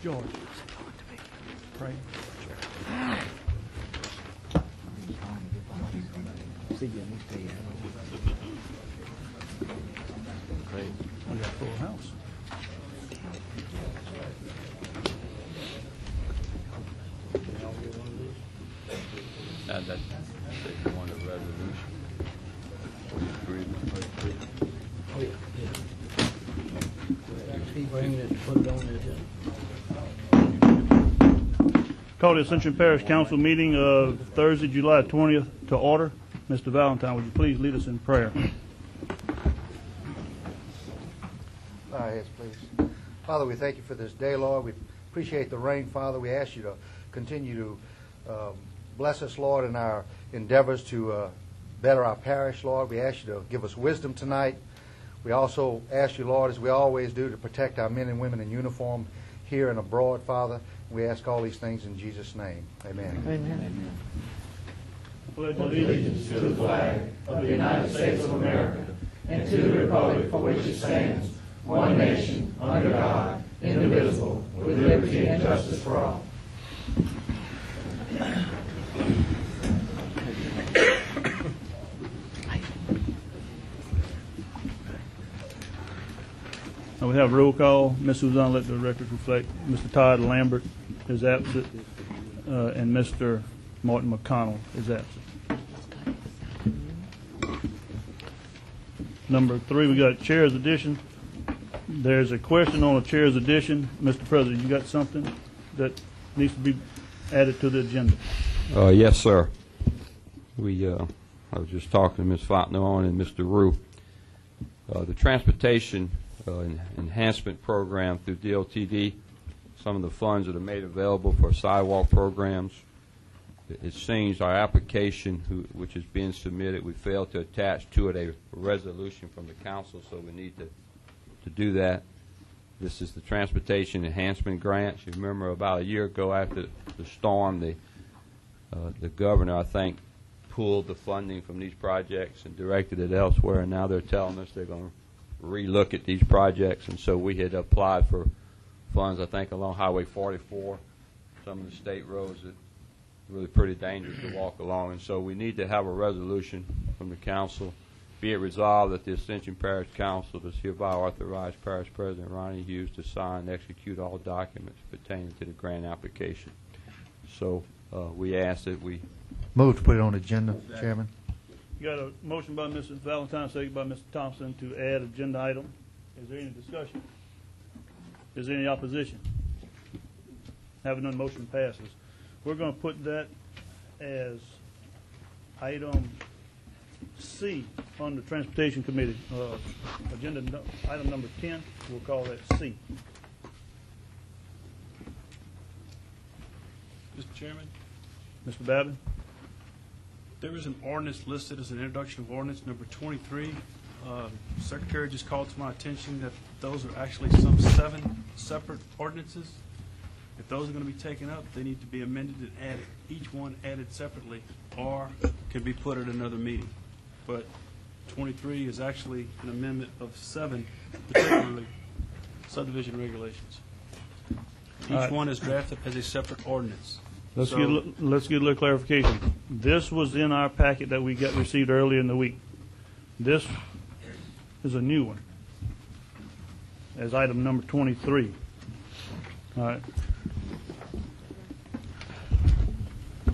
George, pray. We got a full house. That's one of the resolution. Call the Ascension Parish Council meeting of Thursday, July 20th to order. Mr. Valentine, would you please lead us in prayer? Yes, please. Father, we thank you for this day, Lord. We appreciate the rain, Father. We ask you to continue to bless us, Lord, in our endeavors to better our parish, Lord. We ask you to give us wisdom tonight. We also ask you, Lord, as we always do, to protect our men and women in uniform here and abroad, Father. We ask all these things in Jesus' name. Amen. Amen. Pledge Allegiance to the flag of the United States of America and to the republic for which it stands, one nation, under God, indivisible, with liberty and justice for all. We have roll call. Ms. Suzanne, let the record reflect. Mr. Todd Lambert is absent, and Mr. Martin McConnell is absent. Number 3, we got chair's addition. There's a question on a chair's addition. Mr. President, you got something that needs to be added to the agenda? Yes, sir. I was just talking to Ms. Fontenot and Mr. Rue. The transportation enhancement program through DOTD, some of the funds that are made available for sidewalk programs. It seems our application, which is being submitted, we failed to attach to it a resolution from the council, so we need to do that. This is the transportation enhancement grants. You remember about a year ago after the storm, the governor, I think, pulled the funding from these projects and directed it elsewhere, and now they're telling us they're going to relook at these projects. And so we had applied for funds, I think, along Highway 44, some of the state roads that are really pretty dangerous to walk along. And so we need to have a resolution from the council. Be it resolved that the Ascension Parish Council does hereby authorize Parish President Ronnie Hughes to sign and execute all documents pertaining to the grant application. So we ask that we Move to put it on the agenda, Chairman. You got a motion by Mrs. Valentine, second by Mr. Thompson to add agenda item. Is there any discussion? Is there any opposition? Having none, motion passes. We're going to put that as item C on the Transportation Committee. Agenda item number 10, we'll call that C. Mr. Chairman, Mr. Babin? there is an ordinance listed as an introduction of ordinance number 23. Secretary just called to my attention that those are actually some 7 separate ordinances. If those are going to be taken up, they need to be amended and added, each one added separately, or can be put at another meeting. But 23 is actually an amendment of 7, particularly subdivision regulations. Each one is drafted as a separate ordinance. Let's get a little clarification. This was in our packet that we got received earlier in the week. This is a new one as item number 23. All right.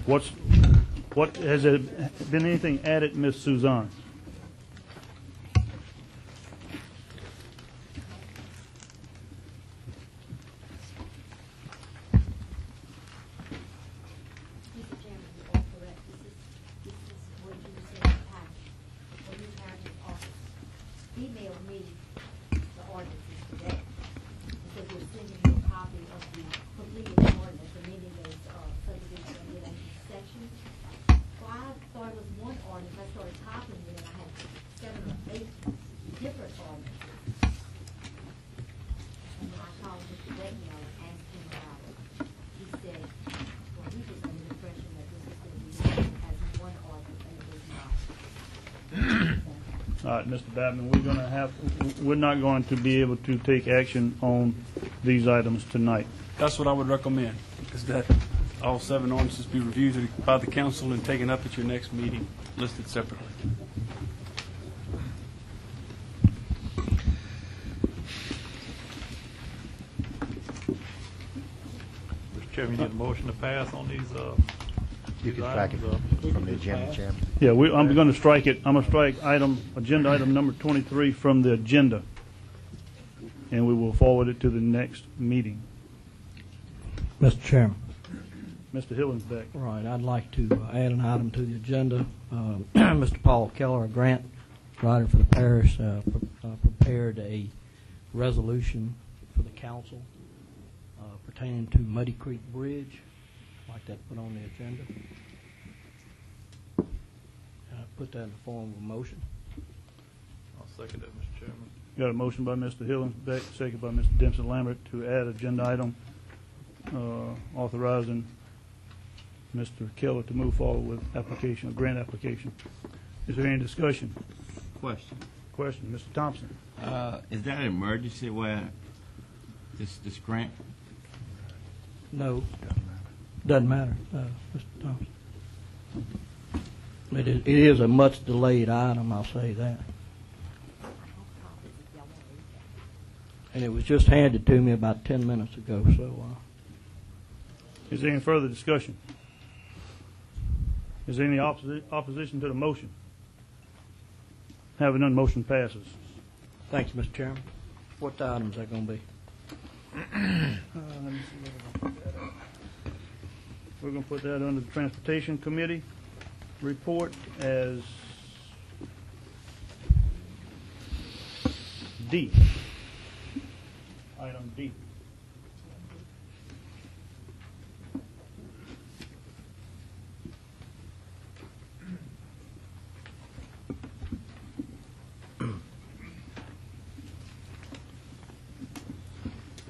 What has there been anything added, Ms. Suzanne? All right, Mr. Babin, we're not going to be able to take action on these items tonight. That's what I would recommend, is that all 7 ordinances be reviewed by the council and taken up at your next meeting, listed separately. Mr. Chairman, you need a motion to pass on these, You can strike it from the agenda, Chairman. Yeah, I'm going to strike it. I'm going to strike agenda item number 23 from the agenda, and we will forward it to the next meeting. Mr. Chairman. Mr. Hillinsbeck. Right, I'd like to add an item to the agenda. Mr. Paul Keller, a grant writer for the parish, prepared a resolution for the council pertaining to Muddy Creek Bridge. I'd like that put on the agenda. Put that in the form of a motion. I'll second that, Mr. Chairman. Got a motion by Mr. Hillinsbeck, second by Mr. Dempsey Lambert to add agenda item authorizing Mr. Keller to move forward with application, a grant application. Is there any discussion? Question. Question, Mr. Thompson. Is that an emergency where this grant? No, doesn't matter, Mr. Thompson. It is a much delayed item, I'll say that. And it was just handed to me about 10 minutes ago, so. Is there any further discussion? Is there any opposition to the motion? Having none, motion passes. Thank you, Mr. Chairman. What item is that going to be? We're going to put that under the Transportation Committee report as D. Item D.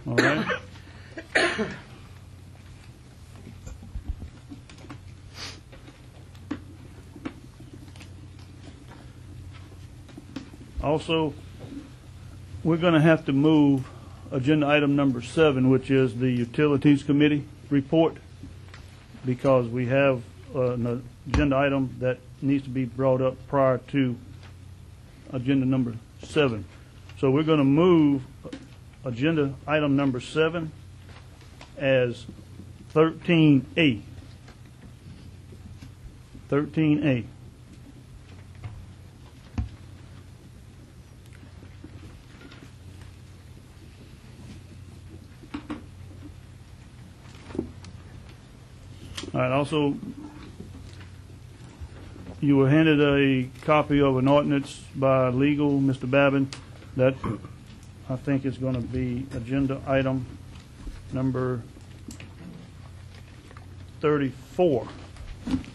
All right. Also, we're going to have to move agenda item number 7, which is the Utilities Committee report, because we have an agenda item that needs to be brought up prior to agenda number 7. So we're going to move agenda item number 7 as 13A. 13A. All right, also, you were handed a copy of an ordinance by legal, Mr. Babin, that I think is going to be agenda item number 34.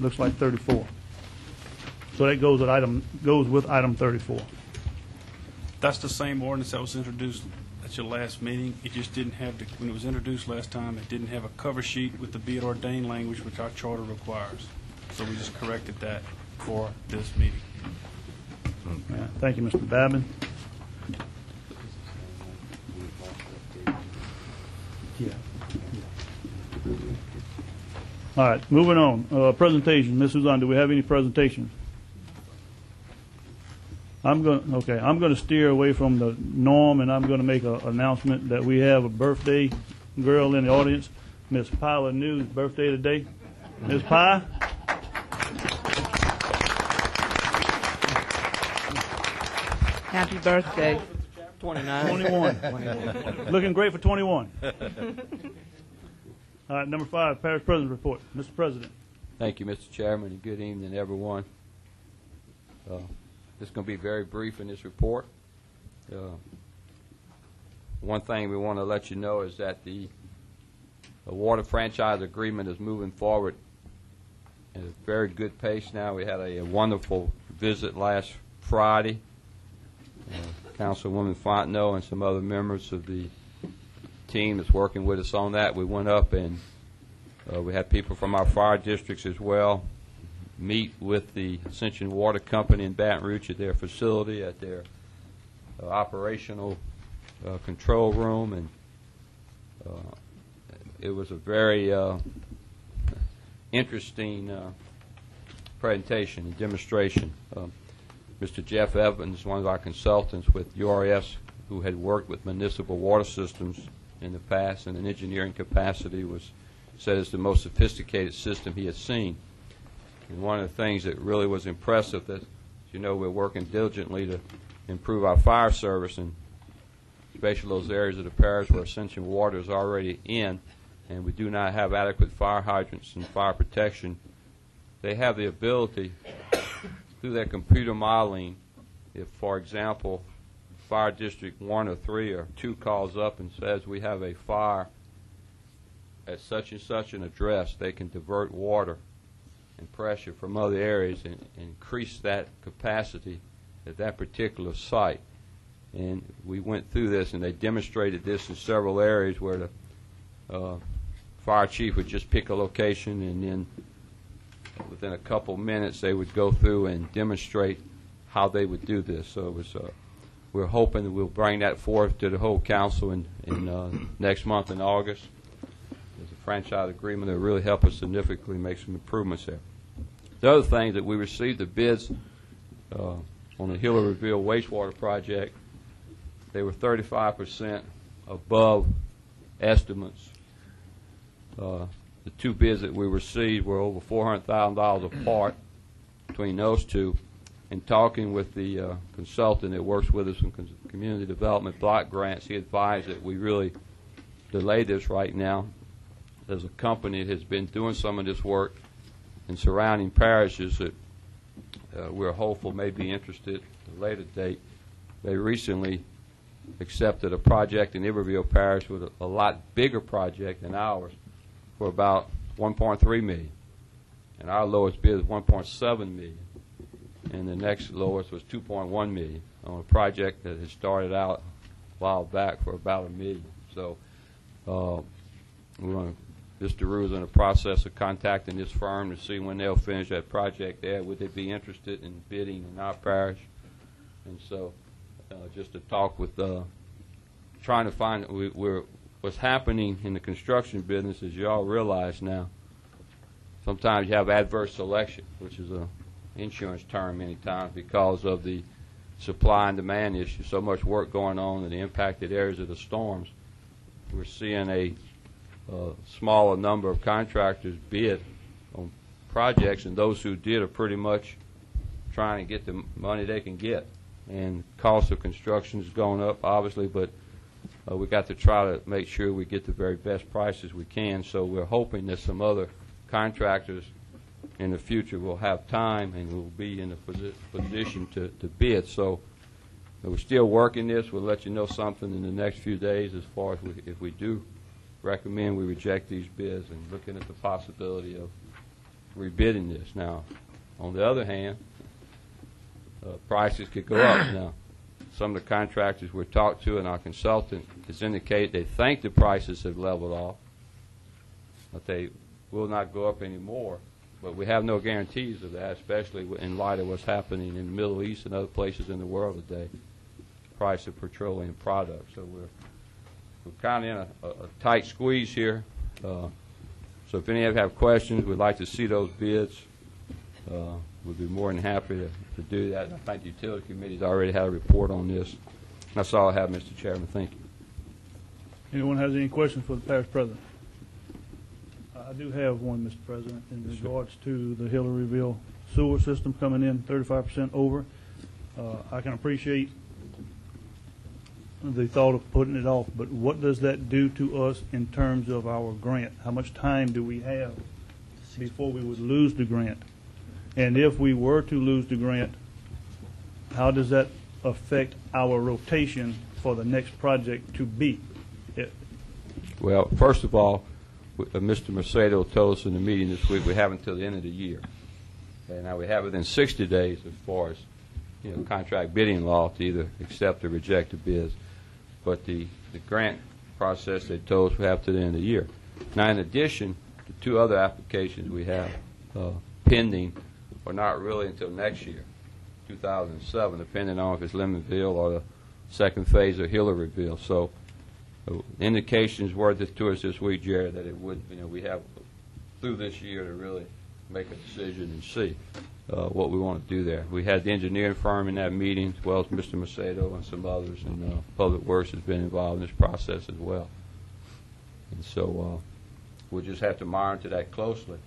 Looks like 34. So that goes with item 34. That's the same ordinance that was introduced at your last meeting. It just didn't have, when it was introduced last time, it didn't have a cover sheet with the be it ordained language, which our charter requires. So we just corrected that for this meeting. Yeah, thank you, Mr. Babin. Yeah. All right, moving on. Presentation, Ms. Suzanne, do we have any presentations? I'm going to steer away from the norm, and I'm going to make an announcement that we have a birthday girl in the audience, Miss Pyla New's birthday today. Miss Pye? Happy birthday. 29. 21. Looking great for 21. All right, number 5, Parish President's report. Mr. President. Thank you, Mr. Chairman, and good evening, everyone. This is going to be very brief in this report. One thing we want to let you know is that the water franchise agreement is moving forward at a very good pace now. We had a wonderful visit last Friday. Councilwoman Fontenot and some other members of the team that's working with us on that. We went up and we had people from our fire districts as well meet with the Ascension Water Company in Baton Rouge at their facility, at their operational control room, and It was a very interesting presentation and demonstration. Mr. Jeff Evans, one of our consultants with URS, who had worked with municipal water systems in the past in an engineering capacity, said it's the most sophisticated system he had seen. And one of the things that really was impressive, that, you know, we're working diligently to improve our fire service, and especially those areas of the parish where Ascension water is already in, and we do not have adequate fire hydrants and fire protection. They have the ability, through their computer modeling, if, for example, Fire District 1 or 3 or 2 calls up and says we have a fire at such and such an address, they can divert water and pressure from other areas and increase that capacity at that particular site. And we went through this, and they demonstrated this in several areas where the fire chief would just pick a location, and then within a couple minutes they would go through and demonstrate how they would do this. So it was, we're hoping that we'll bring that forth to the whole council in next month in August. There's a franchise agreement that will really help us significantly make some improvements there. The other thing that we received the bids on the Hillary-Reveal wastewater project. They were 35% above estimates. The 2 bids that we received were over $400,000 apart between those 2. And talking with the consultant that works with us in community development block grants, he advised that we really delay this right now. There's a company that has been doing some of this work in surrounding parishes that we're hopeful may be interested at a later date. They recently accepted a project in Iberville Parish with a lot bigger project than ours for about $1.3 million. And our lowest bid is $1.7 million. And the next lowest was $2.1 million on a project that had started out a while back for about $1 million. So Mr. Rue is in the process of contacting this firm to see when they'll finish that project there. Would they be interested in bidding in our parish? And so just to talk with, trying to find, what's happening in the construction business, as you all realize now, sometimes you have adverse selection, which is an insurance term many times because of the supply and demand issue. So much work going on in the impacted areas of the storms. We're seeing a smaller number of contractors bid on projects, and those who did are pretty much trying to get the money they can get. And cost of construction is going up, obviously, but we got to try to make sure we get the very best prices we can. So we're hoping that some other contractors in the future will have time and will be in a position to bid. So we're still working this. We'll let you know something in the next few days as far as if we do recommend we reject these bids and looking at the possibility of rebidding this. Now, on the other hand, prices could go up. Now, some of the contractors we've talked to and our consultant has indicated they think the prices have leveled off, but they will not go up anymore. But we have no guarantees of that, especially in light of what's happening in the Middle East and other places in the world today, the price of petroleum products. So we're kind of in a tight squeeze here. So if any of you have questions, we'd like to see those bids. We'd be more than happy to do that. I think the Utility Committee's already had a report on this. That's all I have, Mr. Chairman. Thank you. Anyone has any questions for the parish president? I do have one, Mr. President, in regards to the Hillary-Reveal sewer system coming in 35% over. I can appreciate the thought of putting it off, but what does that do to us in terms of our grant? How much time do we have before we would lose the grant? And if we were to lose the grant, how does that affect our rotation for the next project to be? Well, first of all, Mr. Mercedo told us in the meeting this week we have until the end of the year. And now we have within 60 days as far as contract bidding law to either accept or reject the bids. But the grant process they told us we have to the end of the year. Now, in addition, the 2 other applications we have pending are not really until next year, 2007, depending on if it's Lemonville or the second phase of Hillary-Reveal. So Indications were to us this week, Jared, that it would, we have through this year to really make a decision and see what we want to do there. We had the engineering firm in that meeting, as well as Mr. Macedo and some others, and Public Works has been involved in this process as well. And so we'll just have to monitor that closely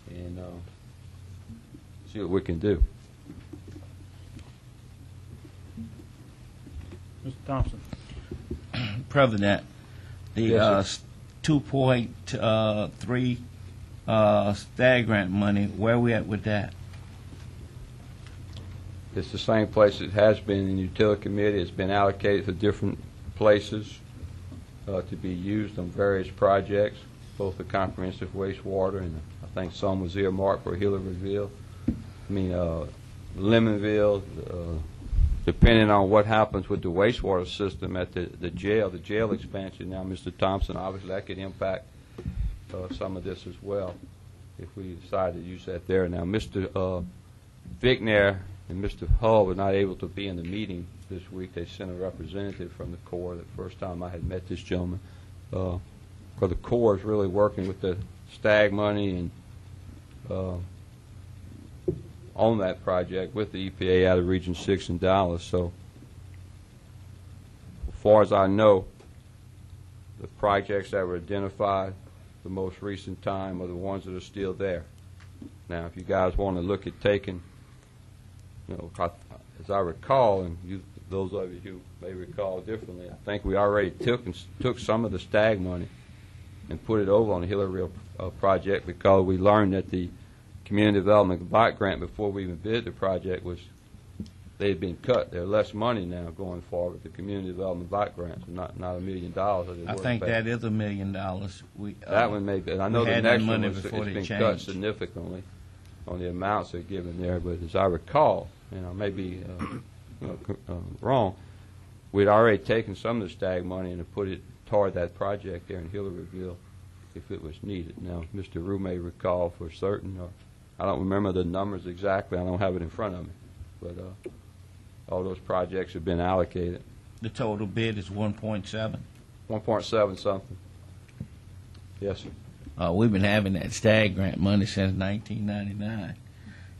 and see what we can do. Mr. Thompson. President, the Yes, 2.3 STAG grant money, where we at with that? It's the same place it has been in the utility committee. It's been allocated to different places to be used on various projects, both the comprehensive wastewater and I think some was earmarked for Hillary-ville. Lemonville, depending on what happens with the wastewater system at the jail expansion now, Mr. Thompson, obviously that could impact some of this as well if we decide to use that there. Now, Mr. Vignair and Mr. Hull were not able to be in the meeting this week. They sent a representative from the Corps the first time I had met this gentleman. Because the Corps is really working with the STAG money and on that project with the EPA out of Region 6 in Dallas. So as far as I know, the projects that were identified the most recent time are the ones that are still there. Now, if you guys want to look at taking, as I recall, and those of you who may recall differently, I think we already took some of the STAG money and put it over on the Hillary project because we learned that the Community Development Block Grant, before we even bid the project, they had been cut. There's less money now going forward with the Community Development Block Grants, not $1 million. I think that is $1 million. That one may be. I know the next one it's been cut significantly on the amounts they're given there. But as I recall, I may be wrong, we'd already taken some of the STAG money and put it toward that project there in Hillary-ville if it was needed. Now, Mr. Rue may recall for certain, I don't remember the numbers exactly. I don't have it in front of me. But all those projects have been allocated. The total bid is 1.7. 1.7 something. Yes, sir. We've been having that STAG grant money since 1999.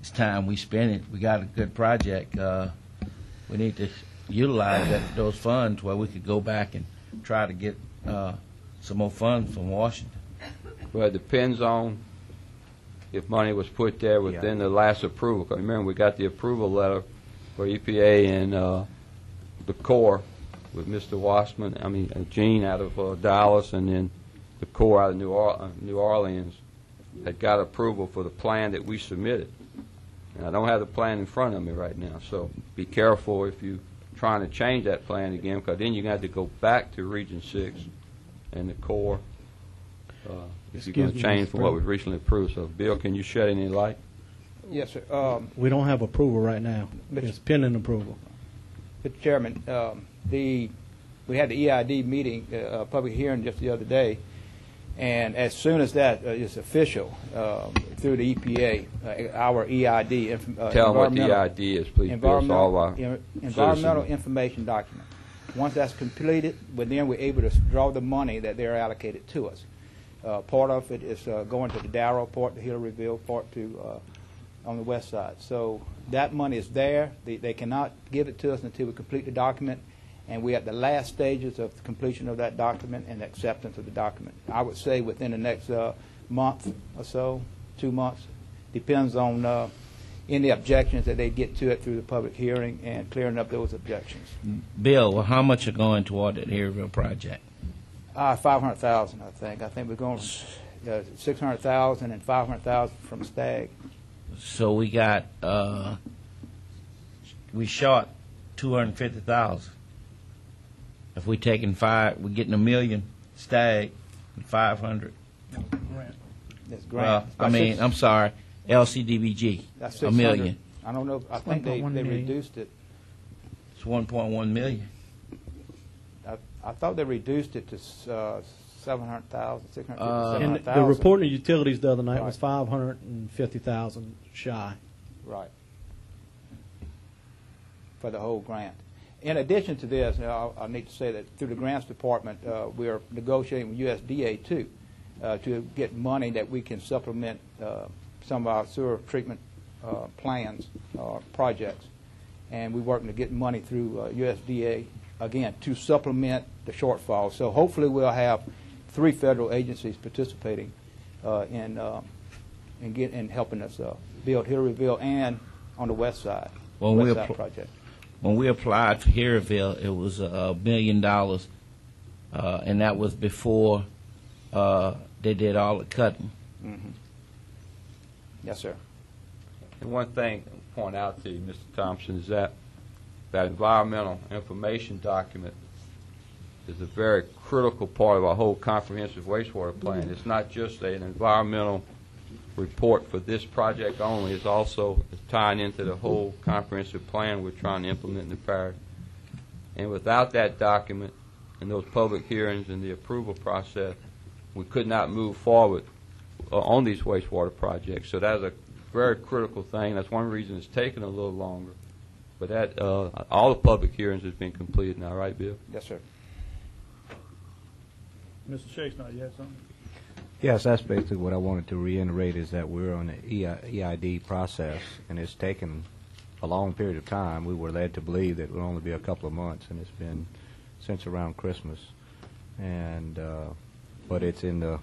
It's time we spend it. We got a good project. We need to utilize those funds where we could go back and try to get some more funds from Washington. Well, it depends on if money was put there within the last approval. 'Cause remember, we got the approval letter for EPA and the Corps with Mr. Gene out of Dallas, and then the Corps out of New Orleans that got approval for the plan that we submitted. And I don't have the plan in front of me right now, so be careful if you're trying to change that plan again, because then you're going to have to go back to Region 6 and the Corps if you're going to change from what was recently approved. So, Bill, can you shed any light? Yes, sir. We don't have approval right now. It's pending approval. Mr. Chairman, we had the EID meeting, public hearing just the other day, and as soon as that is official through the EPA, our EID, Tell them what the EID is, please, Bill, so all our environmental citizens. Information document. Once that's completed, then we're able to draw the money that they're allocated to us. Part of it is going to the Darrow, part to Hillary-ville, part to on the west side. So that money is there. They cannot give it to us until we complete the document, and we're at the last stages of the completion of that document and acceptance of the document. I would say within the next month or so, 2 months, depends on any objections that they get to it through the public hearing and clearing up those objections. Bill, well, how much are going toward that Hillary project? 500,000, I think. I think we're going 600,000 and 500,000 from STAG. So we got we short 250,000. If we taking we're getting $1 million STAG and 500. That's Well, grant. I'm sorry, LCDBG. That's $1 million. I don't know. I think they reduced it. It's 1.1 million. I thought they reduced it to 700,000, 650,000, And 700,000. the report in the utilities the other night was 550,000 shy. Right. For the whole grant. In addition to this, I need to say that through the grants department, we are negotiating with USDA too to get money that we can supplement some of our sewer treatment plans projects, and we're working to get money through USDA again to supplement the shortfall. So hopefully we'll have 3 federal agencies participating in helping us build Hillaryville and on the west side. West side project. When we applied for Harryville, it was $1 million, and that was before they did all the cutting. Mm-hmm. Yes, sir. And one thing to point out to you, Mr. Thompson, is that environmental information document is a very critical part of our whole comprehensive wastewater plan. It's not just an environmental report for this project only. It's also tying into the whole comprehensive plan we're trying to implement in the parish. And without that document and those public hearings and the approval process, we could not move forward on these wastewater projects. So that's a very critical thing. That's one reason it's taken a little longer. But that all the public hearings has been completed now, right, Bill? Yes, sir. Mr. Shakespeare, you had something? Yes, that's basically what I wanted to reiterate, is that we're on the EID process, and it's taken a long period of time. We were led to believe that it would only be a couple of months, and it's been since around Christmas. And but it's in the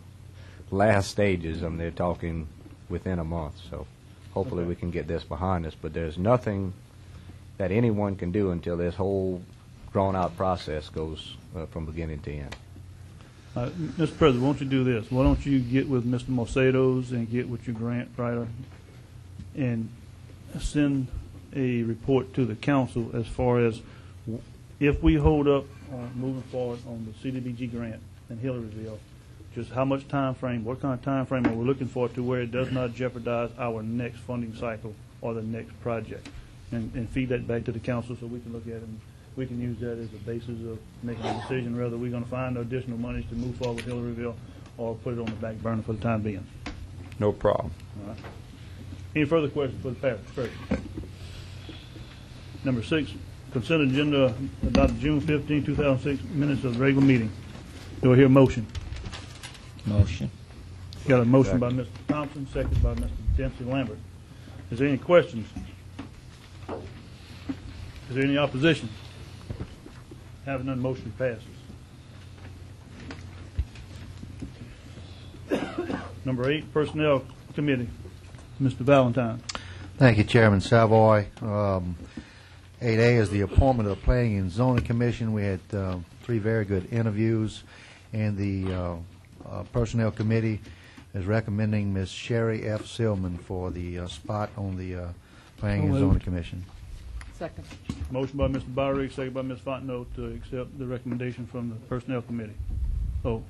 last stages. I mean, they're talking within a month, so hopefully we can get this behind us. But there's nothing that anyone can do until this whole drawn-out process goes from beginning to end. Mr. President, won't you do this? Why don't you get with Mr. Mosados and get with your grant writer and send a report to the council as far as if we hold up on moving forward on the CDBG grant and Hillaryville, just how much time frame, what kind of time frame are we looking for to where it does not jeopardize our next funding cycle or the next project, and feed that back to the council so we can look at it and we can use that as a basis of making a decision whether we're going to find additional monies to move forward with Hillaryville or put it on the back burner for the time being. No problem. All right. Any further questions for the parish? First. Number 6, consent agenda adopted June 15, 2006, minutes of the regular meeting. Do I hear a motion? Motion. Got a motion by Mr. Thompson, second by Mr. Dempsey Lambert. Is there any questions? Is there any opposition? Having none, motion passes. Number 8, Personnel Committee. Mr. Valentine. Thank you, Chairman Savoy. 8A is the appointment of the Planning and Zoning Commission. We had 3 very good interviews, and the Personnel Committee is recommending Ms. Sherry F. Silman for the spot on the Planning and Zoning Commission. Second. Motion by Mr. Byrig, second by Ms. Fontenot to accept the recommendation from the Personnel Committee. Oh,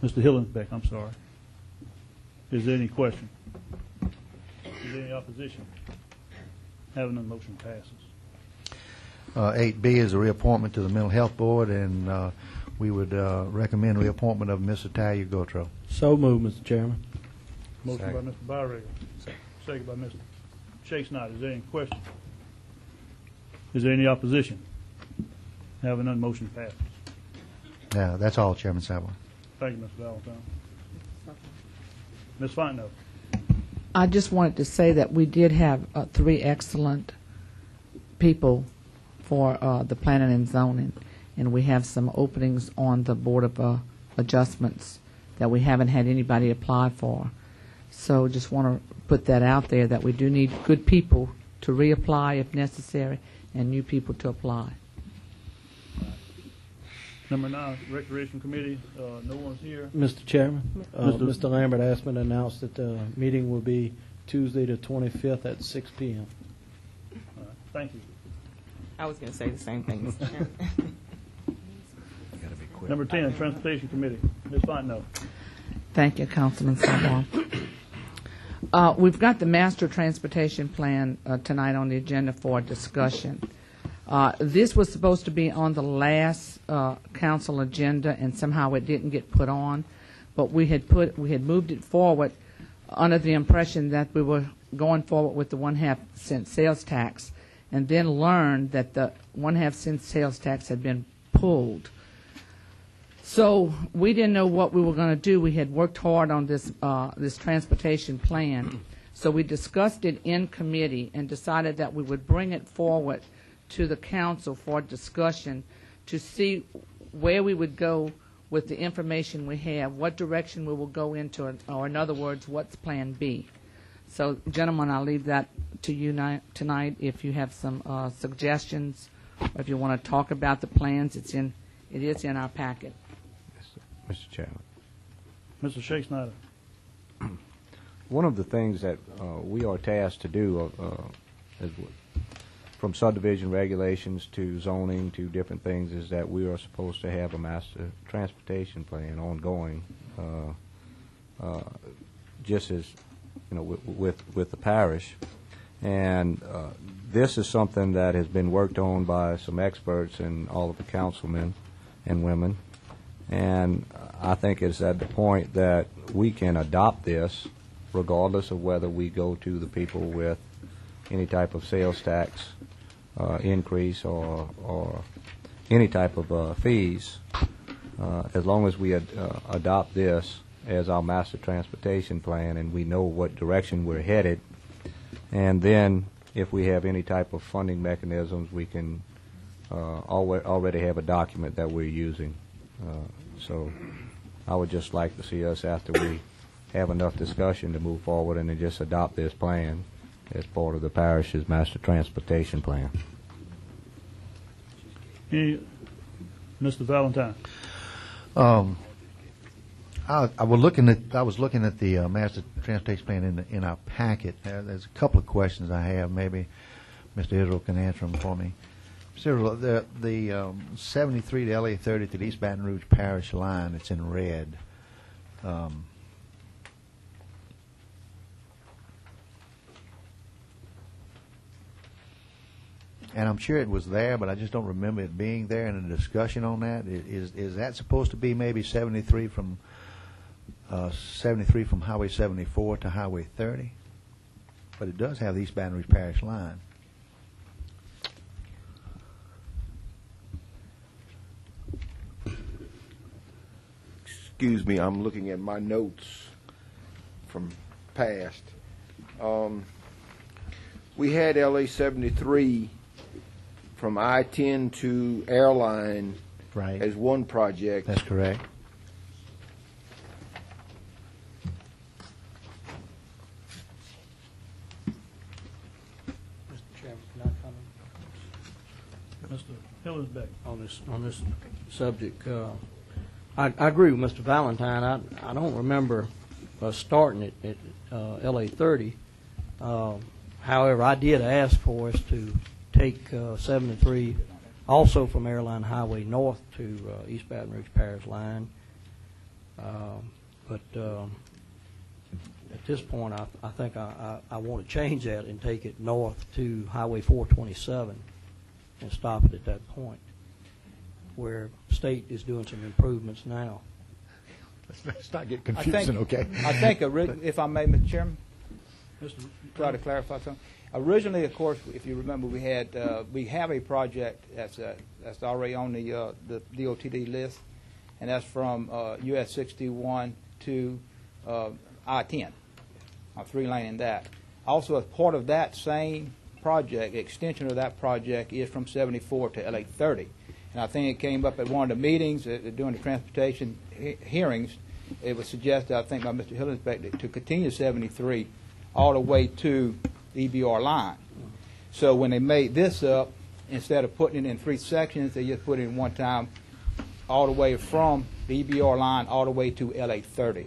Mr. Hillenbeck, I'm sorry. Is there any question? Is there any opposition? Having none, motion passes. 8B is a reappointment to the Mental Health Board, and we would recommend reappointment of Ms. Italia Gautreaux. So moved, Mr. Chairman. Motion by Mr. Byrig, second by Mr. Shakespeare. Is there any question? Is there any opposition? Having none, motion passes. Yeah, that's all, Chairman Savoy. Thank you, Mr. Valentine. Ms. Fontenot. I just wanted to say that we did have 3 excellent people for the planning and zoning, and we have some openings on the Board of Adjustments that we haven't had anybody apply for. So just want to put that out there, that we do need good people to reapply if necessary and new people to apply. Number 9, Recreation Committee. No one's here. Mr. Chairman, Mr. Lambert asked me to announce that the meeting will be Tuesday the 25th at 6 p.m. All right. Thank you. I was going to say the same thing, Mr. Chairman. Number 10, Transportation Committee. Ms. Fontenot. Thank you, Councilman Savoy. We've got the Master Transportation Plan tonight on the agenda for discussion. This was supposed to be on the last council agenda, and somehow it didn't get put on. But we had moved it forward under the impression that we were going forward with the 1/2 cent sales tax, and then learned that the 1/2 cent sales tax had been pulled. So we didn't know what we were going to do. We had worked hard on this transportation plan. So we discussed it in committee and decided that we would bring it forward to the council for discussion to see where we would go with the information we have, what direction we will go into, or in other words, what's Plan B. So, gentlemen, I'll leave that to you tonight. If you have some suggestions, or if you want to talk about the plans, it is in our packet. Mr. Chairman. Mr. Shea Snyder. One of the things that we are tasked to do from subdivision regulations to zoning to different things is that we are supposed to have a master transportation plan ongoing, just as with the parish. And this is something that has been worked on by some experts and all of the councilmen and women. And I think it's at the point that we can adopt this regardless of whether we go to the people with any type of sales tax increase or any type of fees, as long as we adopt this as our master transportation plan and we know what direction we're headed. And then if we have any type of funding mechanisms, we can already have a document that we're using. So I would just like to see us, after we have enough discussion, to move forward and then just adopt this plan as part of the parish's master transportation plan. Mr. Valentine. I was looking at the master transportation plan in our packet. There's a couple of questions I have. Maybe Mr. Israel can answer them for me. Mr. Israel, the 73 to LA 30 to the East Baton Rouge Parish line, it's in red. And I'm sure it was there, but I just don't remember it being there in a discussion on that. Is that supposed to be maybe 73 from Highway 74 to Highway 30? But it does have the East Baton Rouge Parish line. Excuse me, I'm looking at my notes from past. We had LA 73 from I-10 to Airline Right. as one project. That's correct. Mr. Chairman, can I comment? Mr. Hillersbeck. On this subject? I agree with Mr. Valentine. I don't remember starting it at LA 30. However, I did ask for us to take 73 also from Airline Highway north to East Baton Rouge Parish line. But at this point, I think I want to change that and take it north to Highway 427 and stop it at that point, where state is doing some improvements now. Let's not get confusing, okay? I think, if I may, Mr. Chairman, try to clarify something. Originally, of course, if you remember, we have a project that's already on the DOTD list, and that's from US 61 to I-10, on 3-lane that. Also, as part of that same project, extension of that project is from 74 to LA 30. And I think it came up at one of the meetings during the transportation hearings. It was suggested, I think, by Mr. Hillensbeck to continue 73 all the way to the EBR line. So when they made this up, instead of putting it in 3 sections, they just put it in one time all the way from the EBR line all the way to LA 30.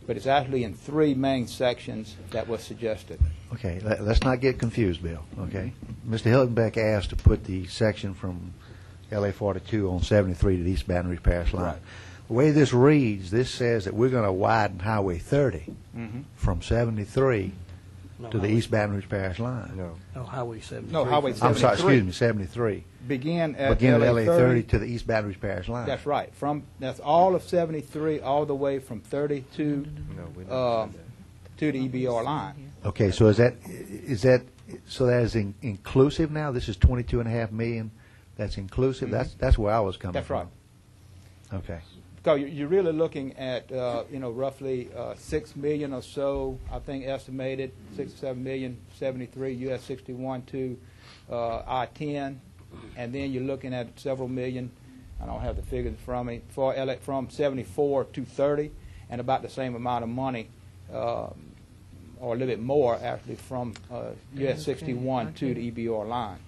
But it's actually in 3 main sections that was suggested. Okay, let's not get confused, Bill, okay? Mr. Hildenbeck asked to put the section from LA 42 on 73 to the East Baton Rouge Parish line. Right. The way this reads, this says that we're going to widen Highway 30 from 73 to the East Baton Rouge Parish line. No, Highway 73. No, Highway 73. I'm sorry, excuse me, 73. Begin at LA 30 to the East Baton Rouge Parish line. That's right. That's all of 73, all the way from 30 to the EBR line. Okay, so is that So that is inclusive now? This is 22.5 million? That's inclusive? That's where I was coming That's from. right. Okay. So you're really looking at, roughly 6 million or so, I think estimated, 6 or 7 million, 73, US 61 to I-10, and then you're looking at several million, I don't have the figures from me, from 74 to 30, and about the same amount of money, or a little bit more actually, from US 61 to the EBR line.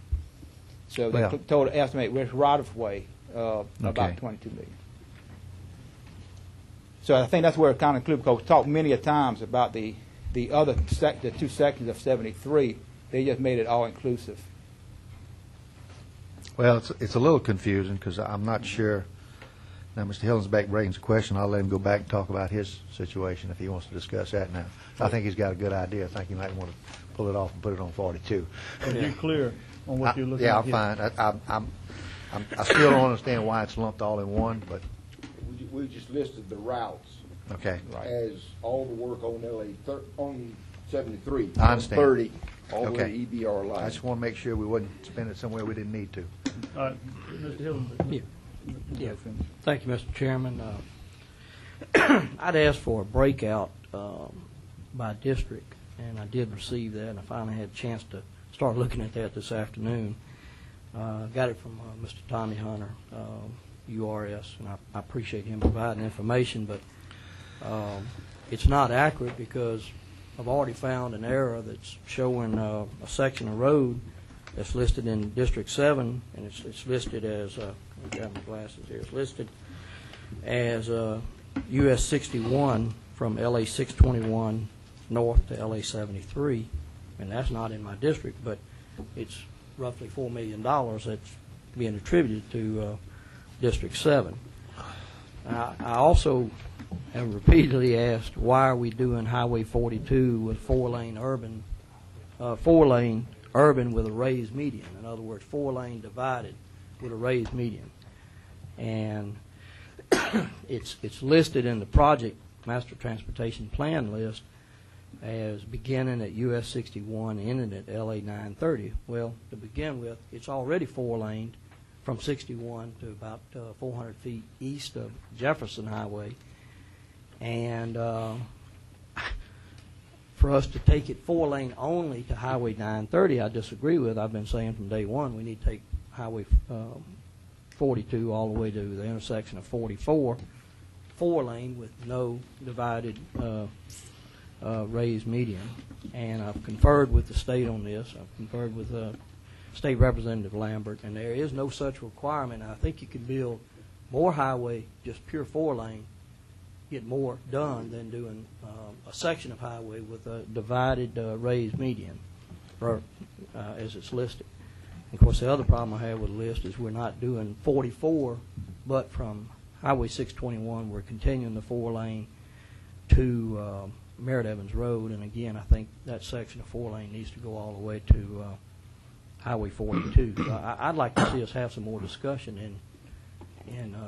So the total estimate with right-of-way about 22 million. So I think that's where it kind of includes, because we talked many a times about the other the two sections of 73. They just made it all inclusive. Well, it's a little confusing because I'm not sure. Now, Mr. Hillensback brings a question. I'll let him go back and talk about his situation if he wants to discuss that now. I think he's got a good idea. I think he might want to pull it off and put it on 42. Are you clear on what you're looking at? Yeah, I'm here? fine. I still don't understand why it's lumped all in one, but We just listed the routes okay. as all the work on on 73. I understand. 30, all the Okay. way to EBR line. I just want to make sure we wouldn't spend it somewhere we didn't need to. All right, Mr. Hillensback. Yeah. Thank you, Mr. Chairman. I'd asked for a breakout by district, and I did receive that, and I finally had a chance to start looking at that this afternoon. Got it from Mr. Tommy Hunter, URS, and I appreciate him providing information, but it's not accurate because I've already found an error that's showing a section of road that's listed in District 7, and it's listed as, I've got my glasses here, it's listed as US 61 from LA 621 north to LA 73, and that's not in my district, but it's roughly $4 million that's being attributed to District 7. I also have repeatedly asked, why are we doing Highway 42 with four-lane urban with a raised median? In other words, four-lane divided with a raised median. And it's listed in the project master transportation plan list as beginning at US 61, ending at LA 930. Well, to begin with, it's already four-laned from 61 to about 400 feet east of Jefferson Highway. And for us to take it four-lane only to Highway 930, I disagree with. I've been saying from day one we need to take Highway 42 all the way to the intersection of 44, four-lane with no divided raised median. And I've conferred with the state on this. I've conferred with State Representative Lambert, and there is no such requirement. I think you can build more highway, just pure four-lane, get more done than doing a section of highway with a divided raised median, as it's listed. And of course, the other problem I have with the list is we're not doing 44, but from Highway 621, we're continuing the four-lane to Merritt Evans Road, and again, I think that section of four-lane needs to go all the way to Highway 42. I'd like to see us have some more discussion in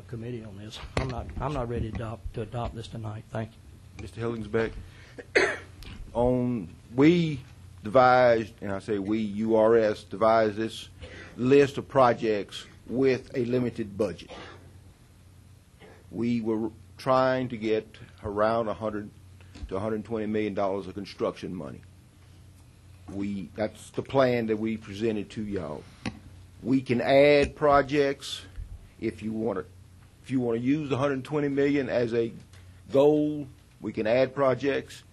committee on this. I'm not ready to adopt this tonight. Thank you. Mr. Hillensback, we devised, and I say we, URS, devised this list of projects with a limited budget. We were trying to get around $100 to $120 million of construction money. That's the plan that we presented to y'all. We can add projects if you want to use the $120 million as a goal. We can add projects,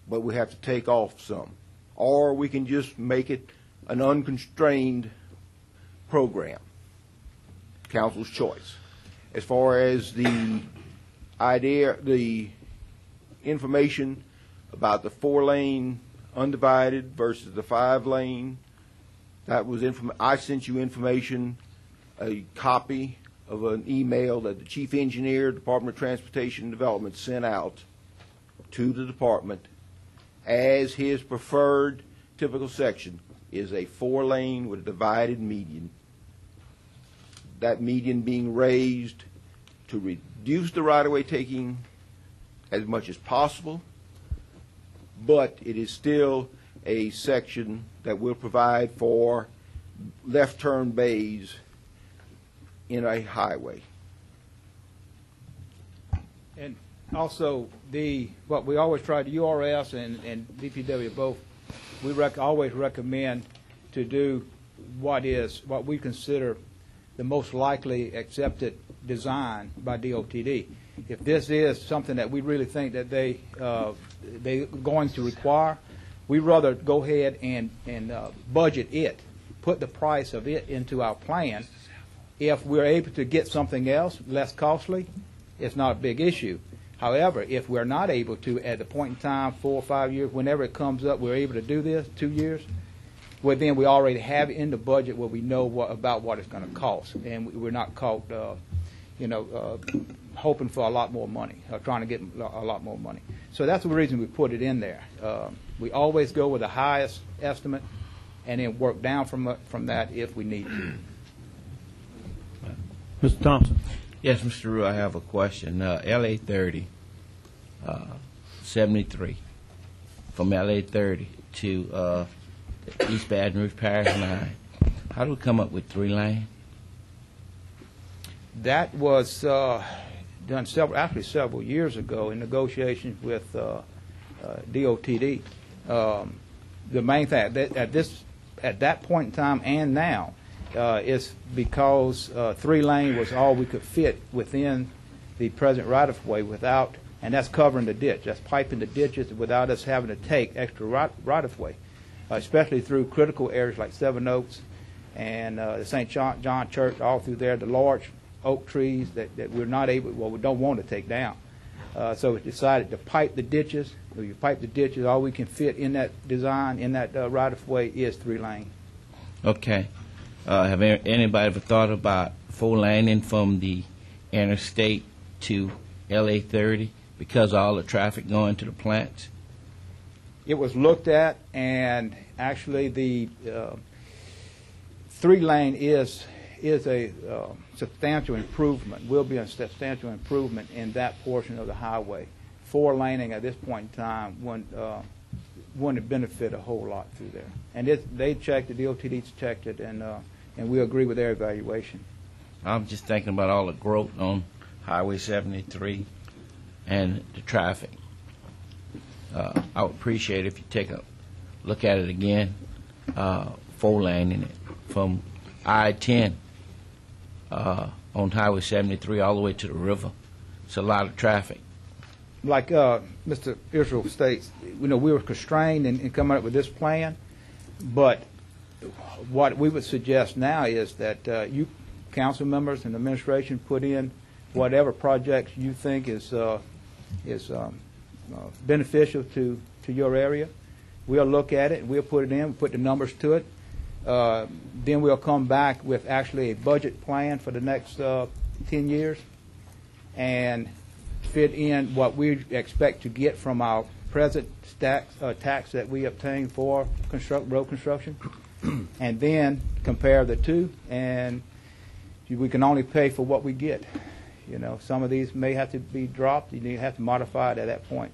but we have to take off some, or we can just make it an unconstrained program. Council's choice. As far as the information about the four-lane undivided versus the five-lane, that was I sent you information, a copy of an email that the chief engineer, Department of Transportation and Development, sent out to the department as his preferred typical section is a four-lane with a divided median. That median being raised to reduce the right-of-way taking as much as possible, but it is still a section that will provide for left turn bays in a highway. And also, what we always try, the URS and DPW both, we always recommend to do what we consider the most likely accepted design by DOTD. If this is something that we really think that they're going to require, we'd rather go ahead and budget it, put the price of it into our plan. If we're able to get something else less costly, it's not a big issue. However, if we're not able to, at the point in time, 4 or 5 years, whenever it comes up, we're able to do this, 2 years, well, then we already have it in the budget where we know about what it's going to cost, and we're not caught, hoping for a lot more money, trying to get a lot more money. So that's the reason we put it in there. We always go with the highest estimate, and then work down from that if we need to. Mr. Thompson. Yes, Mr. Rue, I have a question. LA 30, 73, from LA 30 to East Baton Rouge Parish line. How do we come up with 3 lane? That was done several years ago in negotiations with DOTD. The main thing at that point in time and now is because 3 lane was all we could fit within the present right-of-way without, and that's covering the ditch. That's piping the ditches without us having to take extra right-of-way, especially through critical areas like Seven Oaks and the St. John Church, all through there, the large oak trees that we're not able, well, we don't want to take down. So we decided to pipe the ditches. If you pipe the ditches, all we can fit in that design, in that right-of-way is 3 lane. Okay. Have anybody ever thought about 4 laning from the interstate to LA 30 because of all the traffic going to the plants? It was looked at, and actually the 3 lane is a substantial improvement, will be a substantial improvement in that portion of the highway. 4 laning at this point in time wouldn't benefit a whole lot through there. And they checked it, the DOTD's checked it, and we agree with their evaluation. I'm just thinking about all the growth on Highway 73 and the traffic. I would appreciate if you take a look at it again, 4 lane in it from I-10 on Highway 73 all the way to the river. It's a lot of traffic. Like Mr. Israel states, we were constrained in coming up with this plan, but what we would suggest now is that you council members and administration put in whatever projects you think is beneficial to your area. We'll look at it, we'll put it in, put the numbers to it. Then we'll come back with actually a budget plan for the next 10 years and fit in what we expect to get from our present tax that we obtain for road construction, and then compare the two, and we can only pay for what we get. Some of these may have to be dropped. You have to modify it at that point.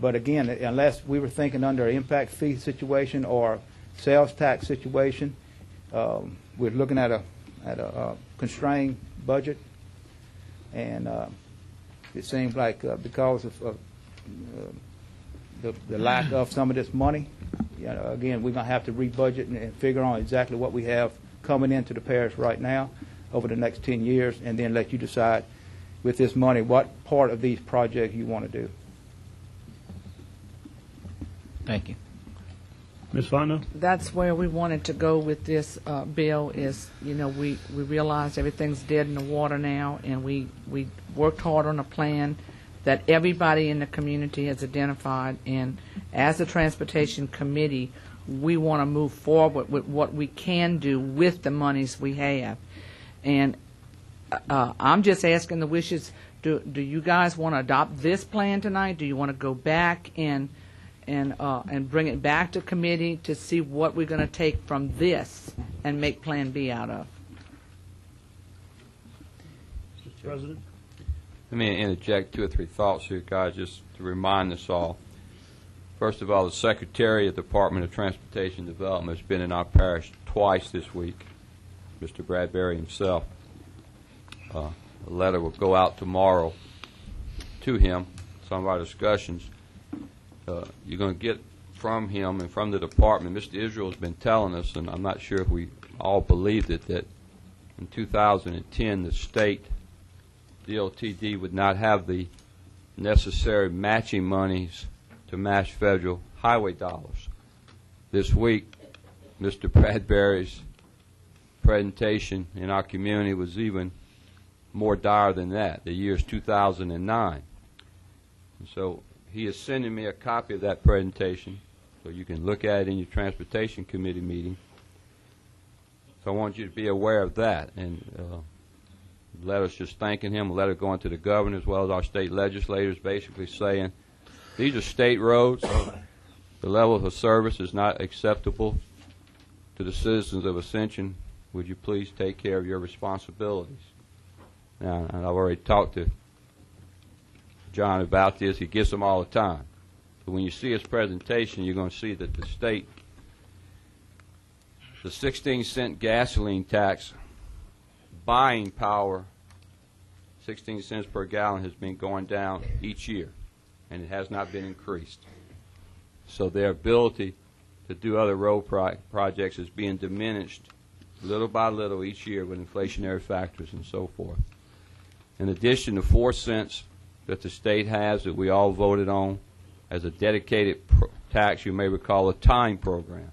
But again, unless we were thinking under an impact fee situation or sales tax situation, we're looking at a constrained budget, and it seems like because of the lack of some of this money, again, we're going to have to rebudget and figure out exactly what we have coming into the parish right now over the next 10 years, and then let you decide with this money what part of these projects you want to do. Thank you. Ms. Fontenot? That's where we wanted to go with this bill is, we realize everything's dead in the water now, and we worked hard on a plan that everybody in the community has identified, and as a transportation committee, we want to move forward with what we can do with the monies we have. And I'm just asking the wishes, do you guys want to adopt this plan tonight? Do you want to go back and bring it back to committee to see what we're going to take from this and make Plan B out of? Mr. President? Let me interject 2 or 3 thoughts here, guys, just to remind us all. First of all, the Secretary of the Department of Transportation Development has been in our parish twice this week, Mr. Bradbury himself. A letter will go out tomorrow to him, some of our discussions. You're going to get from him and from the department. Mr. Israel has been telling us, and I'm not sure if we all believed it, that in 2010 the state DOTD would not have the necessary matching monies to match federal highway dollars. This week, Mr. Bradbury's presentation in our community was even more dire than that. The year is 2009. And so he is sending me a copy of that presentation so you can look at it in your Transportation Committee meeting. So I want you to be aware of that. And letters just thanking him, a letter going to the governor as well as our state legislators basically saying these are state roads. The level of service is not acceptable to the citizens of Ascension. Would you please take care of your responsibilities? Now, and I've already talked to John about this. He gets them all the time. But when you see his presentation, you're going to see that the state, the 16-cent gasoline tax buying power, 16 cents per gallon, has been going down each year, and it has not been increased. So their ability to do other road projects is being diminished little by little each year with inflationary factors and so forth. In addition to 4 cents that the state has that we all voted on as a dedicated tax, you may recall a time program.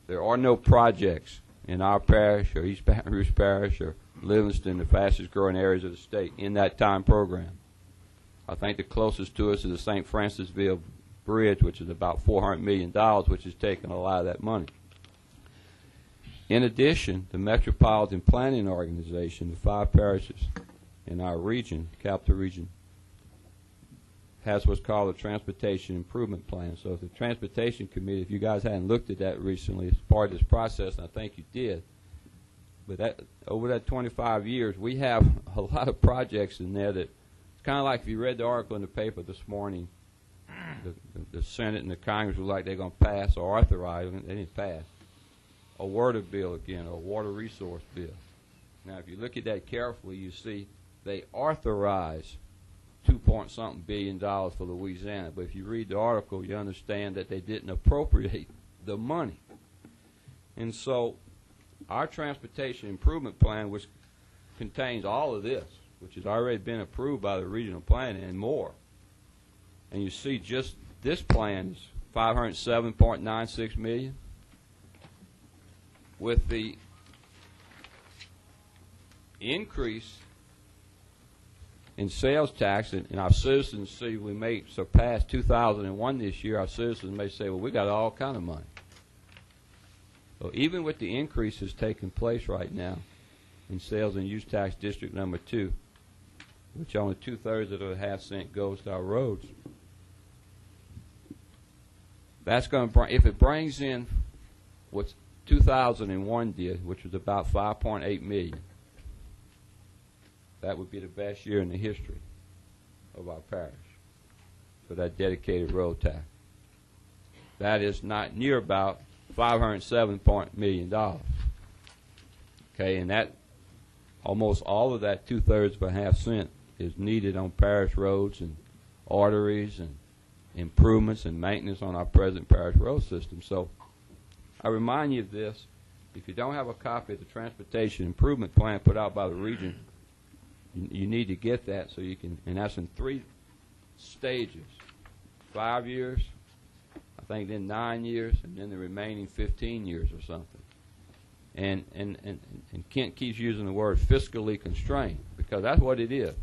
There are no projects in our parish or East Baton Rouge Parish or Livingston, the fastest growing areas of the state, in that time program. I think the closest to us is the St. Francisville Bridge, which is about $400 million, which has taken a lot of that money. In addition, the Metropolitan Planning Organization, the 5 parishes in our region, capital region, has what's called a Transportation Improvement Plan. So if the Transportation Committee, if you guys hadn't looked at that recently, it's part of this process, and I think you did, but that, over that 25 years, we have a lot of projects in there that, it's kind of like if you read the article in the paper this morning, the Senate and the Congress were like they're going to pass or authorize, they didn't pass, a water bill again, or a water resource bill. Now, if you look at that carefully, you see they authorize $2-point-something billion for Louisiana. But if you read the article, you understand that they didn't appropriate the money. And so our Transportation Improvement Plan, which contains all of this, which has already been approved by the regional plan and more, and you see just this plan is $507.96 million. With the increase in sales tax, and our citizens see we may surpass 2001 this year, our citizens may say, well, we got all kind of money. So even with the increases taking place right now in sales and use tax district number 2, which only 2/3 of the half-cent goes to our roads, that's going to bring, if it brings in what 2001 did, which was about $5.8 million, that would be the best year in the history of our parish for that dedicated road tax. That is not near about $507 million. Okay, and that almost all of that 2/3 of a half cent is needed on parish roads and arteries and improvements and maintenance on our present parish road system. So I remind you of this. If you don't have a copy of the Transportation Improvement Plan put out by the region, you need to get that so you can, and that's in 3 stages, 5 years, I think then 9 years, and then the remaining 15 years or something. And Kent keeps using the word fiscally constrained, because that's what it is.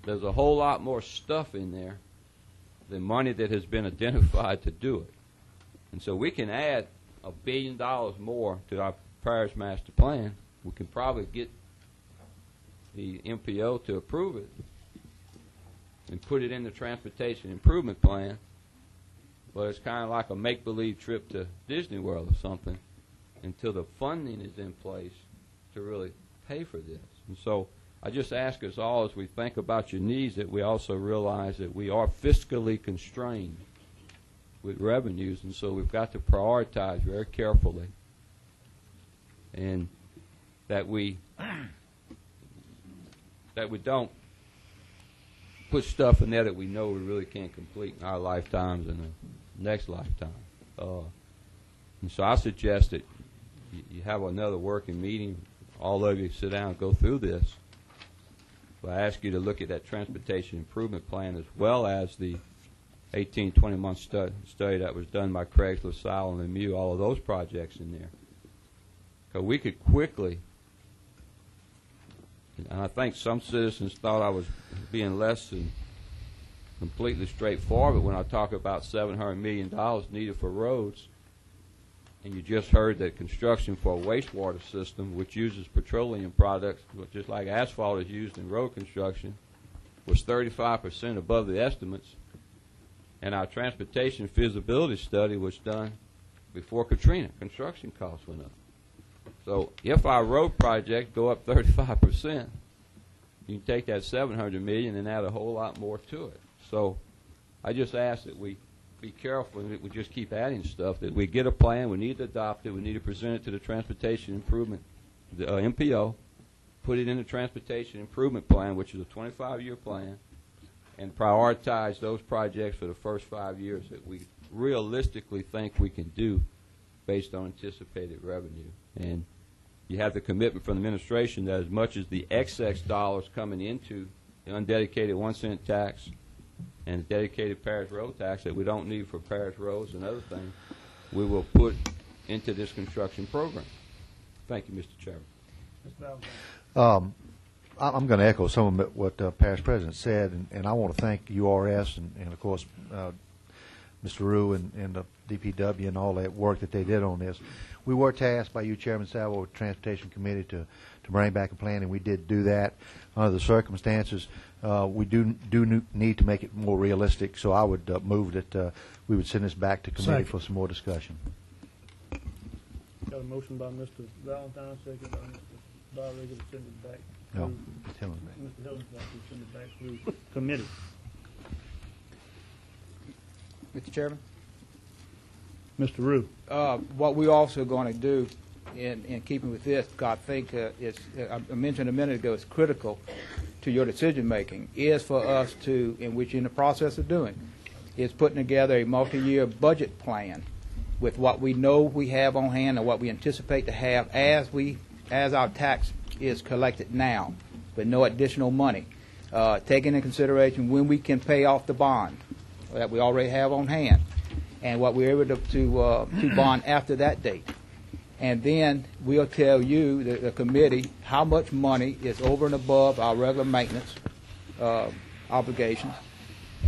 There's a whole lot more stuff in there than money that has been identified to do it. And so we can add $1 billion more to our parish master plan. We can probably get the MPO to approve it and put it in the Transportation Improvement Plan, but it's kind of like a make-believe trip to Disney World or something until the funding is in place to really pay for this. And so I just ask us all, as we think about your needs, that we also realize that we are fiscally constrained with revenues, and so we've got to prioritize very carefully, and that we don't put stuff in there that we know we really can't complete in our lifetimes and the next lifetime. And so I suggest that you have another working meeting, all of you sit down and go through this. But I ask you to look at that transportation improvement plan as well as the 18, 20-month study that was done by Craig LaSalle and Lemieux, all of those projects in there. Because we could quickly, and I think some citizens thought I was being less than completely straightforward when I talk about $700 million needed for roads, and you just heard that construction for a wastewater system, which uses petroleum products, just like asphalt is used in road construction, was 35% above the estimates. And our transportation feasibility study was done before Katrina. Construction costs went up. So if our road projects go up 35%, you can take that $700 million and add a whole lot more to it. So I just ask that we be careful and that we just keep adding stuff, that we get a plan, we need to adopt it, we need to present it to the Transportation Improvement, the MPO, put it in the Transportation Improvement Plan, which is a 25-year plan, and prioritize those projects for the first 5 years that we realistically think we can do based on anticipated revenue. And you have the commitment from the administration that as much as the excess dollars coming into the undedicated 1-cent tax and the dedicated parish road tax that we don't need for parish roads and other things, we will put into this construction program. Thank you, Mr. Chairman. I'm going to echo some of what Parish President said, and I want to thank URS and of course, Mr. Rue and the DPW and all that work that they did on this. We were tasked by you, Chairman Salvo, with the Transportation Committee to bring back a plan, and we did do that. Under the circumstances, we do need to make it more realistic, so I would move that we would send this back to committee for some more discussion. Got a motion by Mr. Valentine, second by Mr. Barriga to send it back. No, Mr. Hillensback to send it back through committee. Mr. Chairman? Mr. Rue. What we're also going to do in keeping with this, I think I mentioned a minute ago, it's critical to your decision making, is for us to, in which you're in the process of doing, is putting together a multi-year budget plan with what we know we have on hand and what we anticipate to have as our tax is collected now, with no additional money, taking into consideration when we can pay off the bond that we already have on hand, and what we're able to bond after that date. And then we'll tell you, the committee, how much money is over and above our regular maintenance obligations.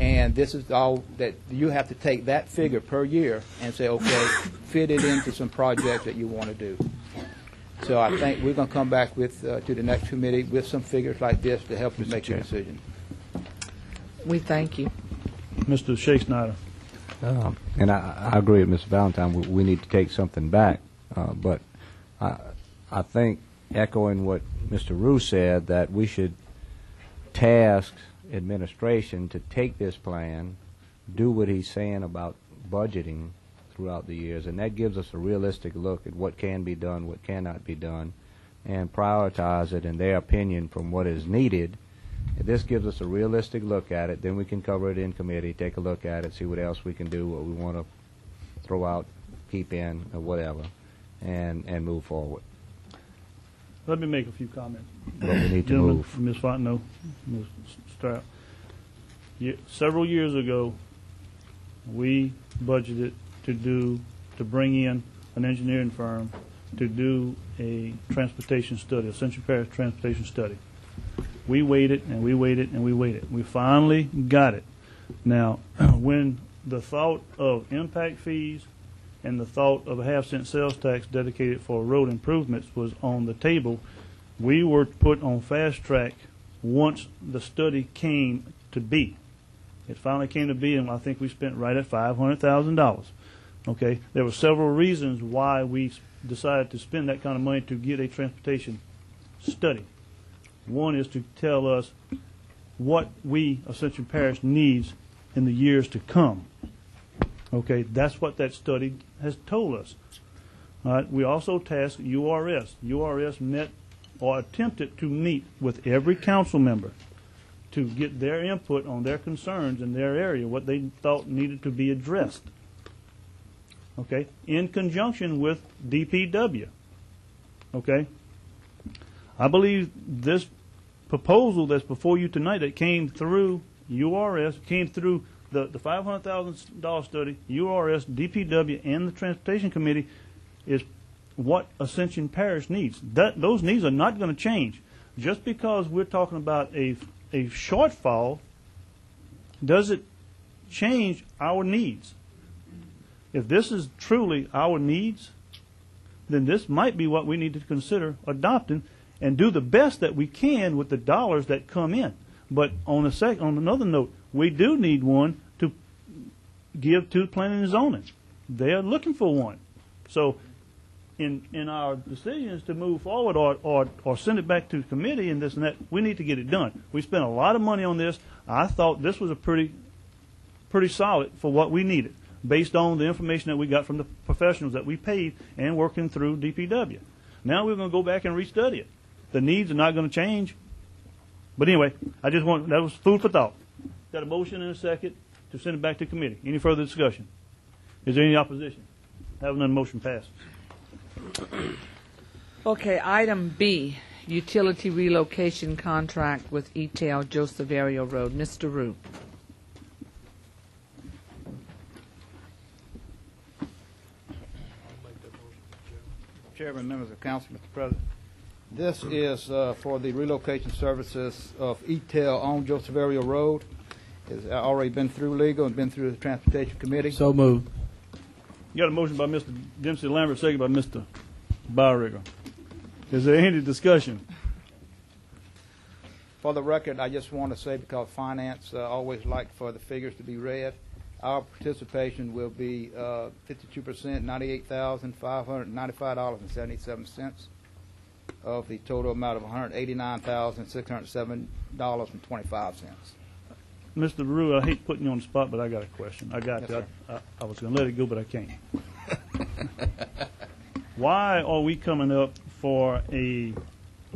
And this is all that you have to take that figure per year and say, okay, fit it into some projects that you want to do. So I think we're going to come back with to the next committee with some figures like this to help you make your decision. We thank you. Mr. Shea Snyder. And I agree with Mr. Valentine. We need to take something back. But I think, echoing what Mr. Rue said, that we should task administration to take this plan, do what he's saying about budgeting throughout the years, and that gives us a realistic look at what can be done, what cannot be done, and prioritize it in their opinion from what is needed. If this gives us a realistic look at it, then we can cover it in committee, take a look at it, see what else we can do, what we want to throw out, keep in, or whatever, and move forward. Let me make a few comments. But we need to Gentlemen, move. Ms. Fontenot, Ms. Stroud. Several years ago, we budgeted to bring in an engineering firm to do a transportation study, Ascension Parish transportation study. We waited and we waited and we waited. We finally got it. Now, when the thought of impact fees and the thought of a half-cent sales tax dedicated for road improvements was on the table, we were put on fast track once the study came to be. It finally came to be, and I think we spent right at $500,000. Okay, there were several reasons why we decided to spend that kind of money to get a transportation study. One is to tell us what we, Ascension Parish, needs in the years to come. Okay, that's what that study has told us. All right, we also tasked URS. URS met or attempted to meet with every council member to get their input on their concerns in their area, what they thought needed to be addressed. Okay, in conjunction with DPW. Okay, I believe this proposal that's before you tonight that came through URS, came through the $500,000 study, URS, DPW, and the Transportation Committee is what Ascension Parish needs. Those needs are not going to change. Just because we're talking about a shortfall, does it change our needs? If this is truly our needs, then this might be what we need to consider adopting and do the best that we can with the dollars that come in. But on another note, we do need one to give to planning and zoning. They are looking for one. So in our decisions to move forward or send it back to the committee and this and that, we need to get it done. We spent a lot of money on this. I thought this was a pretty solid for what we needed, based on the information that we got from the professionals that we paid and working through DPW. Now we're going to go back and restudy it. The needs are not going to change. But anyway, that was food for thought. Got a motion and a second to send it back to committee. Any further discussion? Is there any opposition? Having none, motion passes. Okay, item B, utility relocation contract with ETEL Joseph Area Road. Mr. Rue. Chairman, members of council, Mr. President. This is for the relocation services of ETEL on Joseph Area Road. It's already been through legal and been through the Transportation Committee. So moved. You got a motion by Mr. Dempsey Lambert, second by Mr. Byrigger. Is there any discussion? For the record, I just want to say, because finance always like for the figures to be read, our participation will be 52%, $98,595.77 of the total amount of $189,607.25. Mr. Rue, I hate putting you on the spot, but I got a question. I got Yes, to. sir. I was going to let it go, but I can't. Why are we coming up for a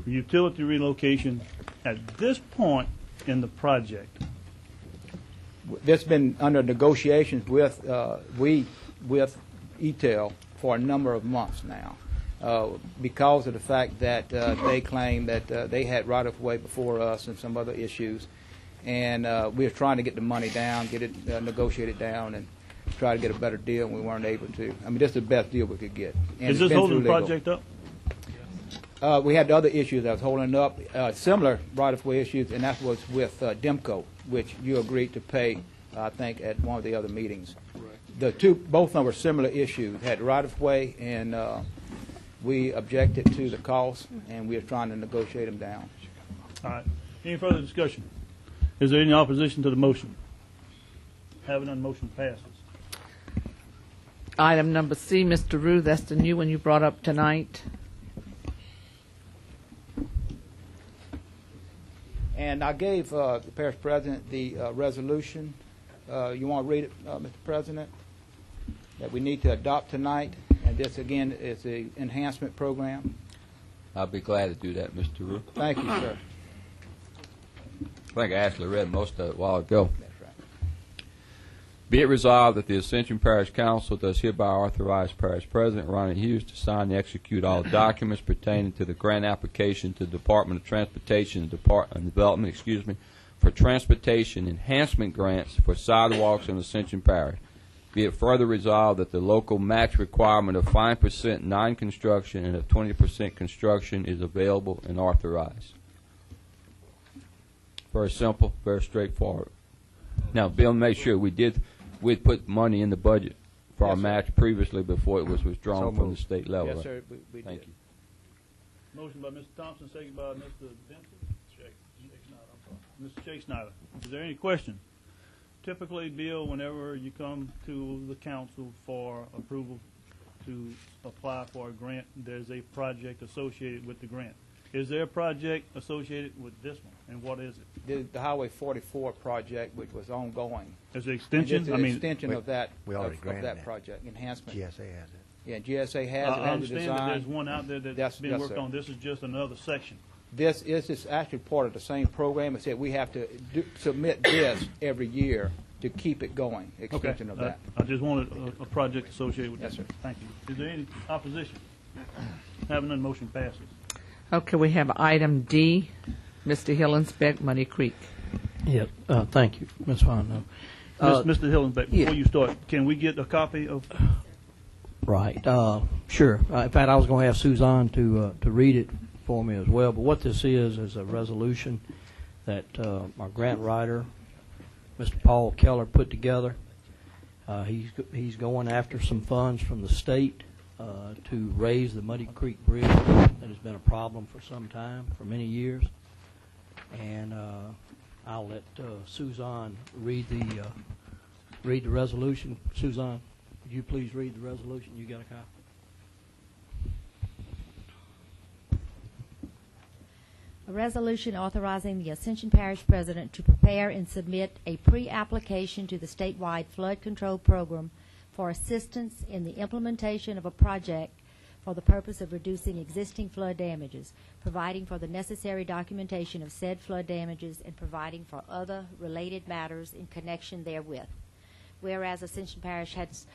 utility relocation at this point in the project? This has been under negotiations with ETEL for a number of months now, because of the fact that they claim that they had right-of-way before us and some other issues, and we were trying to get the money down, get it negotiated down, and try to get a better deal, and we weren't able to. I mean, this is the best deal we could get. And Is this holding the project up? We had the other issues that was holding it up, similar right-of-way issues, and that was with DEMCO, which you agreed to pay, I think, at one of the other meetings. The two, both of them were similar issues, had right-of-way, and we objected to the cost, and we are trying to negotiate them down. All right. Any further discussion? Is there any opposition to the motion? Having none, motion passes. Item number C, Mr. Rue, that's the new one you brought up tonight. And I gave the parish president the resolution. You want to read it, Mr. President? That we need to adopt tonight. And this, again, is an enhancement program. I'll be glad to do that, Mr. Rue. Thank you, sir. I think I actually read most of it a while ago. That's right. Be it resolved that the Ascension Parish Council does hereby authorize Parish President Ronnie Hughes to sign and execute all documents pertaining to the grant application to the Department of Transportation and Development, for transportation enhancement grants for sidewalks in Ascension Parish. Be it further resolved that the local match requirement of 5% non-construction and of 20% construction is available and authorized. Very simple, very straightforward. Now, Bill made sure we'd put money in the budget for our Yes, sir. match previously before it was withdrawn So from the moved. state level. Yes, right? sir, we Thank did. you. Motion by Mr. Thompson, second by Mr. Dempsey. Mr. Chase Snyder. Is there any question? Typically, Bill, whenever you come to the council for approval to apply for a grant, there's a project associated with the grant. Is there a project associated with this one, and what is it? The Highway 44 project, which was ongoing. Is it And extension? it's I an mean, extension of that, we already of granted that that. project, enhancement. GSA has it. Yeah, GSA has it, I has the understand that there's design. one out there that's Yes, being yes, worked sir. on. This is just another section. This is actually part of the same program. It said we have to submit this every year to keep it going, extension of that. I just wanted a project associated with that. Yes, sir. Thank you. Is there any opposition? Having none, motion passes. Okay, we have item D, Mr. Hillensbeck, Money Creek. Yeah, thank you, Ms. Fonno. Mr. Hillensbeck, yeah. before you start, can we get a copy of? Right, sure. In fact, I was going to ask Suzanne to read it for me as well, but what this is a resolution that our grant writer, Mr. Paul Keller, put together. He's going after some funds from the state to raise the Muddy Creek Bridge that has been a problem for some time, for many years. And I'll let Suzanne read the resolution. Suzanne, would you please read the resolution? You got a copy? A resolution authorizing the Ascension Parish President to prepare and submit a pre-application to the statewide flood control program for assistance in the implementation of a project for the purpose of reducing existing flood damages, providing for the necessary documentation of said flood damages, and providing for other related matters in connection therewith. Whereas Ascension Parish has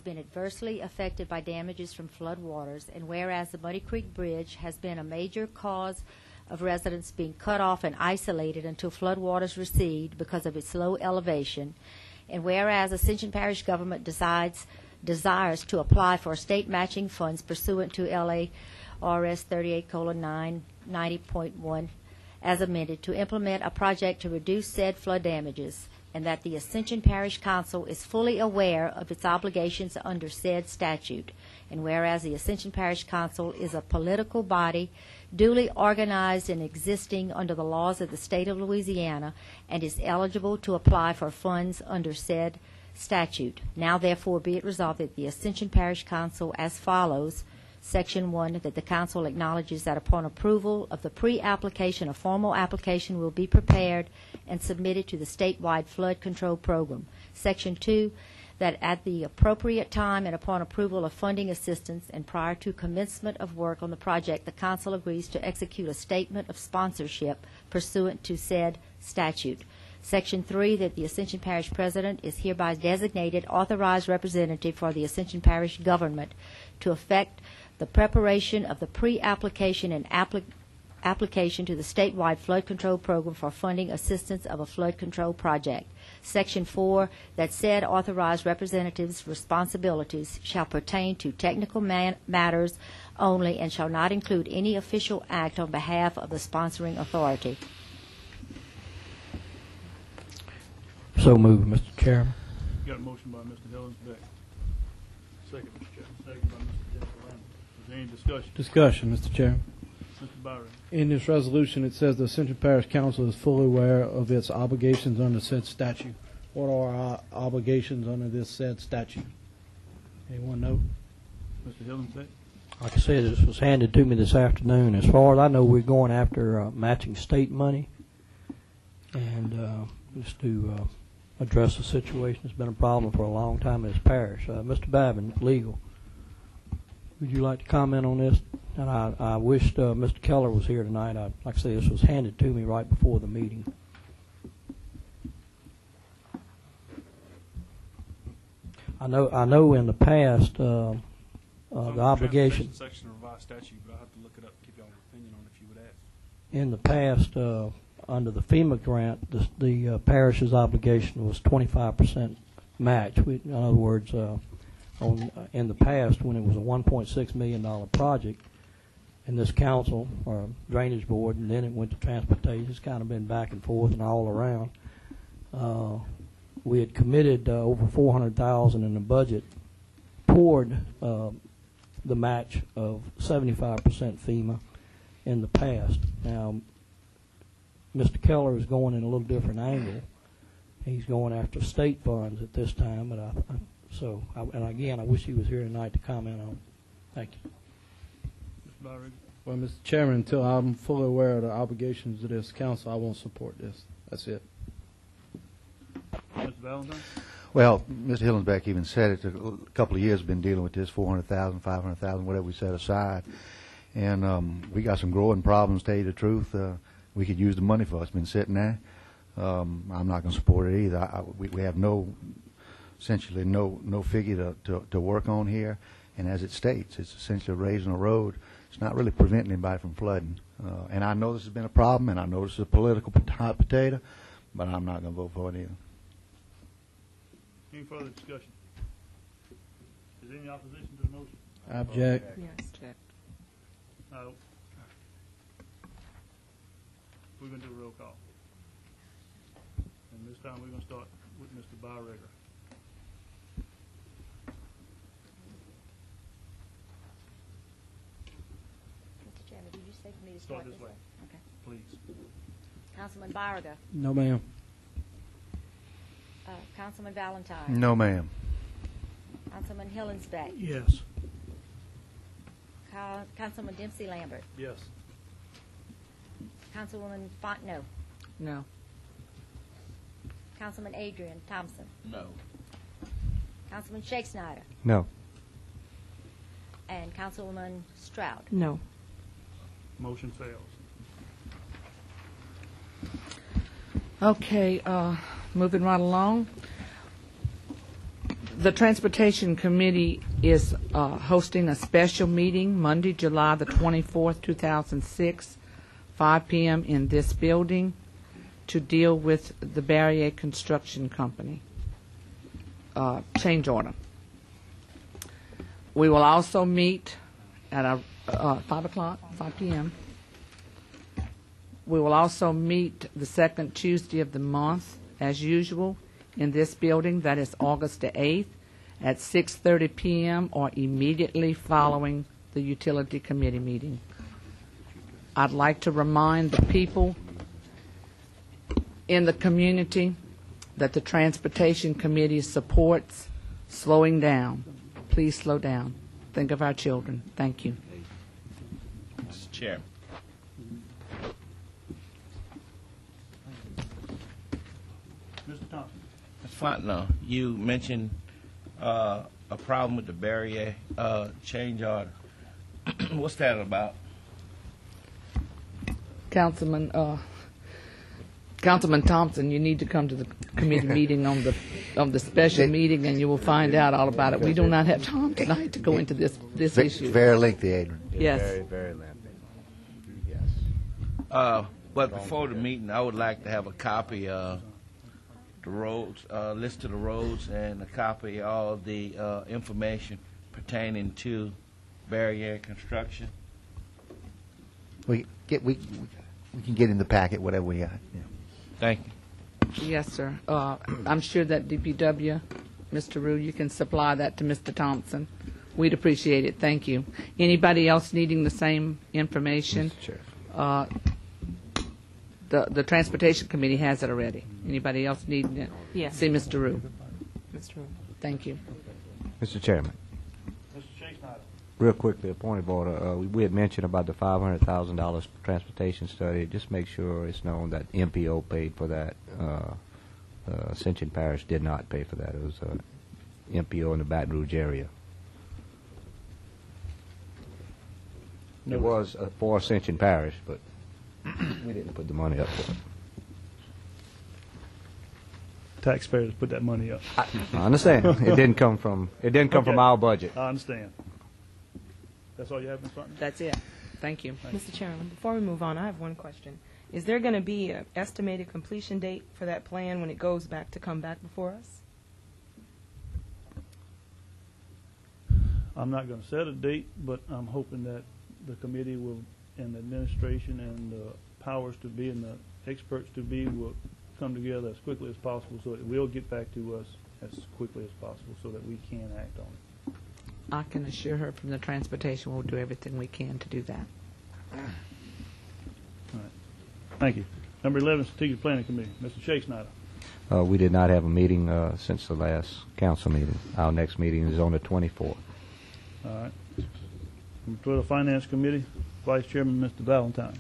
been adversely affected by damages from flood waters, and whereas the Muddy Creek Bridge has been a major cause of residents being cut off and isolated until flood waters recede because of its low elevation, and whereas Ascension Parish government desires to apply for state matching funds pursuant to LARS 38:990.1 as amended to implement a project to reduce said flood damages, and that the Ascension Parish Council is fully aware of its obligations under said statute, and whereas the Ascension Parish Council is a political body duly organized and existing under the laws of the state of Louisiana and is eligible to apply for funds under said statute. Now therefore be it resolved that the Ascension Parish Council as follows. Section 1, that the council acknowledges that upon approval of the pre-application, a formal application will be prepared and submitted to the statewide flood control program. Section 2, that at the appropriate time and upon approval of funding assistance and prior to commencement of work on the project, the council agrees to execute a statement of sponsorship pursuant to said statute. Section 3, that the Ascension Parish President is hereby designated authorized representative for the Ascension Parish government to effect the preparation of the pre-application and application to the statewide flood control program for funding assistance of a flood control project. Section 4, that said authorized representatives' responsibilities shall pertain to technical matters only and shall not include any official act on behalf of the sponsoring authority. So moved, Mr. Chairman. Got a motion by Mr. Hillensbeck. Second, Mr. Chairman. Second by Mr. Jennifer Lambert. Is there any discussion? Discussion, Mr. Chairman. Mr. Byron. In this resolution, it says the Ascension Parish Council is fully aware of its obligations under said statute. What are our obligations under this said statute? Anyone know? Mr. Hillensbeck. Like I said, this was handed to me this afternoon. As far as I know, we're going after matching state money, and just to address the situation. It's been a problem for a long time in this parish. Mr. Babin, legal. Would you like to comment on this? And I wished Mr. Keller was here tonight. Like I say, this was handed to me right before the meeting. I know in the past the obligation. Section of revised statute, but I'll have to look it up. Give y'all an opinion on it if you would ask. In the past, under the FEMA grant, the parish's obligation was 25% match. In other words, in the past, when it was a $1.6 million project, in this council or drainage board, and then it went to transportation, it's kind of been back and forth and all around. We had committed over $400,000 in the budget toward the match of 75% FEMA in the past. Now, Mr. Keller is going in a little different angle. He's going after state funds at this time, but and again, I wish he was here tonight to comment on it. Thank you. Mr. Byron. Well, Mr. Chairman, until I'm fully aware of the obligations of this council, I won't support this. That's it. Mr. Valentine? Well, Mr. Hillenbeck even said it, a couple of years been dealing with this, 400,000, 500,000, whatever we set aside. And we got some growing problems, to tell you the truth. We could use the money for it. It's been sitting there. I'm not going to support it either. We have essentially no figure to work on here. And as it states, it's essentially raising a road. It's not really preventing anybody from flooding. And I know this has been a problem, and I know this is a political hot potato, but I'm not going to vote for it either. Any further discussion? Is there any opposition to the motion? I object. Yes. Check. No. We're going to do a roll call. And this time we're going to start with Mr. Byregger. Mr. Chairman, did you say for me to Start start this way. Okay. Please. Councilman Byriga, No, ma'am. Councilman Valentine, No, ma'am. Councilman Hillensbeck, Yes. Councilman Dempsey Lambert, Yes. Councilwoman Fontenot, No. Councilman Adrian Thompson, No. Councilman Shake Snyder, No. and Councilwoman Stroud. No. Motion fails. Okay, moving right along. The Transportation Committee is hosting a special meeting Monday, July the 24th, 2006, 5 p.m. in this building to deal with the Barrier Construction Company change order. We will also meet at 5 p.m. We will also meet the second Tuesday of the month, as usual, in this building. That is August the 8th at 6:30 p.m. or immediately following the Utility Committee meeting. I'd like to remind the people in the community that the Transportation Committee supports slowing down. Please slow down. Think of our children. Thank you. Mr. Chairman. Mr. Thompson? Ms. Fontenot, you mentioned a problem with the barrier change order. What's that about? Councilman Thompson, you need to come to the committee meeting on the special meeting, and you will find out all about it. We do not have time tonight to go into this issue. Very lengthy, Adrian. Yes. Very, very lengthy. Yes. But before the meeting, I would like to have a copy of the roads, list of the roads, and a copy of all the information pertaining to barrier construction. We can get in the packet whatever we got. Yeah. Thank you. Yes, sir. I'm sure that DPW, Mr. Rue, you can supply that to Mr. Thompson. We'd appreciate it. Thank you. Anybody else needing the same information? Mr. Chair. The Transportation Committee has it already. Anybody else needing it? Yes. See Mr. Rue. Mr. Rule. Thank you. Mr. Chairman. Mr. Shake Snyder? Real quickly, a point of order. We had mentioned about the $500,000 transportation study. Just make sure it's known that MPO paid for that. Ascension Parish did not pay for that. It was MPO in the Baton Rouge area. It was for Ascension Parish, but we didn't put the money up for it. Taxpayers put that money up. I understand. It didn't come from from our budget. I understand. That's all you have, Ms. Fontenot? That's it. Thank you. Mr. Chairman, before we move on, I have one question. Is there going to be an estimated completion date for that plan when it goes back to come back before us? I'm not going to set a date, but I'm hoping that the committee will, and the administration and the powers to be and the experts to be will come together as quickly as possible so it will get back to us as quickly as possible so that we can act on it. I can assure her from the transportation we'll do everything we can to do that. All right. Thank you. Number 11, Strategic Planning Committee. Mr. Shake Snyder. We did not have a meeting since the last council meeting. Our next meeting is on the 24th. All right. Number 12, Finance Committee. Vice Chairman, Mr. Valentine.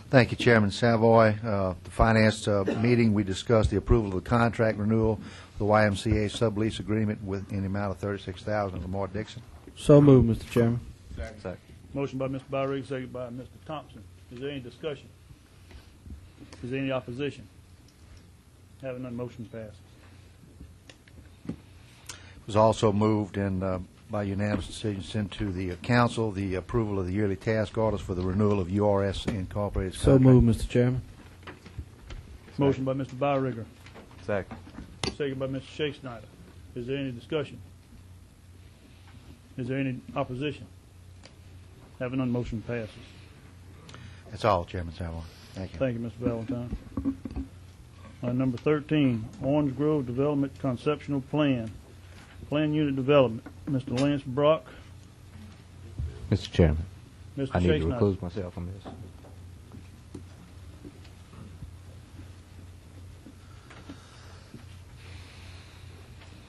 Thank you, Chairman Savoy. The Finance meeting, we discussed the approval of the contract renewal, the YMCA sublease agreement in the amount of $36,000. Lamar Dixon. So moved, Mr. Chairman. Second. Motion by Mr. Byrig, second by Mr. Thompson. Is there any discussion? Is there any opposition? Having none, motion passes. It was also moved by unanimous decision sent to the council the approval of the yearly task orders for the renewal of URS Incorporated So contract. moved, Mr. Chairman. Motion by Mr. Byrig, Second. second by Mr. Shakespeare. Is there any discussion? Is there any opposition? Having none, motion passes. That's all, Chairman Savoy. Thank you. Thank you, Mr. Valentine. Number 13, Orange Grove Development Conceptual Plan. Plan Unit Development. Mr. Lance Brock. Mr. Chairman, Mr. I need to Shakespeare. recluse myself from this.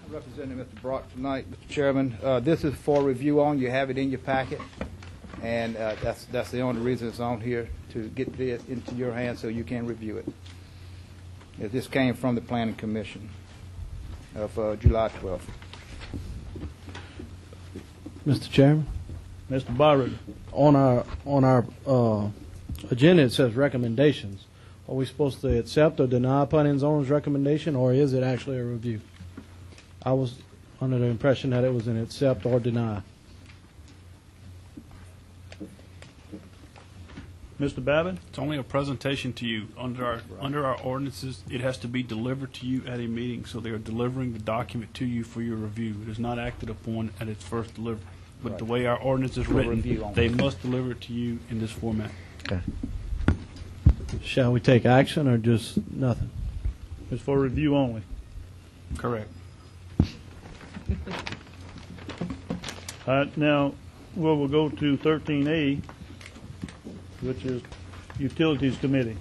I'm representing Mr. Brock tonight, Mr. Chairman. This is for review on. You have it in your packet, and that's the only reason it's on here, to get this into your hands so you can review it. This came from the Planning Commission of July 12th. Mr. Chairman, Mr. Byrig. on our agenda, it says recommendations. Are we supposed to accept or deny planning and zoning's recommendation, or is it actually a review? I was under the impression that it was an accept or deny. Mr. Babin? It's only a presentation to you. Under our ordinances, it has to be delivered to you at a meeting, so they are delivering the document to you for your review. It is not acted upon at its first delivery. But the way our ordinance is written, they must deliver it to you in this format. Okay. Shall we take action or just nothing? It's for review only. Correct. All right, now, we'll go to 13A, which is Utilities Committee.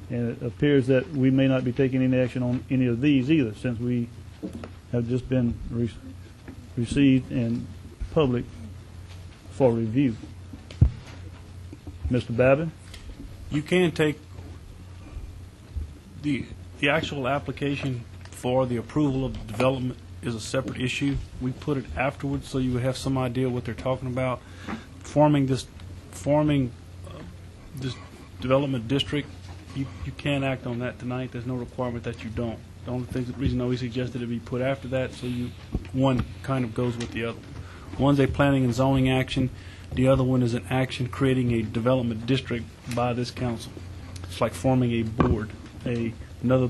And it appears that we may not be taking any action on any of these either, since we have just been received in public for review. Mr. Babin? You can take the actual application for the approval of the development is a separate issue. We put it afterwards so you would have some idea what they're talking about. Forming this development district, you can act on that tonight. There's no requirement that you don't. The only reason we suggested it be put after that, so one kind of goes with the other. One's a planning and zoning action. The other one is an action creating a development district by this council. It's like forming a board, another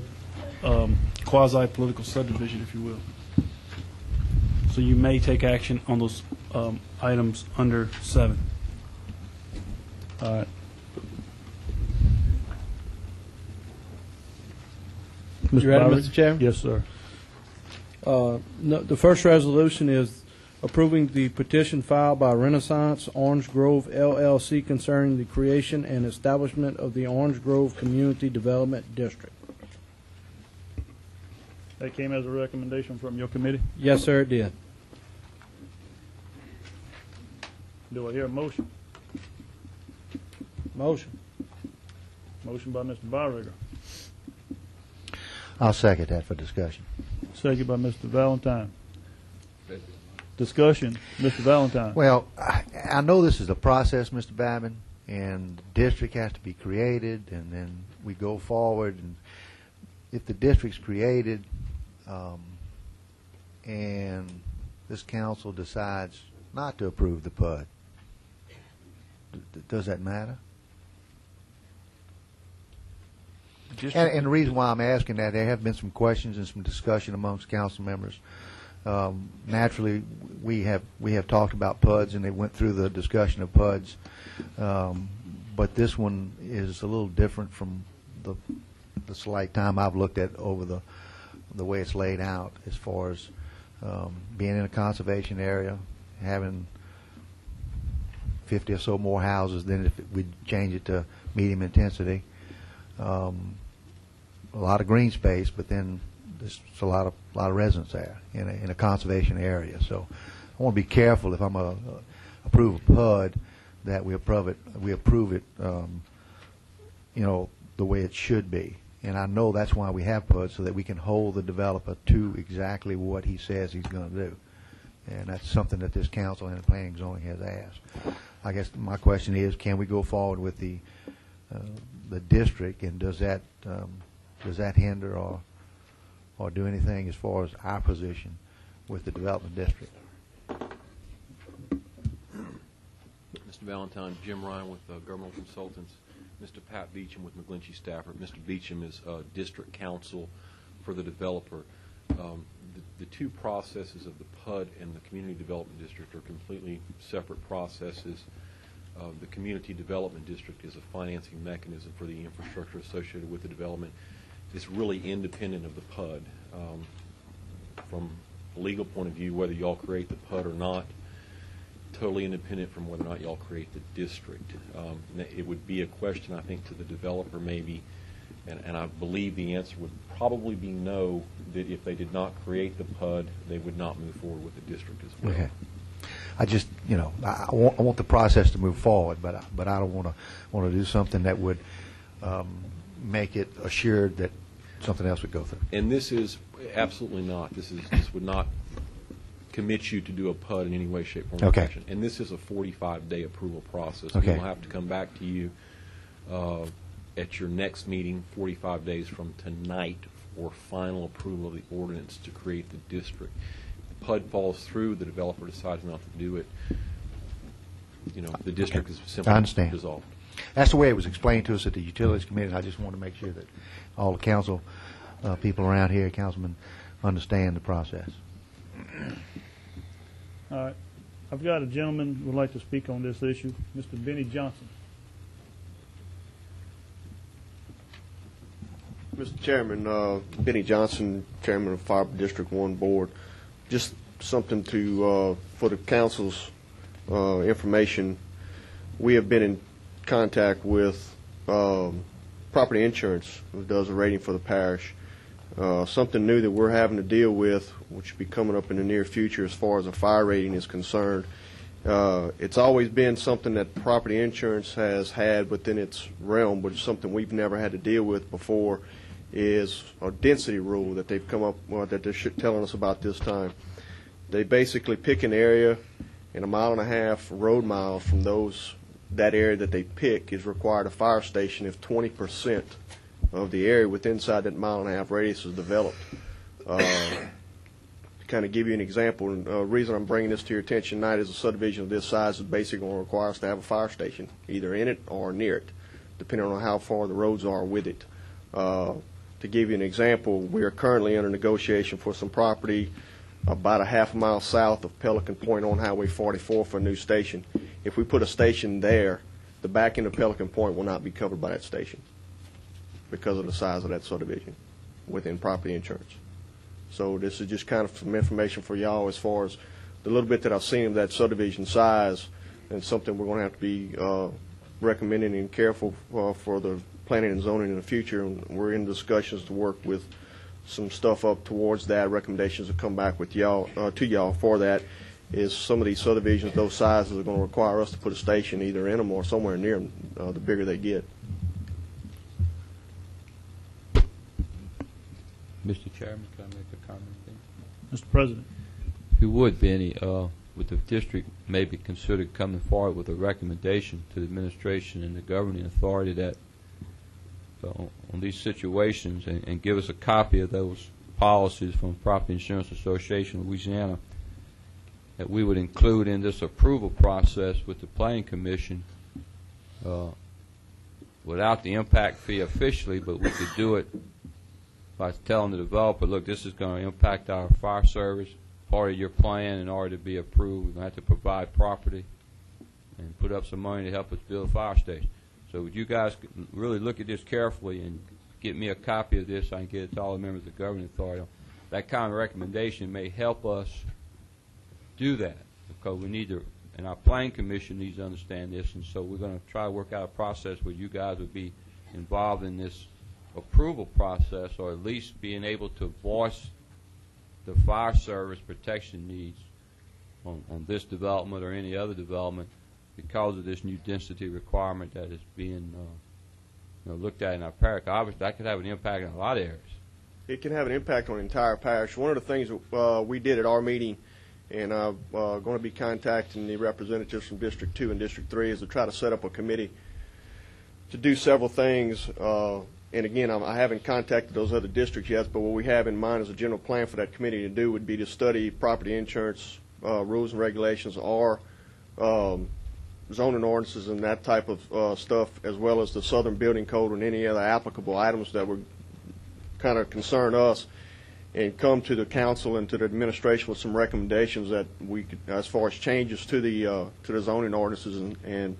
quasi-political subdivision, if you will. So you may take action on those items under 7. All right. You ready, Byrig? Mr. Chairman? Yes, sir. No, the first resolution is approving the petition filed by Renaissance Orange Grove LLC concerning the creation and establishment of the Orange Grove Community Development District. That came as a recommendation from your committee. Yes, sir, it did. Do I hear a motion? Motion. Motion by Mr. Byrig. I'll second that for discussion. Second by Mr. Valentine. Discussion, Mr. Valentine. Well, I know this is a process, Mr. Babin, and the district has to be created, and then we go forward. And if the district's created and this council decides not to approve the PUD, does that matter? And the reason why I'm asking that, there have been some questions and some discussion amongst council members. Naturally, we have talked about PUDs, and they went through the discussion of PUDs. But this one is a little different from the slight time I've looked at over the way it's laid out, as far as being in a conservation area, having 50 or so more houses than if we change it to medium intensity. A lot of green space, but then there's a lot of residents there in a conservation area. So I want to be careful if I'm approve a PUD, that we approve it, the way it should be. And I know that's why we have PUD, so that we can hold the developer to exactly what he says he's going to do. And that's something that this council and the planning and zoning has asked. I guess my question is, can we go forward with the district, and does that hinder or do anything as far as our position with the development district? Mr. Valentine, Jim Ryan with Governmental Consultants. Mr. Pat Beecham with McGlinchey Stafford. Mr. Beecham is district counsel for the developer. The two processes of the PUD and the Community Development District are completely separate processes. The Community Development District is a financing mechanism for the infrastructure associated with the development. It's really independent of the PUD. From a legal point of view, whether y'all create the PUD or not, totally independent from whether or not y'all create the district. It would be a question, I think, to the developer maybe, and I believe the answer would probably be no, that if they did not create the PUD, they would not move forward with the district as well. Okay. I just, I want the process to move forward, but I don't want to do something that would make it assured that something else would go through. And this is absolutely not. This would not commit you to do a PUD in any way, shape, form, or fashion. And this is a 45-day approval process. Okay. We will have to come back to you at your next meeting, 45 days from tonight, for final approval of the ordinance to create the district. The PUD falls through, the developer decides not to do it. The district is simply dissolved. That's the way it was explained to us at the Utilities Committee, and I just want to make sure that all the council people around here, councilmen, understand the process. All right. I've got a gentleman who would like to speak on this issue, Mr. Benny Johnson. Mr. Chairman, Benny Johnson, Chairman of Fire District 1 Board. Just something to for the council's information. We have been in contact with Property Insurance, who does a rating for the parish. Something new that we're having to deal with, which will be coming up in the near future as far as a fire rating is concerned. It's always been something that Property Insurance has had within its realm, but it's something we've never had to deal with before, is a density rule that they've come up that they're telling us about this time. They basically pick an area, and 1.5 road miles from that area that they pick is required a fire station if 20% of the area within inside that 1.5 radius is developed. To kind of give you an example, the reason I'm bringing this to your attention tonight is a subdivision of this size is basically going to require us to have a fire station, either in it or near it, depending on how far the roads are with it. To give you an example, we are currently under negotiation for some property about a half mile south of Pelican Point on Highway 44 for a new station. If we put a station there, the back end of Pelican Point will not be covered by that station because of the size of that subdivision within Property Insurance. So this is just kind of some information for y'all as far as the little bit that I've seen of that subdivision size, and something we're going to have to be recommending and careful for the planning and zoning in the future. And we're in discussions to work with some stuff up towards that. Recommendations will come back with y'all to y'all for that. Is some of these subdivisions, those sizes, are going to require us to put a station either in them or somewhere near them. The bigger they get. Mr. Chairman, can I make a comment there? Mr. President. If you would, Benny, would the district maybe consider coming forward with a recommendation to the administration and the governing authority that on these situations and give us a copy of those policies from Property Insurance Association of Louisiana that we would include in this approval process with the Planning Commission without the impact fee officially, but we could do it by telling the developer, look, this is going to impact our fire service. Part of your plan, in order to be approved, we're going to have to provide property and put up some money to help us build a fire station. So would you guys really look at this carefully and get me a copy of this so I can get it to all the members of the governing authority? That kind of recommendation may help us do that, because we need to, and our planning commission needs to understand this, and so we're going to try to work out a process where you guys would be involved in this approval process, or at least being able to voice the fire service protection needs on this development or any other development because of this new density requirement that is being looked at in our parish. Obviously, that could have an impact in a lot of areas. It can have an impact on the entire parish. One of the things that we did at our meeting, and I'm going to be contacting the representatives from District 2 and District 3, is to try to set up a committee to do several things. And again, I haven't contacted those other districts yet, but what we have in mind as a general plan for that committee to do would be to study property insurance rules and regulations, or zoning ordinances and that type of stuff, as well as the Southern Building Code and any other applicable items that would kind of concern us, and come to the council and to the administration with some recommendations that we could, as far as changes to the zoning ordinances, and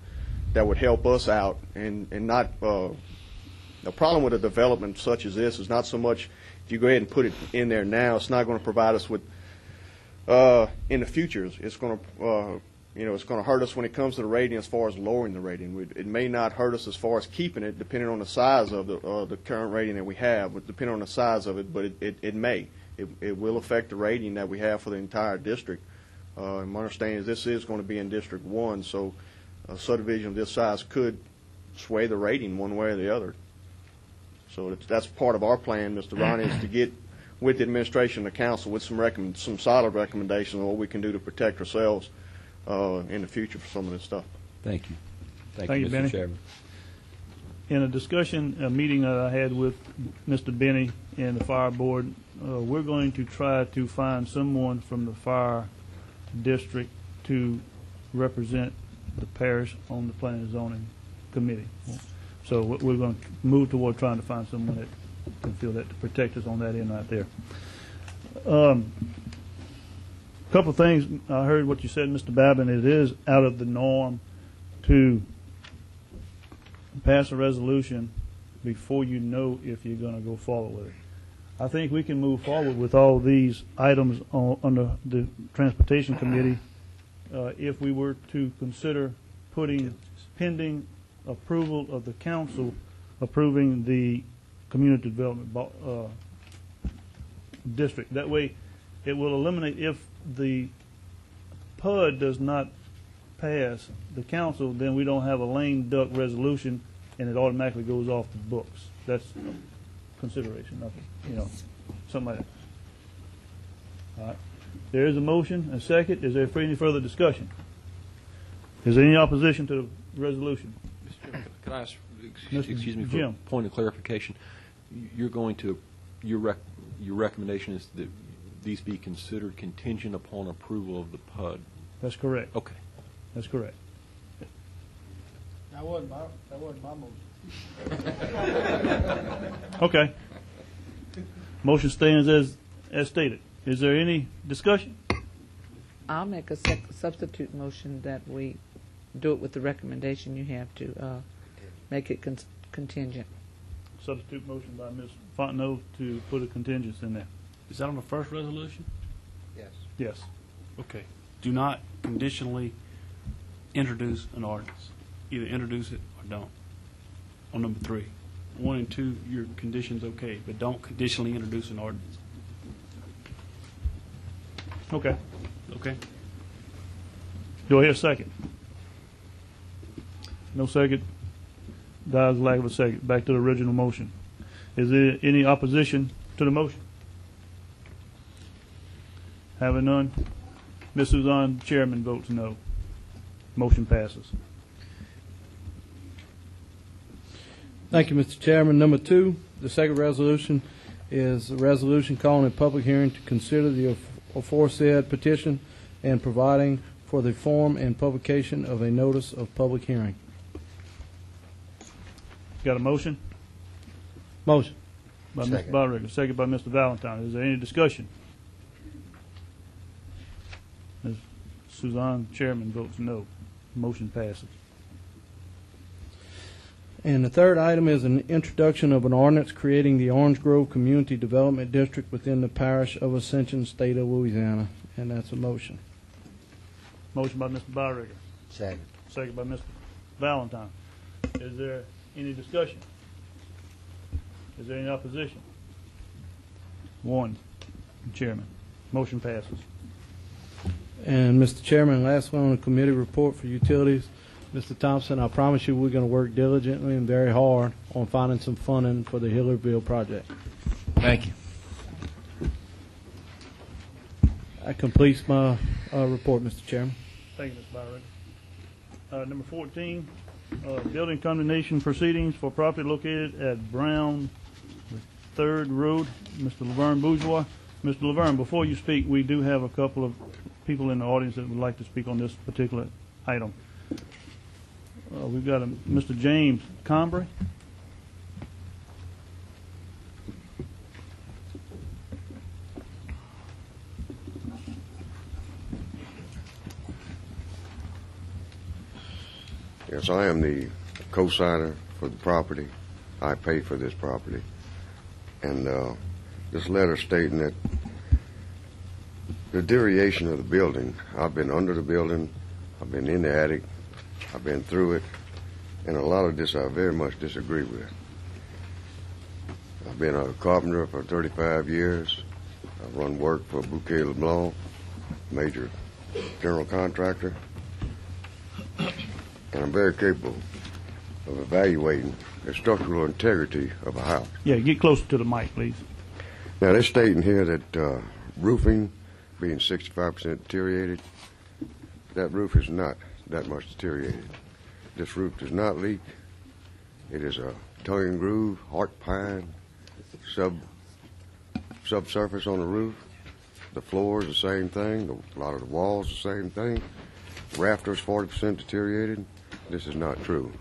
that would help us out, and not the problem with a development such as this is not so much if you go ahead and put it in there now, it's not going to provide us with in the future. It's going to it's going to hurt us when it comes to the rating as far as lowering the rating. It may not hurt us as far as keeping it, depending on the size of the current rating that we have, depending on the size of it, but it may. It will affect the rating that we have for the entire district. My understanding is this is going to be in District 1, so a subdivision of this size could sway the rating one way or the other. So that's part of our plan, Mr. Ronnie, is to get with the administration and the council with some solid recommendations on what we can do to protect ourselves in the future for some of this stuff. Thank you. Thank you, Mr. Benny. Chairman. In a meeting that I had with Mr. Benny and the fire board, we're going to try to find someone from the fire district to represent the parish on the planning and zoning committee. So we're going to move toward trying to find someone that can feel that to protect us on that end right there. Couple of things. I heard what you said, Mr. Babin. It is out of the norm to pass a resolution before you know if you're going to go forward with it. I think we can move forward with all these items under the Transportation Committee if we were to consider putting pending approval of the council approving the community development district. That way it will eliminate, if the PUD does not pass the council, then we don't have a lame duck resolution and it automatically goes off the books. That's consideration, nothing, something like that. All right. There is a motion, a second. Is there any further discussion? Is there any opposition to the resolution? Mr. Chairman, can I ask, Mr. excuse me, for Jim. a point of clarification? You're going to, your recommendation is that these be considered contingent upon approval of the PUD? That's correct. Okay. That's correct. That wasn't my motion. Okay. Motion stands as stated. Is there any discussion? I'll make a substitute motion that we do it with the recommendation you have to make it contingent. Substitute motion by Ms. Fontenot to put a contingency in there. Is that on the first resolution? Yes. Yes. Okay. Do not conditionally introduce an ordinance. Either introduce it or don't. On number 3. 1 and 2, your condition's okay, but don't conditionally introduce an ordinance. Okay. Okay? Do I hear a second? No second. Dies lack of a second. Back to the original motion. Is there any opposition to the motion? Having none, Ms. Suzanne, Chairman, votes no. Motion passes. Thank you, Mr. Chairman. Number 2, the second resolution is a resolution calling a public hearing to consider the aforesaid petition and providing for the form and publication of a notice of public hearing. Got a motion? Motion. By Mr. Bodrick, second by Mr. Valentine. Is there any discussion? Ms. Suzanne, Chairman, votes no. Motion passes. And the third item is an introduction of an ordinance creating the Orange Grove Community Development District within the Parish of Ascension, State of Louisiana. And that's a motion. Motion by Mr. Bodrick. Second. Second by Mr. Valentine. Is there any discussion? Is there any opposition? 1, Chairman. Motion passes. And Mr. Chairman, last one on the committee report for utilities. Mr. Thompson, I promise you we're going to work diligently and very hard on finding some funding for the Hillerville project. Thank you. That completes my report, Mr. Chairman. Thank you, Mr. Byron. Number 14, building condemnation proceedings for property located at Brown 3rd Road. Mr. Laverne Bourgeois. Mr. Laverne, before you speak, we do have a couple of people in the audience that would like to speak on this particular item. We've got Mr. James Combray. Yes, I am the co-signer for the property. I paid for this property. And this letter stating that the deterioration of the building, I've been under the building, I've been in the attic, I've been through it, and a lot of this I very much disagree with. I've been a carpenter for 35 years. I've run work for Bouquet LeBlanc, major general contractor, and I'm very capable of evaluating the structural integrity of a house. Yeah, get closer to the mic, please. Now, they're stating here that roofing being 65% deteriorated. That roof is not that much deteriorated. This roof does not leak. It is a tongue and groove, heart pine, subsurface on the roof. The floor is the same thing. A lot of the walls the same thing. Rafters 40% deteriorated. This is not true.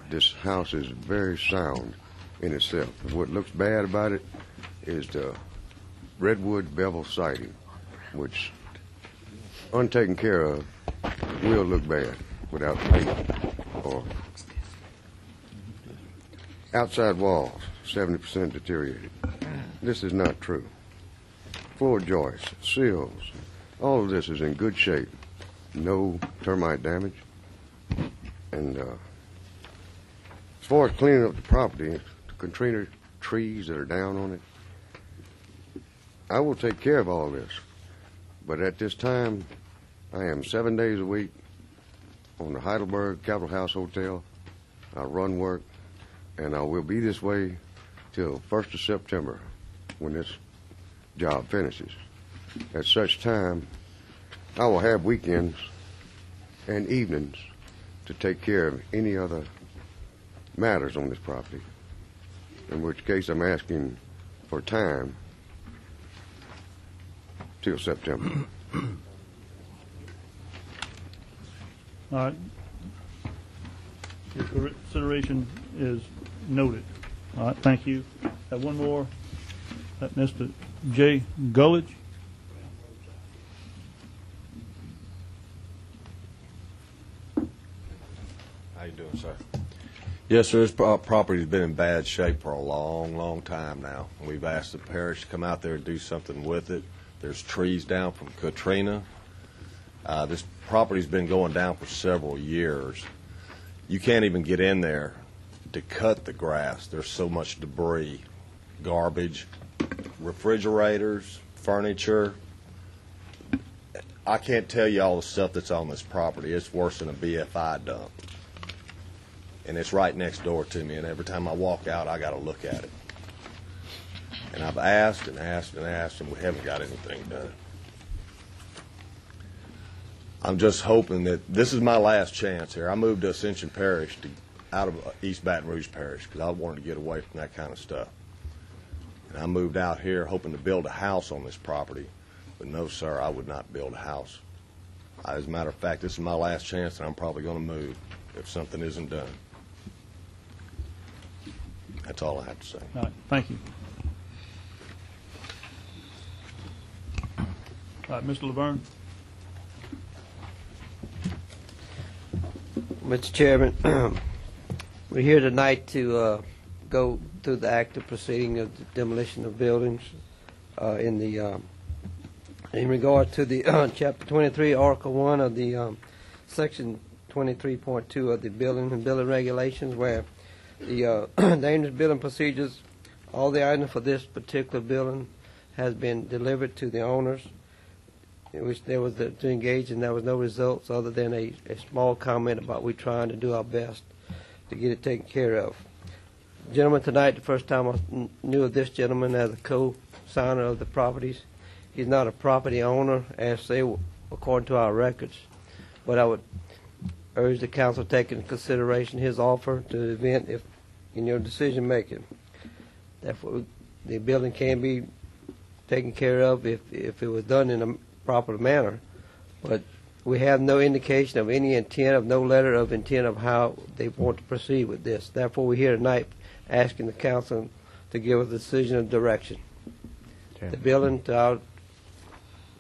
This house is very sound in itself. What looks bad about it is the redwood bevel siding, which, untaken care of, will look bad without paint. Or outside walls, 70% deteriorated. This is not true. Floor joists, seals, all of this is in good shape. No termite damage. And as far as cleaning up the property, the Katrina trees that are down on it, I will take care of all this. But at this time, I am 7 days a week on the Heidelberg Capitol House Hotel. I run work, and I will be this way till 1st of September when this job finishes. At such time, I will have weekends and evenings to take care of any other matters on this property, in which case I'm asking for time till September. All right. Your consideration is noted. All right, thank you. Have one more. Mr. J. Gullidge. How you doing, sir? Yes, sir. This property's been in bad shape for a long, long time now. We've asked the parish to come out there and do something with it. There's trees down from Katrina. This property's been going down for several years. You can't even get in there to cut the grass. There's so much debris, garbage, refrigerators, furniture. I can't tell you all the stuff that's on this property. It's worse than a BFI dump. And it's right next door to me, and every time I walk out, I got to look at it. And I've asked and asked and asked, and we haven't got anything done. I'm just hoping that this is my last chance here. I moved to Ascension Parish, out of East Baton Rouge Parish, because I wanted to get away from that kind of stuff. And I moved out here hoping to build a house on this property. But no, sir, I would not build a house. As a matter of fact, this is my last chance, and I'm probably going to move if something isn't done. That's all I have to say. All right, thank you. All right, Mr. Laverne. Mr. Chairman, we're here tonight to go through the active proceeding of the demolition of buildings in regard to the Chapter 23, Article 1 of the Section 23.2 of the Building and Building Regulations, where the dangerous building procedures, all the items for this particular building has been delivered to the owners. in which there was to engage, and there was no results other than a small comment about we trying to do our best to get it taken care of. Gentleman tonight, the first time I knew of this gentleman as a co-signer of the properties. He's not a property owner, as say, according to our records, but I would urge the council to take into consideration his offer to the event if in your decision making. Therefore, the building can be taken care of if it was done in a proper manner, but we have no indication of any intent, of no letter of intent of how they want to proceed with this. Therefore, we're here tonight asking the council to give us a decision of direction. The building, to our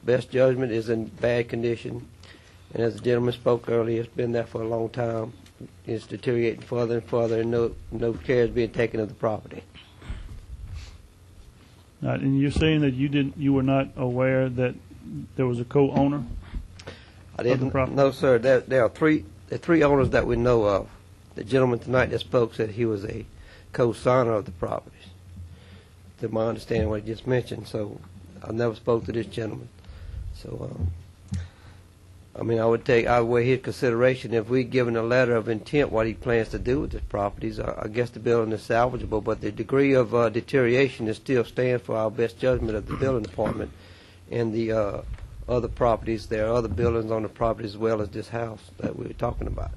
best judgment, is in bad condition, and as the gentleman spoke earlier, it's been there for a long time. It's deteriorating further and further, and no care is being taken of the property. And you're saying that you were not aware that there was a co-owner? I didn't. No, sir. There are three owners that we know of. The gentleman tonight that spoke said he was a co-signer of the properties, to my understanding what he just mentioned. So I never spoke to this gentleman. So I mean, I would weigh his consideration if we given a letter of intent what he plans to do with his properties. I guess the building is salvageable, but the degree of deterioration is still stands for our best judgment of the building department and the other properties. There are other buildings on the property as well as this house that we were talking about.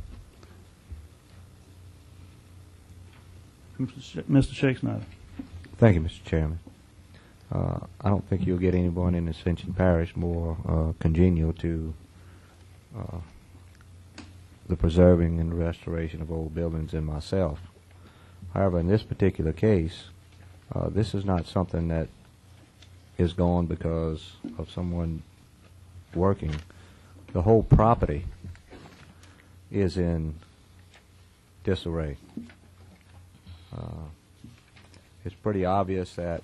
Mr. Shakespeare. Thank you, Mr. Chairman. I don't think you'll get anyone in Ascension Parish more congenial to the preserving and restoration of old buildings than myself. However, in this particular case, this is not something that is gone because of someone working. The whole property is in disarray. It's pretty obvious that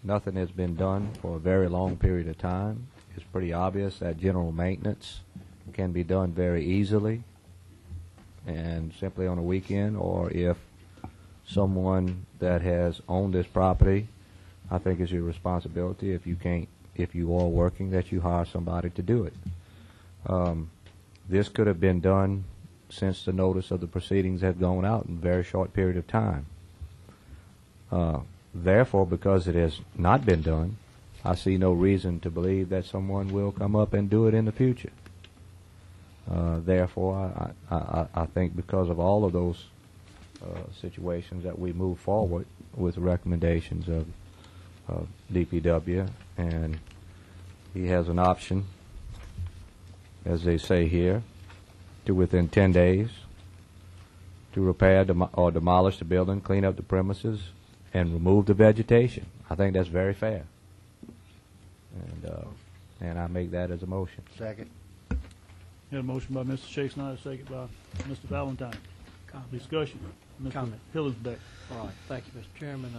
nothing has been done for a very long period of time. It's pretty obvious that general maintenance can be done very easily and simply on a weekend, or if someone that has owned this property, I think it's your responsibility, if you are working, that you hire somebody to do it. This could have been done since the notice of the proceedings had gone out in a very short period of time. Therefore, because it has not been done, I see no reason to believe that someone will come up and do it in the future. Therefore, I think because of all of those situations that we move forward with recommendations of DPW, and he has an option, as they say here, to within 10 days to repair or demolish the building, clean up the premises, and remove the vegetation. I think that's very fair. And I make that as a motion. Second. Got a motion by Mr. Shakespeare, second by Mr. Valentine. Discussion. Mr. Comment. Hillsbeck. All right. Thank you, Mr. Chairman.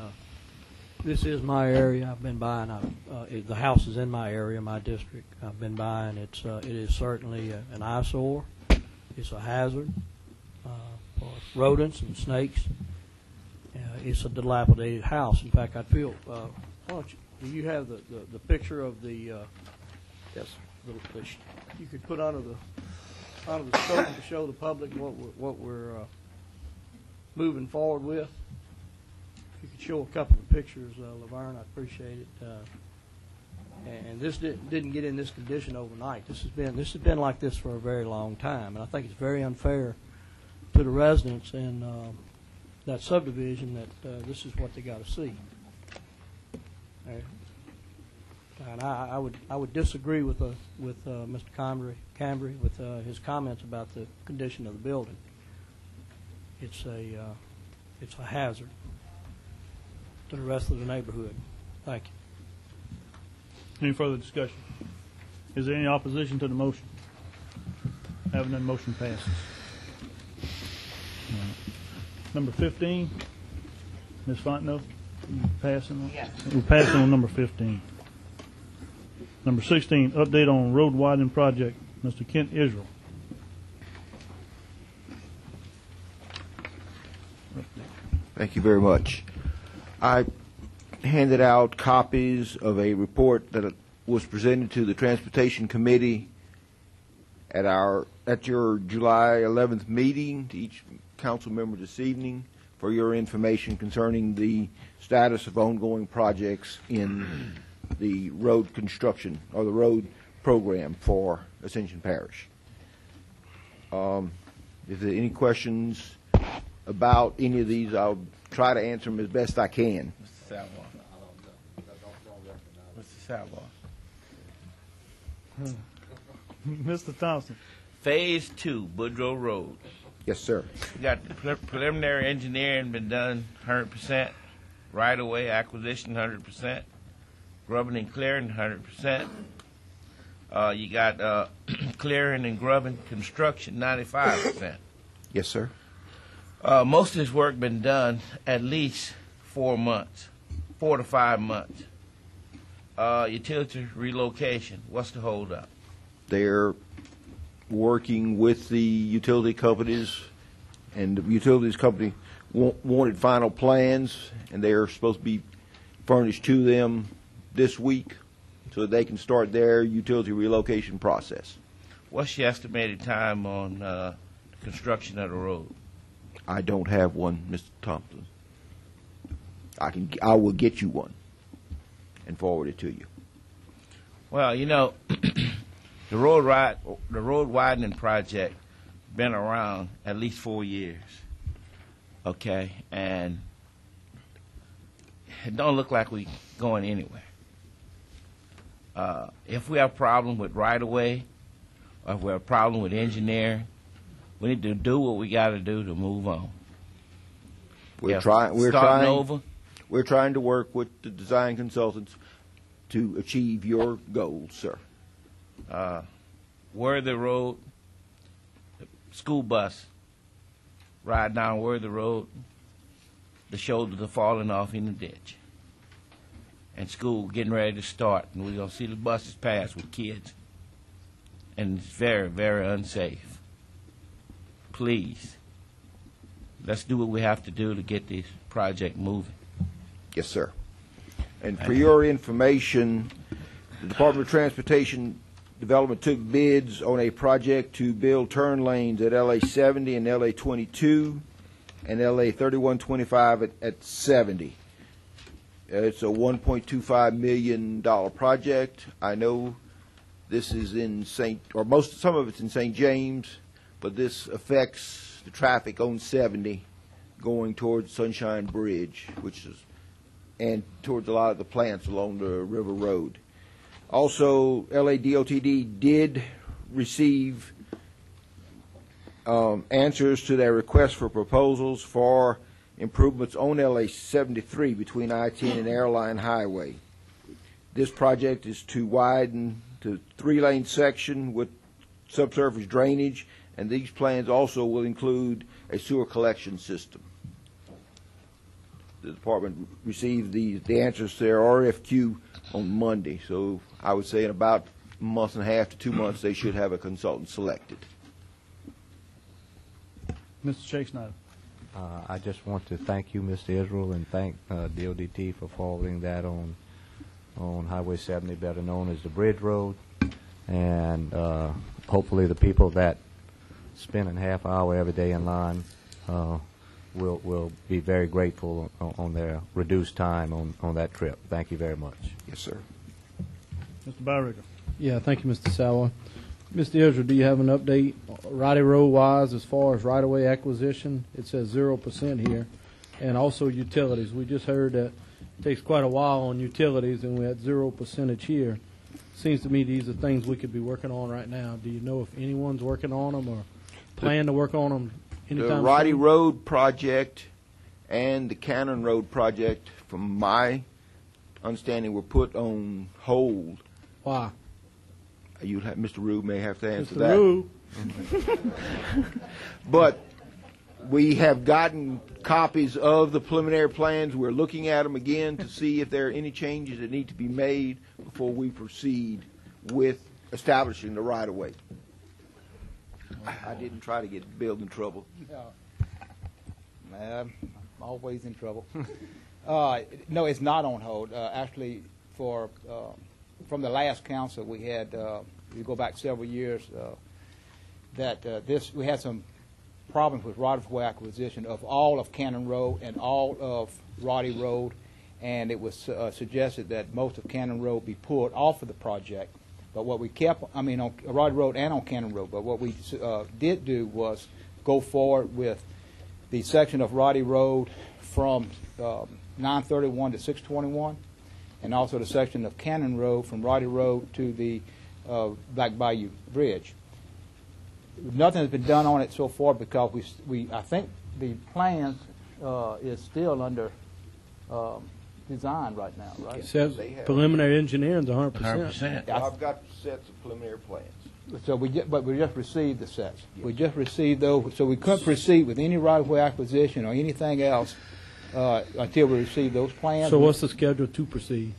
This is my area. I've been buying. The house is in my area, my district. I've been buying. It is certainly an eyesore. It's a hazard for rodents and snakes. It's a dilapidated house. In fact, I feel. Do you have the picture of the? Yes. You could put under the scope to show the public what we're moving forward with. If you could show a couple of pictures, Laverne, I'd appreciate it. And this didn't get in this condition overnight. This has been like this for a very long time, and I think it's very unfair to the residents in that subdivision that this is what they got to see. And I would disagree with Mr. Cambry with his comments about the condition of the building. It's a hazard to the rest of the neighborhood. Thank you. Any further discussion? Is there any opposition to the motion? Having none, motion passes. Number 15, Ms. Fontenot, passing on? Yes. We're passing on number 15. Number 16, update on road widening project. Mr. Kent Israel. Thank you very much. I handed out copies of a report that was presented to the Transportation Committee at your July 11th meeting, to each council member this evening, for your information concerning the status of ongoing projects in the road construction or the road program for Ascension Parish. If there are any questions about any of these, I'll try to answer them as best I can. Mr. Salvo. Mr. Salvo. Mr. Thompson. Phase 2, Boudreaux Road. Yes, sir. We got the preliminary engineering been done 100%, right-of-way acquisition 100%, grubbing and clearing 100%. You got clearing and grubbing construction 95%. Yes, sir. Most of this work been done at least 4 months, 4 to 5 months. Utility relocation, what's the holdup? They're working with the utility companies, and the utilities company wanted final plans, and they are supposed to be furnished to them this week so that they can start their utility relocation process. What's the estimated time on the construction of the road? I don't have one, Mr. Thompson. I will get you one and forward it to you. Well, you know, the road widening project been around at least 4 years. Okay, and it don't look like we going anywhere. If we have a problem with right-of-way, or if we have a problem with engineering, we need to do what we got to do to move on. We're Starting trying over. We're trying to work with the design consultants to achieve your goals, sir. Worthy Road, the school bus ride down Worthy Road, the shoulders are falling off in the ditch. And school getting ready to start, and we're going to see the buses pass with kids. And it's very, very unsafe. Please, let's do what we have to do to get this project moving. Yes, sir. And for your information, the Department of Transportation Development took bids on a project to build turn lanes at LA 70 and LA 22 and LA 3125 at 70. It's a $1.25 million project. I know this is in some of it's in St. James, but this affects the traffic on 70 going towards Sunshine Bridge, and towards a lot of the plants along the River Road. Also, LADOTD did receive answers to their request for proposals for improvements on LA 73 between I-10 and Airline Highway. This project is to widen to 3-lane section with subsurface drainage, and these plans also will include a sewer collection system. The department received the answers to their RFQ on Monday, so I would say in about a month and a half to 2 months they should have a consultant selected. Mr. Shake Snyder. I just want to thank you, Mr. Israel, and thank DODT for forwarding that on Highway 70, better known as the Bridge Road. And hopefully the people that spend a half hour every day in line will be very grateful on their reduced time on that trip. Thank you very much. Yes, sir. Mr. Byricker. Yeah, thank you, Mr. Sauer. Mr. Israel, do you have an update, Roddy Road-wise, as far as right-of-way acquisition? It says 0% here. And also utilities. We just heard that it takes quite a while on utilities, and we're at 0% each year. Seems to me these are things we could be working on right now. Do you know if anyone's working on them or plan to work on them anytime soon? The Roddy Road project and the Cannon Road project, from my understanding, were put on hold. Why? Mr. Rue may have to answer Mr. that. Rue. But we have gotten copies of the preliminary plans. We're looking at them again to see if there are any changes that need to be made before we proceed with establishing the right-of-way. I didn't try to get Bill in trouble. I'm always in trouble. No, it's not on hold. Actually, for from the last council we had, you go back several years, that we had some problems with right-of-way acquisition of all of Cannon Road and all of Roddy Road, and it was suggested that most of Cannon Road be pulled off of the project. But what we kept, I mean, on Roddy Road and on Cannon Road, but what we did do was go forward with the section of Roddy Road from 931 to 621, and also the section of Cannon Road from Roddy Road to the Black Bayou Bridge. Nothing has been done on it so far because I think the plans is still under design right now, right? It says preliminary engineering is 100%. 100%. I've got sets of preliminary plans. So but we just received the sets. Yes. We just received those, so we couldn't proceed with any right-of-way acquisition or anything else until we received those plans. So what's the schedule to proceed?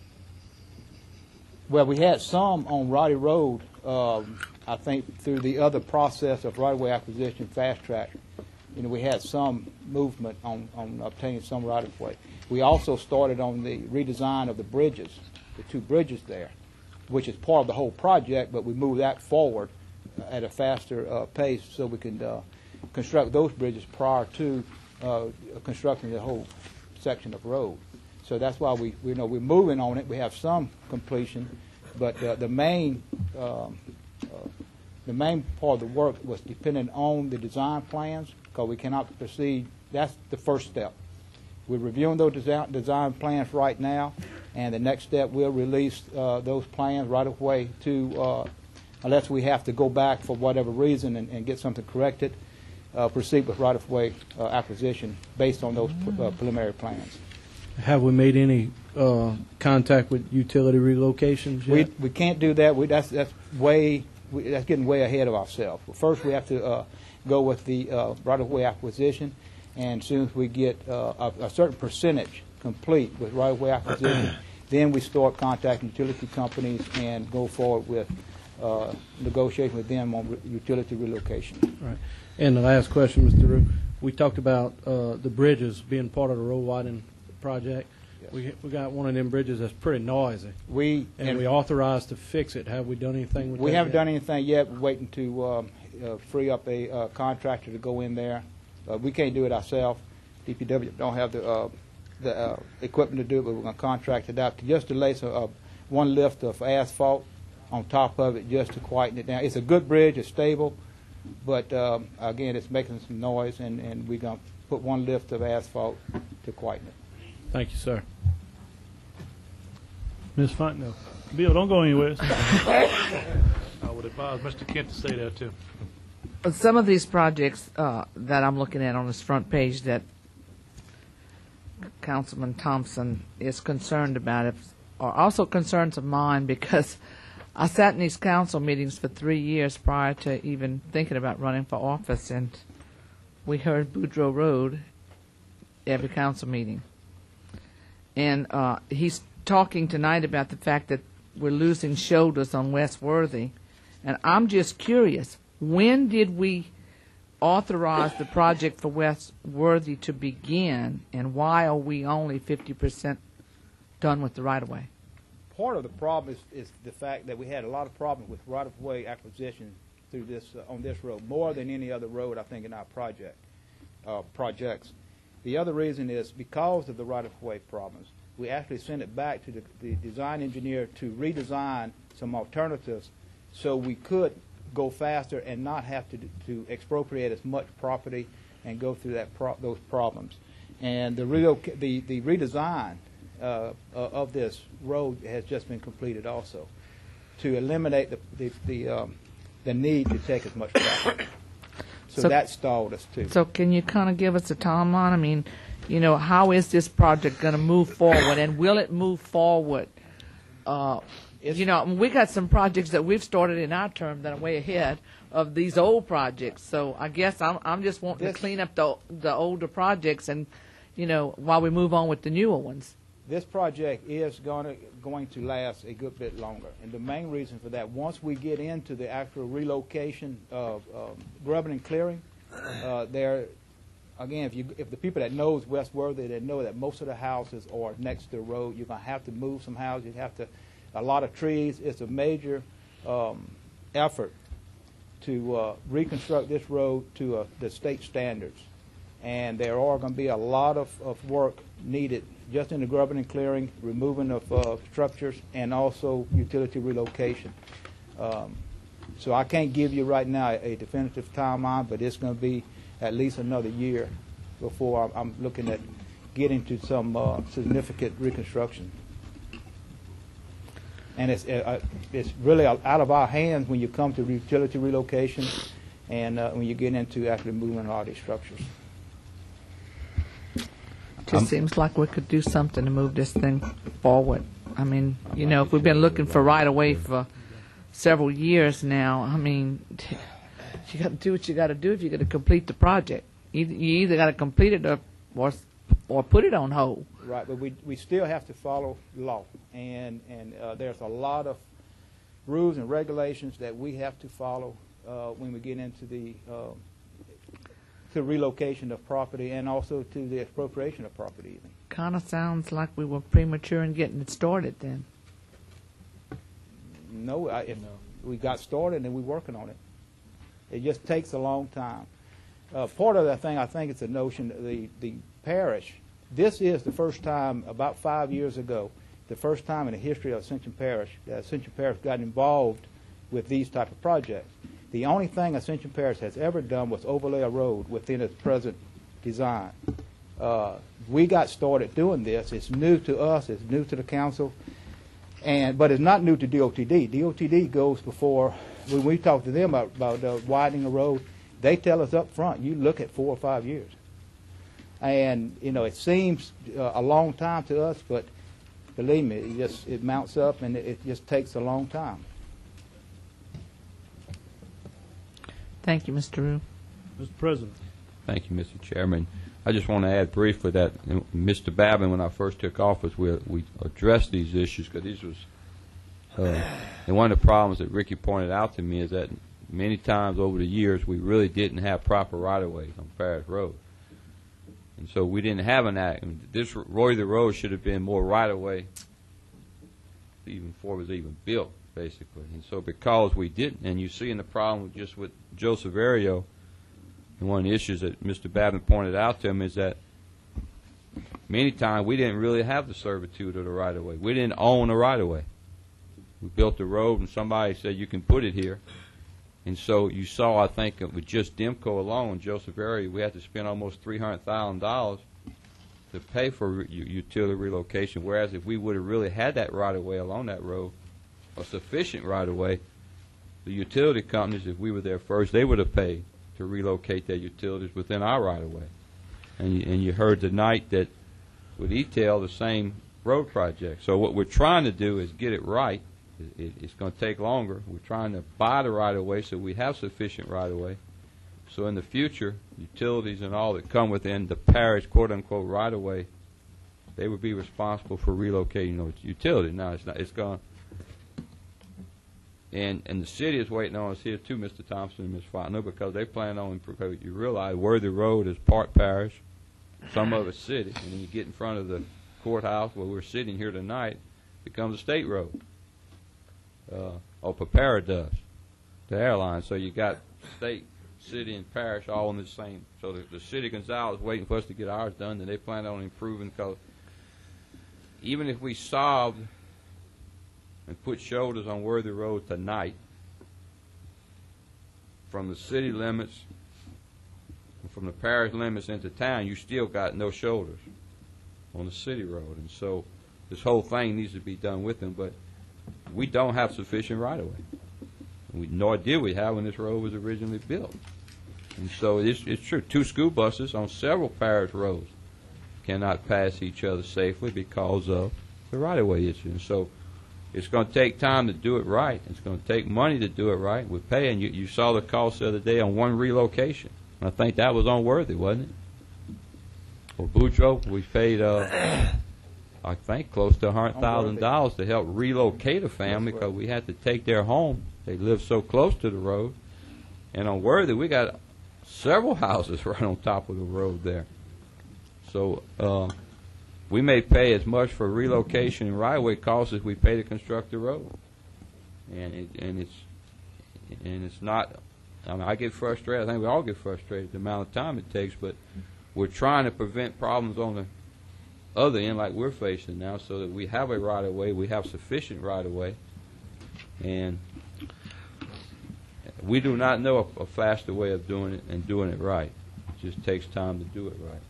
Well, we had some on Roddy Road, I think through the other process of right-of-way acquisition, fast track. You know, we had some movement on obtaining some right-of-way. We also started on the redesign of the bridges, the two bridges there, which is part of the whole project, but we moved that forward at a faster pace so we can construct those bridges prior to constructing the whole section of road. So that's why we're moving on it. We have some completion, but the main part of the work was dependent on the design plans because we cannot proceed. That's the first step. We're reviewing those design plans right now, and the next step we'll release those plans right away to, unless we have to go back for whatever reason and get something corrected, proceed with right-of-way acquisition based on those preliminary plans. Have we made any contact with utility relocations yet? We can't do that. That's getting way ahead of ourselves. First, we have to go with the right-of-way acquisition, and as soon as we get a certain percentage complete with right-of-way acquisition, then we start contacting utility companies and go forward with negotiating with them on utility relocation. Right. And the last question, Mr. Rue, we talked about the bridges being part of the road widening project. Yes. We got one of them bridges that's pretty noisy. We authorized to fix it. Have we done anything with that? We haven't done anything yet. We're waiting to free up a contractor to go in there. We can't do it ourselves. DPW don't have the equipment to do it, but we're going to contract it out just to lay one lift of asphalt on top of it just to quieten it down. It's a good bridge. It's stable, but again, it's making some noise, and we're going to put one lift of asphalt to quieten it. Thank you, sir. Ms. Fontenot. Bill, don't go anywhere. I would advise Mr. Kent to say that, too. Some of these projects that I'm looking at on this front page that Councilman Thompson is concerned about are also concerns of mine because I sat in these council meetings for 3 years prior to even thinking about running for office, and we heard Boudreaux Road every council meeting. And he's talking tonight about the fact that we're losing shoulders on West Worthy, and I'm just curious, when did we authorize the project for West Worthy to begin, and why are we only 50% done with the right-of-way? Part of the problem is the fact that we had a lot of problems with right-of-way acquisition through this on this road, more than any other road, I think, in our projects. The other reason is because of the right-of-way problems, we actually sent it back to the design engineer to redesign some alternatives so we could go faster and not have to expropriate as much property and go through those problems. And the redesign of this road has just been completed also to eliminate the need to take as much property. So that stalled us too. So can you kind of give us a timeline? I mean, how is this project going to move forward, and will it move forward? We got some projects that we've started in our term that are way ahead of these old projects. So I guess I'm just wanting to clean up the older projects, and while we move on with the newer ones. This project is going to last a good bit longer, and the main reason for that, once we get into the actual relocation of grubbing and clearing, again, if the people that knows West Worthy, they know that most of the houses are next to the road. You're going to have to move some houses. You have to a lot of trees. It's a major effort to reconstruct this road to the state standards. And there are going to be a lot of work needed just in the grubbing and clearing, removing of structures, and also utility relocation. So I can't give you right now a definitive timeline, but it's going to be at least another year before I'm looking at getting to some significant reconstruction. And it's really out of our hands when you come to utility relocation and when you get into actually moving all these structures. Just seems like we could do something to move this thing forward. I mean, you know, if we've been looking for right-of-way for several years now, I mean, you got to do what you got to do if you're going to complete the project. You either got to complete it or put it on hold. Right, but we still have to follow law, and there's a lot of rules and regulations that we have to follow when we get into the to relocation of property and also to the expropriation of property even. Kind of sounds like we were premature in getting it started then. No, we got started and we're working on it. It just takes a long time. Part of that thing, I think it's a notion, the parish, this is the first time, about 5 years ago, the first time in the history of Ascension Parish that Ascension Parish got involved with these type of projects. The only thing Ascension Parish has ever done was overlay a road within its present design. We got started doing this. It's new to us. It's new to the council. But it's not new to DOTD. DOTD goes before, when we talk to them about widening a road, they tell us up front, you look at 4 or 5 years. And, you know, it seems a long time to us, but believe me, it mounts up and it just takes a long time. Thank you, Mr. Rue. Mr. President. Thank you, Mr. Chairman. I just want to add briefly that Mr. Babin, when I first took office, we addressed these issues because these was, and one of the problems that Ricky pointed out to me is that many times over the years we really didn't have proper right-of-ways on Parish Road. And so we didn't have an act. This Roy the Road should have been more right-of-way even before it was even built, basically. And so because we didn't, and you see in the problem just with Joe Severio, and one of the issues that Mr. Babin pointed out to him is that many times we didn't really have the servitude of the right-of-way. We didn't own a right-of-way. We built the road and somebody said you can put it here. And so you saw, I think, with just DIMCO alone, Joe Severio, we had to spend almost $300,000 to pay for utility relocation, whereas if we would have really had that right-of-way along that road, a sufficient right-of-way, the utility companies, if we were there first, they would have paid to relocate their utilities within our right-of-way. And you heard tonight that with ETEL, the same road project. So what we're trying to do is get it right. It's going to take longer. We're trying to buy the right-of-way so we have sufficient right-of-way. So in the future, utilities and all that come within the parish, quote-unquote, right-of-way, they would be responsible for relocating those utilities. Now, it's going to... And the city is waiting on us here too, Mr. Thompson and Ms. Fontenot, because they plan on, because you realize Worthy Road is part parish, some of it's city, and then you get in front of the courthouse where we're sitting here tonight, it becomes a state road. Or Papara does, the airline. So you got state, city, and parish all in the same. So the city of Gonzales is waiting for us to get ours done, and they plan on improving, because even if we solved and put shoulders on Worthy Road tonight, from the city limits, and from the parish limits into town, you still got no shoulders on the city road. And so this whole thing needs to be done with them, but we don't have sufficient right-of-way. Nor did we have when this road was originally built. And so it's true. 2 school buses on several parish roads cannot pass each other safely because of the right-of-way issue. And so it's going to take time to do it right. It's going to take money to do it right. We're paying. You saw the cost the other day on one relocation. I think that was unworthy, wasn't it? Or Boudreaux, we paid, I think, close to $100,000 to help relocate a family because we had to take their home. They lived so close to the road. And on Worthy, we got several houses right on top of the road there. So we may pay as much for relocation and right-of-way costs as we pay to construct the road. And it's not, I mean, I get frustrated. I think we all get frustrated at the amount of time it takes, but we're trying to prevent problems on the other end like we're facing now so that we have a right-of-way, we have sufficient right-of-way, and we do not know a faster way of doing it and doing it right. It just takes time to do it right.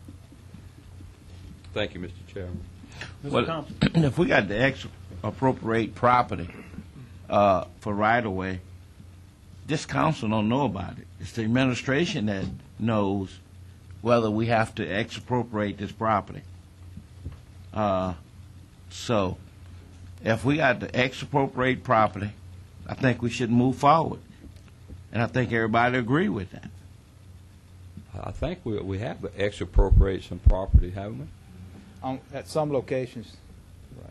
Thank you, Mr. Chairman. Well, if we got to appropriate property for right-of-way, this council don't know about it. It's the administration that knows whether we have to expropriate this property. So, if we got to expropriate property, I think we should move forward. And I think everybody agree with that. I think we have to expropriate some property, haven't we? At some locations. Right.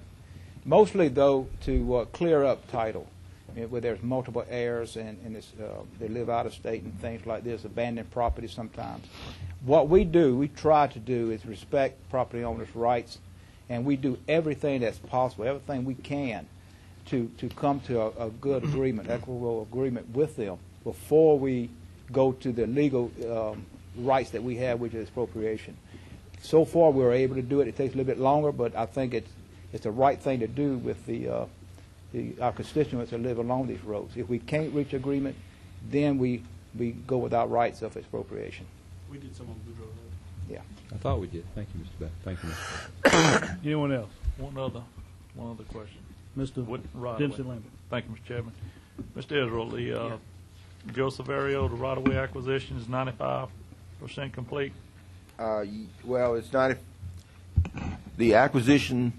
Mostly, though, to clear up title, where there's multiple heirs and it's, they live out of state and things like this, abandoned property sometimes. What we try to do is respect property owners' rights, and we do everything that's possible, everything we can to come to a good agreement, equitable agreement with them before we go to the legal rights that we have, which is expropriation. So far, we're able to do it. It takes a little bit longer, but I think it's the right thing to do with our constituents that live along these roads. If we can't reach agreement, then we go without rights of expropriation. We did some on Boudreaux Road. Yeah. I thought we did. Thank you, Mr. Beck. Thank you, Mr. Anyone else? One other question. Mr. Right Dempsey away. Lambert. Thank you, Mr. Chairman. Mr. Israel, the Joseph Ario, the right-of-way acquisition is 95% complete. Well, it's 90. The acquisition,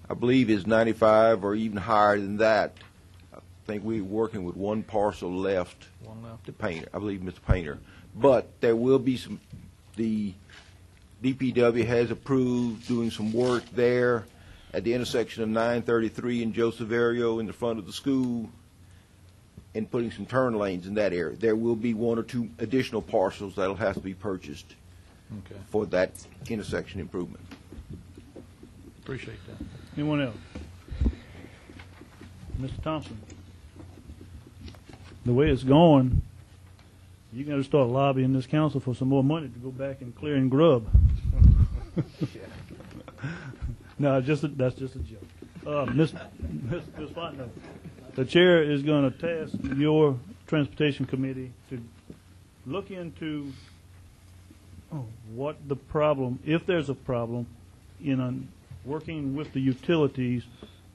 I believe, is 95 or even higher than that. I think we're working with one parcel left. One left. To Painter, I believe, Mr. Painter. But there will be some. The DPW has approved doing some work there at the intersection of 933 and Joseph Ario in the front of the school, and putting some turn lanes in that area. There will be one or two additional parcels that'll have to be purchased for that intersection improvement. Appreciate that. Anyone else? Mr. Thompson. The way it's going, you got to start lobbying this council for some more money to go back and clear and grub. No, that's just a joke. Ms. Fontenot, the chair is going to task your transportation committee to look into what the problem, if there's a problem, in working with the utilities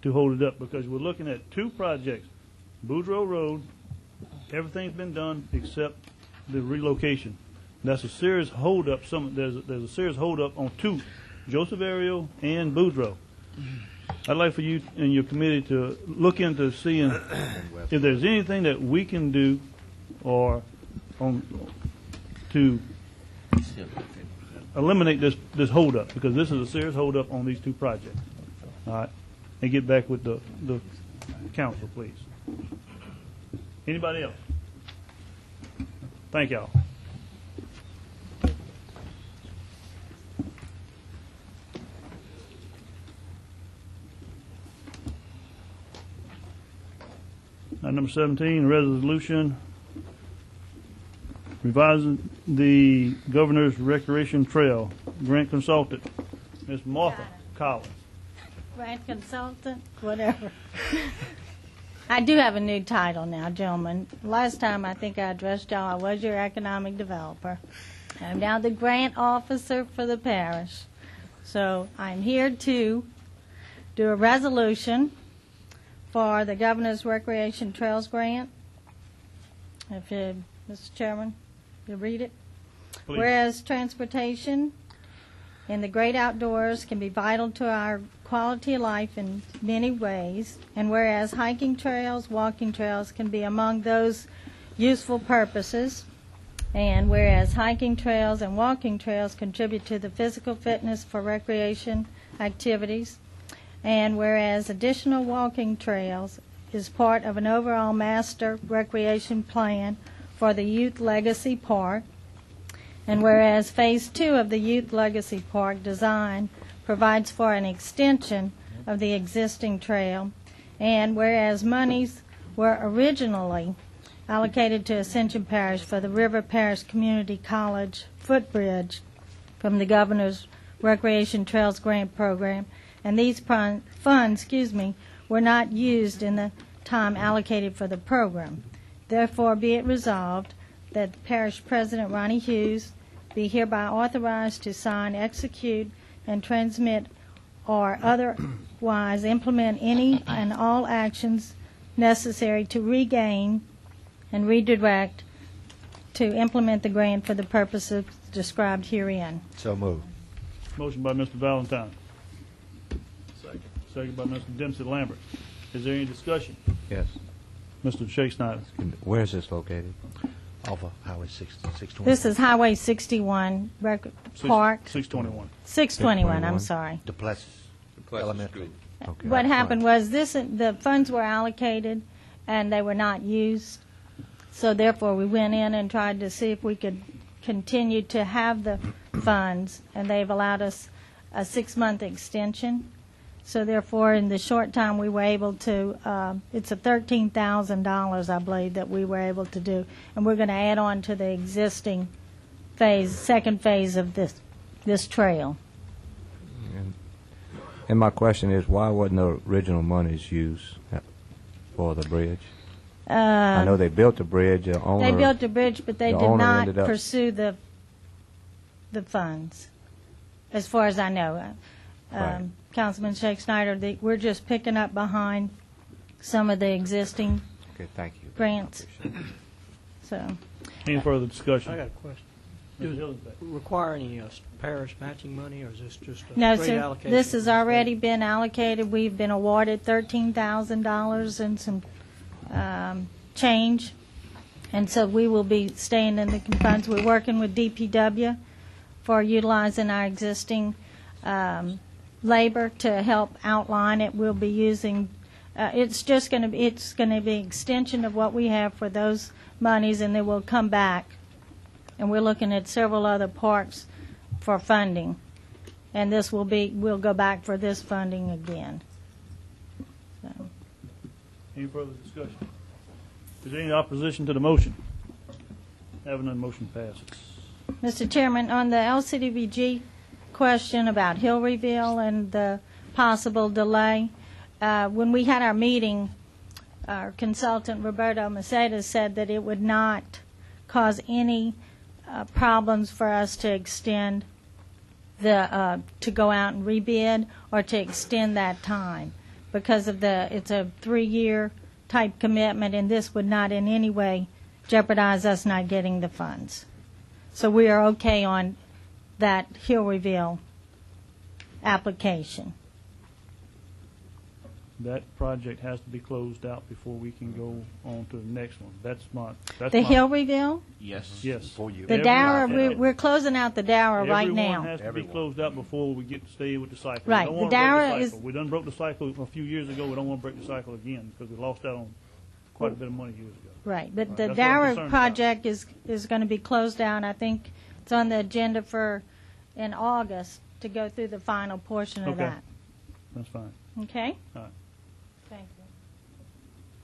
to hold it up, because we're looking at two projects, Boudreaux Road. Everything's been done except the relocation. That's a serious holdup. There's a serious holdup on two, Joseph Ario and Boudreaux. I'd like for you and your committee to look into seeing if there's anything that we can do or to eliminate this holdup, because this is a serious holdup on these two projects. All right, and get back with the council, please. Anybody else? Thank y'all. Number 17, resolution revising the Governor's Recreation Trail. Grant consultant, Ms. Martha Collins. Grant consultant, whatever. I do have a new title now, gentlemen. Last time I think I addressed y'all, I was your economic developer. I'm now the grant officer for the parish. So I'm here to do a resolution for the Governor's Recreation Trails Grant. If you, Mr. Chairman, you read it. Please. Whereas transportation in the great outdoors can be vital to our quality of life in many ways, and whereas hiking trails, walking trails can be among those useful purposes, and whereas hiking trails and walking trails contribute to the physical fitness for recreation activities, and whereas additional walking trails is part of an overall master recreation plan for the Youth Legacy Park, and whereas Phase 2 of the Youth Legacy Park design provides for an extension of the existing trail, and whereas monies were originally allocated to Ascension Parish for the River Parish Community College footbridge from the Governor's Recreation Trails Grant Program, and these funds, were not used in the time allocated for the program. Therefore, be it resolved that the Parish President, Ronnie Hughes, be hereby authorized to sign, execute, and transmit or otherwise implement any and all actions necessary to regain and redirect to implement the grant for the purposes described herein. So moved. Motion by Mr. Valentine. Second by Mr. Dempsey Lambert. Is there any discussion? Yes. Mr. Shake Snyder. Where is this located? Off of Highway 621. This is Highway 61, Park. 621. 621, I'm sorry. DePlessis Elementary. Okay. What happened was the funds were allocated and they were not used. So therefore, we went in and tried to see if we could continue to have the funds, and they've allowed us a 6-month extension. So therefore, in the short time we were able to, it's a $13,000, I believe, that we were able to do, and we're going to add on to the existing second phase of this trail. And my question is, why wasn't the original monies used for the bridge? I know they built the bridge. They built the bridge, but they did not pursue the funds, as far as I know. Right. Councilman Shake Snyder, we're just picking up behind some of the existing grants. So, any further discussion? I got a question. Mr. Does it require any parish matching money, or is this just a no, straight sir. allocation? This has already been allocated. We've been awarded $13,000 and some change, and so we will be staying in the funds. We're working with DPW for utilizing our existing labor to help outline it. We'll be using. It's going to be extension of what we have for those monies, and then we'll come back, and we're looking at several other parks for funding, and we'll go back for this funding again. So. Any further discussion? Is there any opposition to the motion? Having none, motion passes. Mr. Chairman, on the LCDVG question about Hillryville and the possible delay, when we had our meeting, our consultant Roberto Macedo said that it would not cause any problems for us to extend to go out and rebid or to extend that time, because of it's a 3-year type commitment, and this would not in any way jeopardize us not getting the funds. So we are okay on that Hillryville application. That project has to be closed out before we can go on to the next one. That's Hillryville? Yes. The Dower, we're closing out the Dower right now. Everyone has to be closed out before we get to stay with the cycle. Right. We don't The want to Dower break the is. cycle. We done broke the cycle a few years ago. We don't want to break the cycle again because we lost out on quite a bit of money years ago. Right. But the That's what I'm Dower concerned project is going to be closed out. I think it's on the agenda in August to go through the final portion of that. That's fine. Okay? All right. Thank you.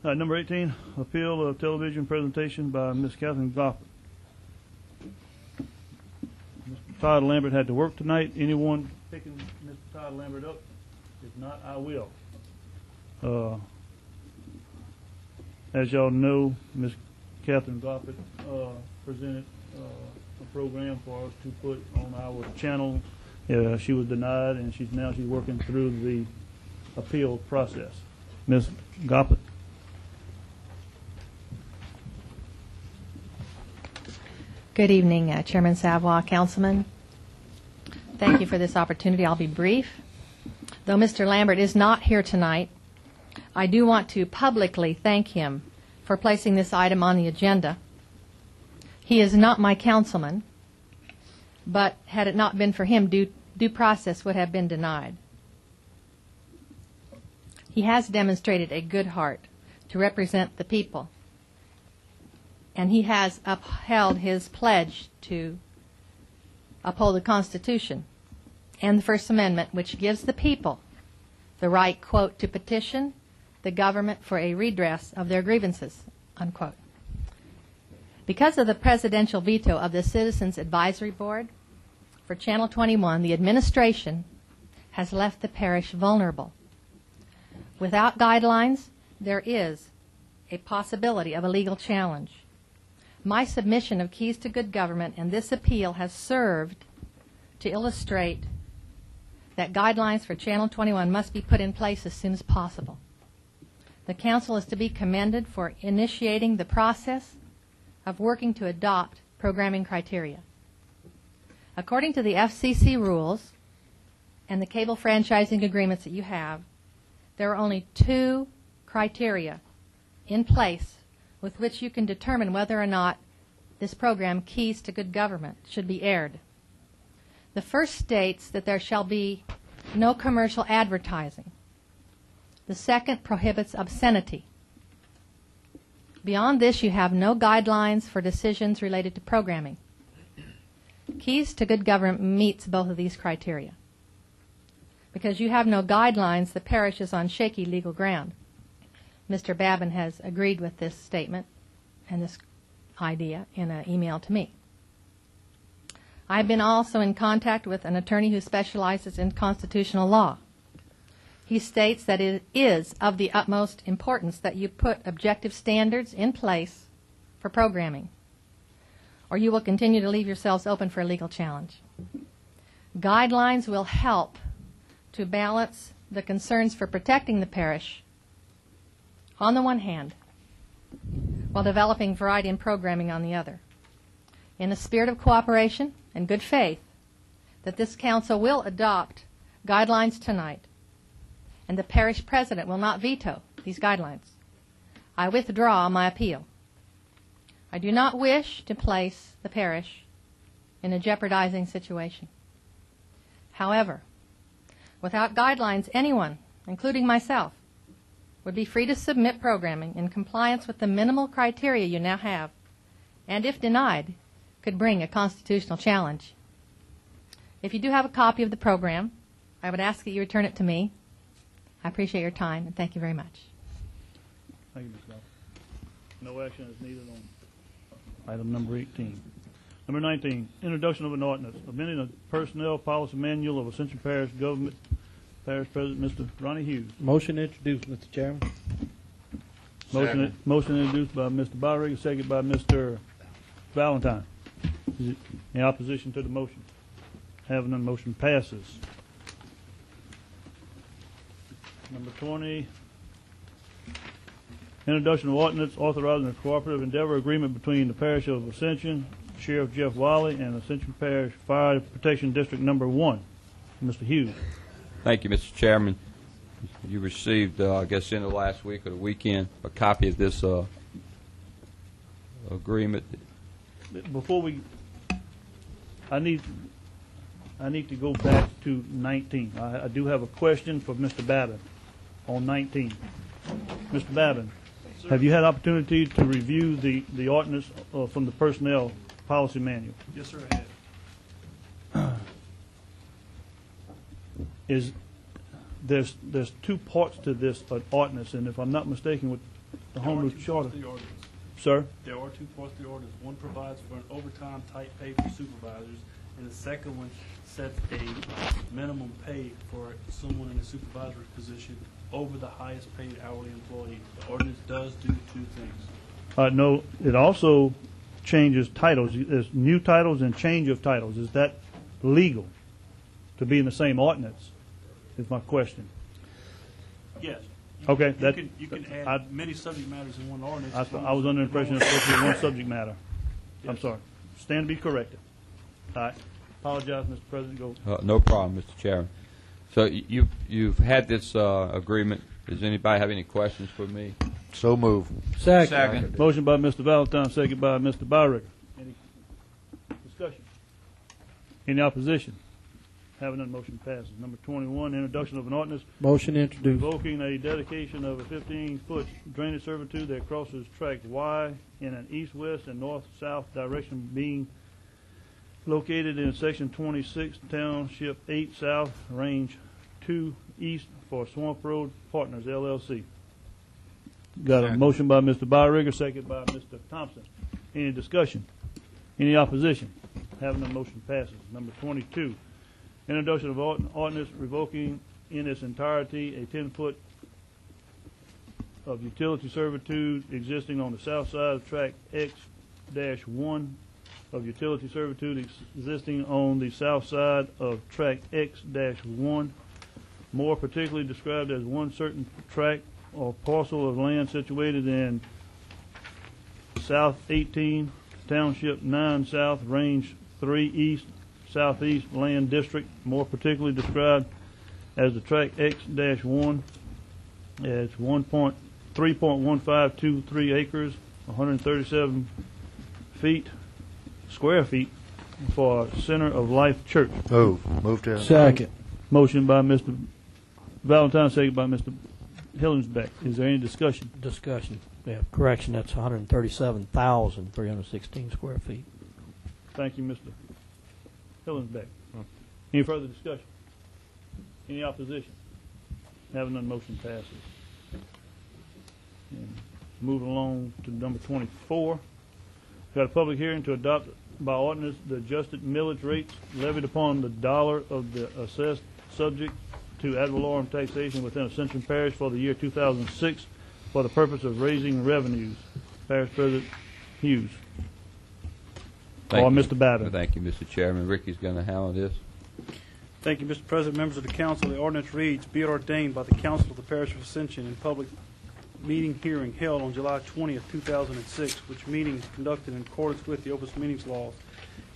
All right, number 18, appeal of television presentation by Ms. Catherine Goffert. Mr. Todd Lambert had to work tonight. Anyone picking Mr. Todd Lambert up? If not, I will. As y'all know, Ms. Catherine Goffert presented a program for us to put on our channel. She was denied, and she's working through the appeal process. Ms. Goffert. Good evening, Chairman Savoy, Councilman. Thank you for this opportunity. I'll be brief. Though Mr. Lambert is not here tonight, I do want to publicly thank him for placing this item on the agenda. He is not my councilman, but had it not been for him, due process would have been denied. He has demonstrated a good heart to represent the people, and he has upheld his pledge to uphold the Constitution. and the First Amendment, which gives the people the right, quote, to petition the government for a redress of their grievances, unquote. Because of the presidential veto of the Citizens Advisory Board, for Channel 21, the administration has left the parish vulnerable. Without guidelines, there is a possibility of a legal challenge. My submission of Keys to Good Government and this appeal has served to illustrate that guidelines for Channel 21 must be put in place as soon as possible. The Council is to be commended for initiating the process of working to adopt programming criteria. According to the FCC rules and the cable franchising agreements that you have, there are only 2 criteria in place with which you can determine whether or not this program, Keys to Good Government, should be aired. The first states that there shall be no commercial advertising. The second prohibits obscenity. Beyond this, you have no guidelines for decisions related to programming. Keys to Good Government meets both of these criteria. Because you have no guidelines, the parish is on shaky legal ground. Mr. Babin has agreed with this statement and this idea in an email to me. I've been also in contact with an attorney who specializes in constitutional law. He states that it is of the utmost importance that you put objective standards in place for programming, or you will continue to leave yourselves open for a legal challenge. Guidelines will help to balance the concerns for protecting the parish on the one hand, while developing variety in programming on the other. In a spirit of cooperation and good faith, that this council will adopt guidelines tonight, and the parish president will not veto these guidelines, I withdraw my appeal. I do not wish to place the parish in a jeopardizing situation. However, without guidelines, anyone, including myself, would be free to submit programming in compliance with the minimal criteria you now have, and if denied, could bring a constitutional challenge. If you do have a copy of the program, I would ask that you return it to me. I appreciate your time, and thank you very much. Thank you, Ms. Bell. No action is needed on item number 18. Number 19, introduction of an ordinance, amending the personnel policy manual of Ascension Parish Government. Parish President, Mr. Ronnie Hughes. Motion introduced, Mr. Chairman. Motion introduced by Mr. Byrig, second by Mr. Valentine. Is it in opposition to the motion? Having none, motion passes. Number 20, introduction of ordinance authorizing a cooperative endeavor agreement between the Parish of Ascension, Sheriff Jeff Wiley, and Ascension Parish Fire Protection District Number 1. Mr. Hughes. Thank you, Mr. Chairman. You received, I guess, in the last week or the weekend, a copy of this agreement. Before we, I need to go back to 19. I do have a question for Mr. Babin on 19. Mr. Babin, have you had opportunity to review the ordinance from the personnel policy manual? Yes, sir, I have. There's 2 parts to this ordinance, and if I'm not mistaken, with the home rule charter. Sir? There are 2 parts to the ordinance. One provides for an overtime type pay for supervisors, and the second one sets a minimum pay for someone in a supervisory position over the highest paid hourly employee. The ordinance does do 2 things. No, it also changes titles. There's new titles and change of titles. Is that legal to be in the same ordinance? Is my question. Yes. Okay. You can add many subject matters in one ordinance. I was under the impression it was supposed to be one subject matter. Yes. I'm sorry. Stand to be corrected. All right. Apologize, Mr. President. Go. No problem, Mr. Chairman. So you've had this agreement. Does anybody have any questions for me? So move. Second. Motion by Mr. Valentine, second by Mr. Byrick. Any discussion? Any opposition? Having none, motion passes. Number 21, introduction of an ordinance. Motion introduced. Revoking a dedication of a 15-foot drainage servitude that crosses tract Y in an east-west and north-south direction being located in Section 26, Township 8 South, Range 2 East for Swamp Road Partners, LLC. Got a motion by Mr. Byrigger, second by Mr. Thompson. Any discussion? Any opposition? Having none, motion passes. Number 22, introduction of ordinance revoking in its entirety a 10-foot of utility servitude existing on the south side of Track X-1 of utility servitude existing on the south side of Track X-1, more particularly described as one certain tract or parcel of land situated in South 18, Township 9 South, Range 3 East, Southeast Land District, more particularly described as the Tract X-1. It's 3.1523 acres, 137 square feet for Center of Life Church. Move to. Second. Motion by Mr. Valentine, second by Mr. Hillensbeck. Is there any discussion? Discussion. Yeah, correction, that's 137,316 square feet. Thank you, Mr. Hillensbeck. Any further discussion? Any opposition? Having none, motion passes. And moving along to number 24. Got a public hearing to adopt by ordinance the adjusted millage rates levied upon the dollar of the assessed subject to ad valorem taxation within Ascension Parish for the year 2006 for the purpose of raising revenues. Parish President Hughes. Mr. Babin. Thank you, Mr. Chairman. Ricky's going to handle this. Thank you, Mr. President, members of the council. The ordinance reads, be it ordained by the council of the Parish of Ascension in public meeting hearing held on July 20th, 2006, which meeting is conducted in accordance with the open meetings laws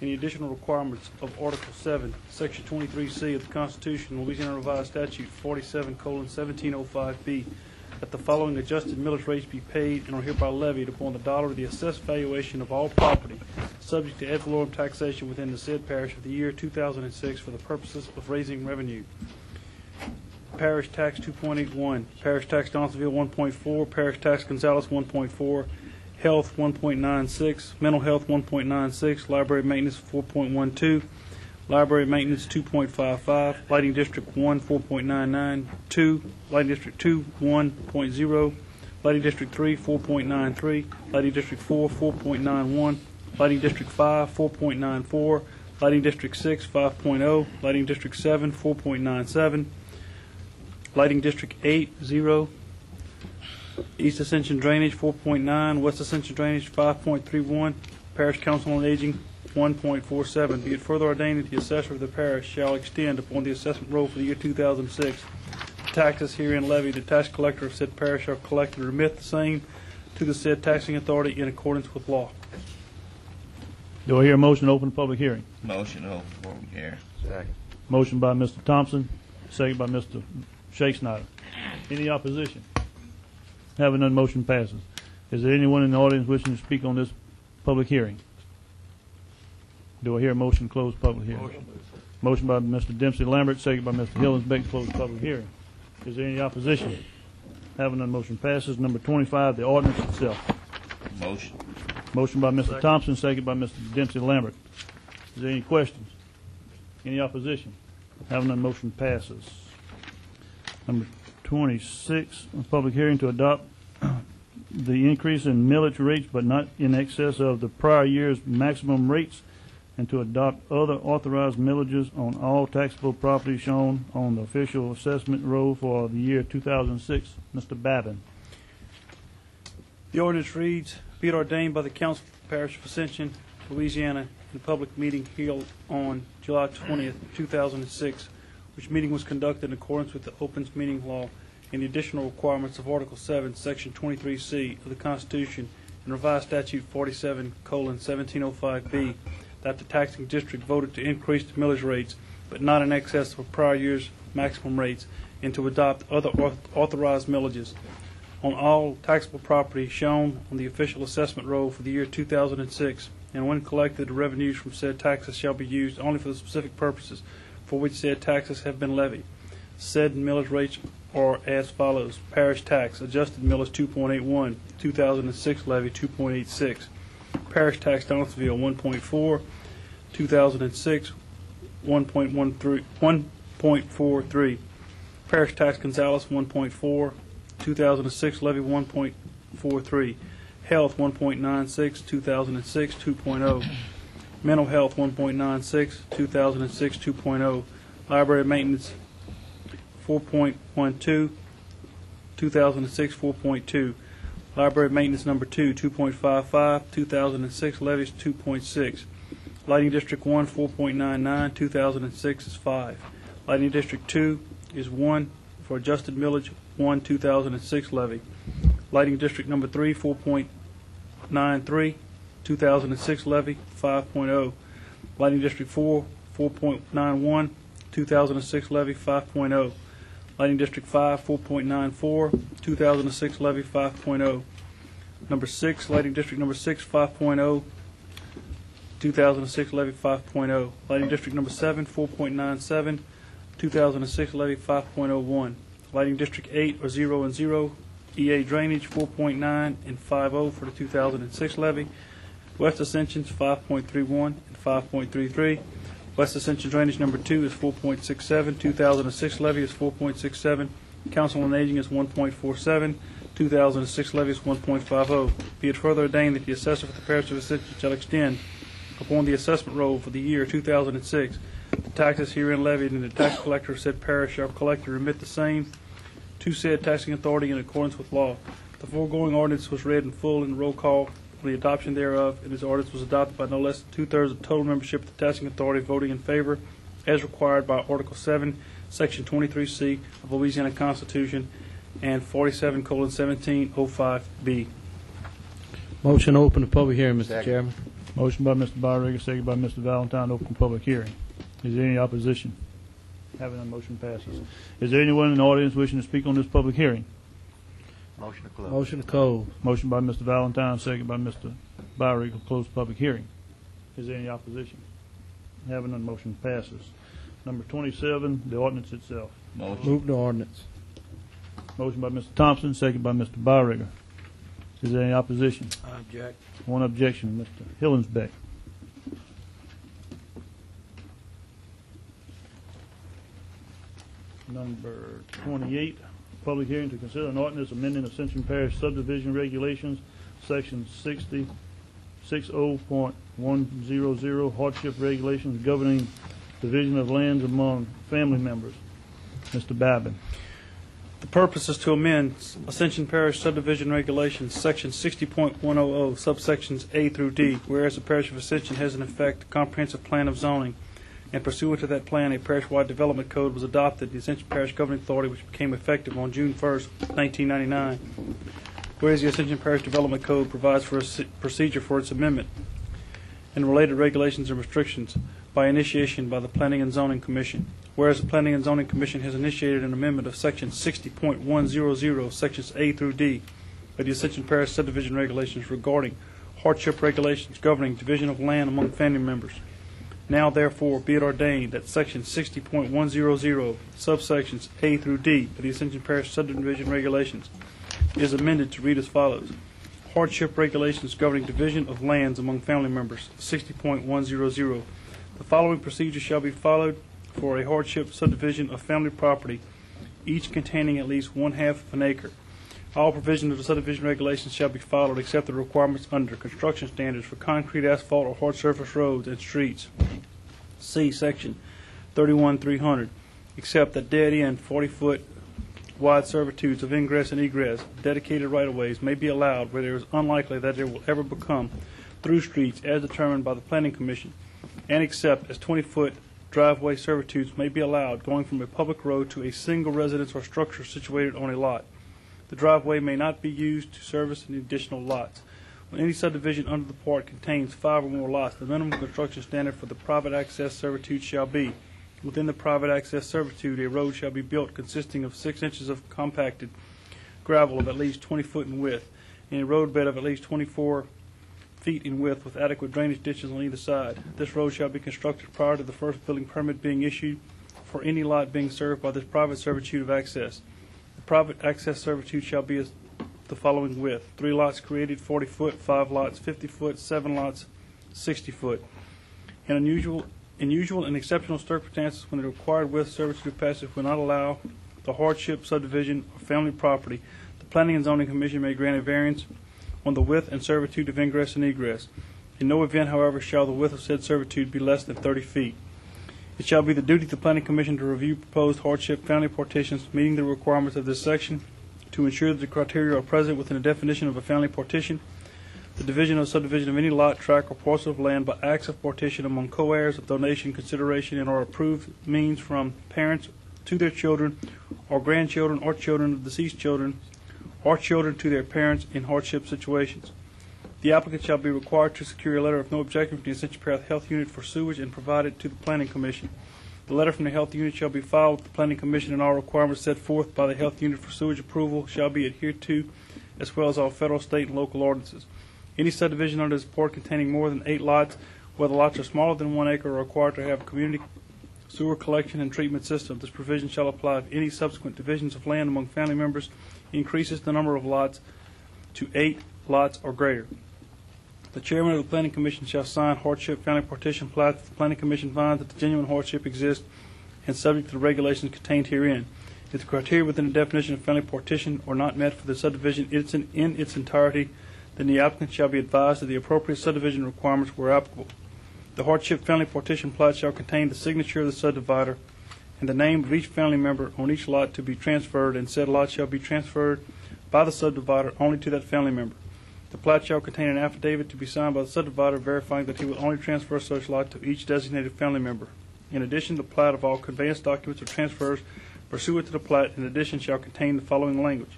and the additional requirements of Article 7, Section 23C of the Constitution, Louisiana Revised Statute 47:1705B, that the following adjusted millage rates be paid and are hereby levied upon the dollar of the assessed valuation of all property subject to ad valorem taxation within the said parish of the year 2006 for the purposes of raising revenue. Parish tax 2.81, parish tax Donaldsonville 1.4, parish tax Gonzales 1.4, health 1.96, mental health 1.96, library maintenance 4.12, library maintenance 2.55, lighting district 1 4.99, 2, lighting district 2 1.0, lighting district 3 4.93, lighting district 4 4.91, lighting district 5 4.94, lighting district 6 5.0, lighting district 7 4.97, lighting district 8 0, East Ascension drainage 4.9, West Ascension drainage 5.31, parish council on aging 1.47. Be it further ordained that the assessor of the parish shall extend upon the assessment roll for the year 2006 taxes herein levied. The tax collector of said parish shall collect and remit the same to the said taxing authority in accordance with law. Do I hear a motion to open the public hearing? Motion to open public hearing. Second. Motion by Mr. Thompson, second by Mr. Shakespeare. Any opposition? Having none, motion passes. Is there anyone in the audience wishing to speak on this public hearing? Do I hear a motion to close public hearing? Motion by Mr. Dempsey Lambert, second by Mr. Hillensbeck to close public hearing. Is there any opposition? Having none, motion passes. Number 25, the ordinance itself. Motion. Motion by Mr. Thompson, second by Mr. Dempsey Lambert. Is there any questions? Any opposition? Having none, motion passes. Number 26, a public hearing to adopt the increase in millage rates but not in excess of the prior year's maximum rates, and to adopt other authorized millages on all taxable property shown on the official assessment roll for the year 2006. Mr. Babin. The ordinance reads, be it ordained by the council of the Parish of Ascension, Louisiana, in a public meeting held on July 20th, 2006, which meeting was conducted in accordance with the open meeting law and the additional requirements of Article 7, Section 23C of the Constitution and Revised Statute 47:1705B, that the taxing district voted to increase the millage rates, but not in excess of prior year's maximum rates, and to adopt other authorized millages on all taxable property shown on the official assessment roll for the year 2006, and when collected, the revenues from said taxes shall be used only for the specific purposes for which said taxes have been levied. Said millage rates are as follows. Parish tax, adjusted millage 2.81, 2006 levy 2.86. Parish tax Donaldsonville 1.4, 2006, 1.43. Parish tax Gonzales, 1.4. 2006 levy, 1.43. Health, 1.96. 2006, 2.0. Mental health, 1.96. 2006, 2.0. Library maintenance, 4.12. 2006, 4.2. Library maintenance number 2, 2.55. 2006 levies, 2.6. Lighting District 1, 4.99. 2006 is 5. Lighting District 2 is 1 for adjusted millage, 1 2006 levy. Lighting District number 3, 4.93. 2006 levy, 5.0. Lighting District 4, 4.91. 2006 levy, 5.0. Lighting District 5, 4.94, 2006 levy, 5.0. Number 6, Lighting District number 6, 5.0, 2006 levy, 5.0. Lighting District number 7, 4.97, 2006 levy, 5.01. Lighting District 8, or 0 and 0, EA Drainage, 4.9 and 5.0 for the 2006 levy. West Ascension's 5.31 and 5.33. West Ascension Drainage number 2 is 4.67. 2006 levy is 4.67. Council on Aging is 1.47. 2006 levy is 1.50. Be it further ordained that the assessor for the Parish of Ascension shall extend upon the assessment roll for the year 2006 the taxes herein levied, and the tax collector of said parish shall collect and remit the same to said taxing authority in accordance with law. The foregoing ordinance was read in full in roll call for the adoption thereof, and this ordinance was adopted by no less than two-thirds of the total membership of the taxing authority voting in favor as required by Article 7, Section 23C of Louisiana Constitution and 47:1705B. Motion to open the public hearing, Mr. Chairman. Motion by Mr. Byringer, second by Mr. Valentine, to open public hearing. Is there any opposition? Having none, motion passes. Is there anyone in the audience wishing to speak on this public hearing? Motion to close. Motion to close. Motion by Mr. Valentine, second by Mr. Byringer, to close the public hearing. Is there any opposition? Having none, motion passes. Number 27, the ordinance itself. Motion. Move the ordinance. Motion by Mr. Thompson, second by Mr. Byringer. Is there any opposition? I object. One objection, Mr. Hillensbeck. Number 28, public hearing to consider an ordinance amending Ascension Parish subdivision regulations, section 60.100 hardship regulations governing division of lands among family members. Mr. Babin. The purpose is to amend Ascension Parish subdivision regulations, section 60.100, subsections A through D, whereas the Parish of Ascension has in effect a comprehensive plan of zoning, and pursuant to that plan, a parish-wide development code was adopted, the Ascension Parish Governing Authority, which became effective on June 1st, 1999. Whereas the Ascension Parish Development Code provides for a procedure for its amendment and related regulations and restrictions by initiation by the Planning and Zoning Commission. Whereas the Planning and Zoning Commission has initiated an amendment of section 60.100, sections A through D, of the Ascension Parish subdivision regulations regarding hardship regulations governing division of land among family members. Now, therefore, be it ordained that section 60.100, subsections A through D of the Ascension Parish subdivision regulations is amended to read as follows. Hardship regulations governing division of lands among family members, 60.100. The following procedure shall be followed for a hardship subdivision of family property, each containing at least 1/2 of an acre. All provisions of the subdivision regulations shall be followed except the requirements under construction standards for concrete, asphalt, or hard surface roads and streets. See section 31-300, except that dead-end 40-foot wide servitudes of ingress and egress, dedicated right-of-ways may be allowed where there is unlikely that there will ever become through streets as determined by the Planning Commission, and except as 20-foot driveway servitudes may be allowed going from a public road to a single residence or structure situated on a lot. The driveway may not be used to service any additional lots. When any subdivision under the part contains 5 or more lots, the minimum construction standard for the private access servitude shall be, within the private access servitude, a road shall be built consisting of 6 inches of compacted gravel of at least 20 foot in width, and a road bed of at least 24 feet in width with adequate drainage ditches on either side. This road shall be constructed prior to the first building permit being issued for any lot being served by this private servitude of access. The private access servitude shall be as the following width: 3 lots created 40 foot, 5 lots 50 foot, 7 lots 60 foot. In unusual and exceptional circumstances, when the required width servitude passage will not allow the hardship subdivision or family property, the Planning and Zoning Commission may grant a variance on the width and servitude of ingress and egress. In no event, however, shall the width of said servitude be less than 30 feet. It shall be the duty of the Planning Commission to review proposed hardship family partitions meeting the requirements of this section, to ensure that the criteria are present within the definition of a family partition, the division or subdivision of any lot, tract, or parcel of land by acts of partition among co-heirs of donation, consideration, and or approved means from parents to their children or grandchildren or children of deceased children or children to their parents in hardship situations. The applicant shall be required to secure a letter of no objection from the Ascension Parish Health Unit for sewage and provide it to the Planning Commission. The letter from the Health Unit shall be filed with the Planning Commission, and all requirements set forth by the Health Unit for sewage approval shall be adhered to, as well as all federal, state, and local ordinances. Any subdivision under this report containing more than 8 lots, where the lots are smaller than 1 acre, are required to have a community sewer collection and treatment system. This provision shall apply if any subsequent divisions of land among family members increases the number of lots to 8 lots or greater. The chairman of the Planning Commission shall sign hardship family partition plat if the Planning Commission finds that the genuine hardship exists and subject to the regulations contained herein. If the criteria within the definition of family partition are not met for the subdivision in its entirety, then the applicant shall be advised of the appropriate subdivision requirements where applicable. The hardship family partition plat shall contain the signature of the subdivider and the name of each family member on each lot to be transferred, and said lot shall be transferred by the subdivider only to that family member. The plat shall contain an affidavit to be signed by the subdivider verifying that he will only transfer such lot to each designated family member. In addition, the plat of all conveyance documents or transfers pursuant to the plat, in addition, shall contain the following language.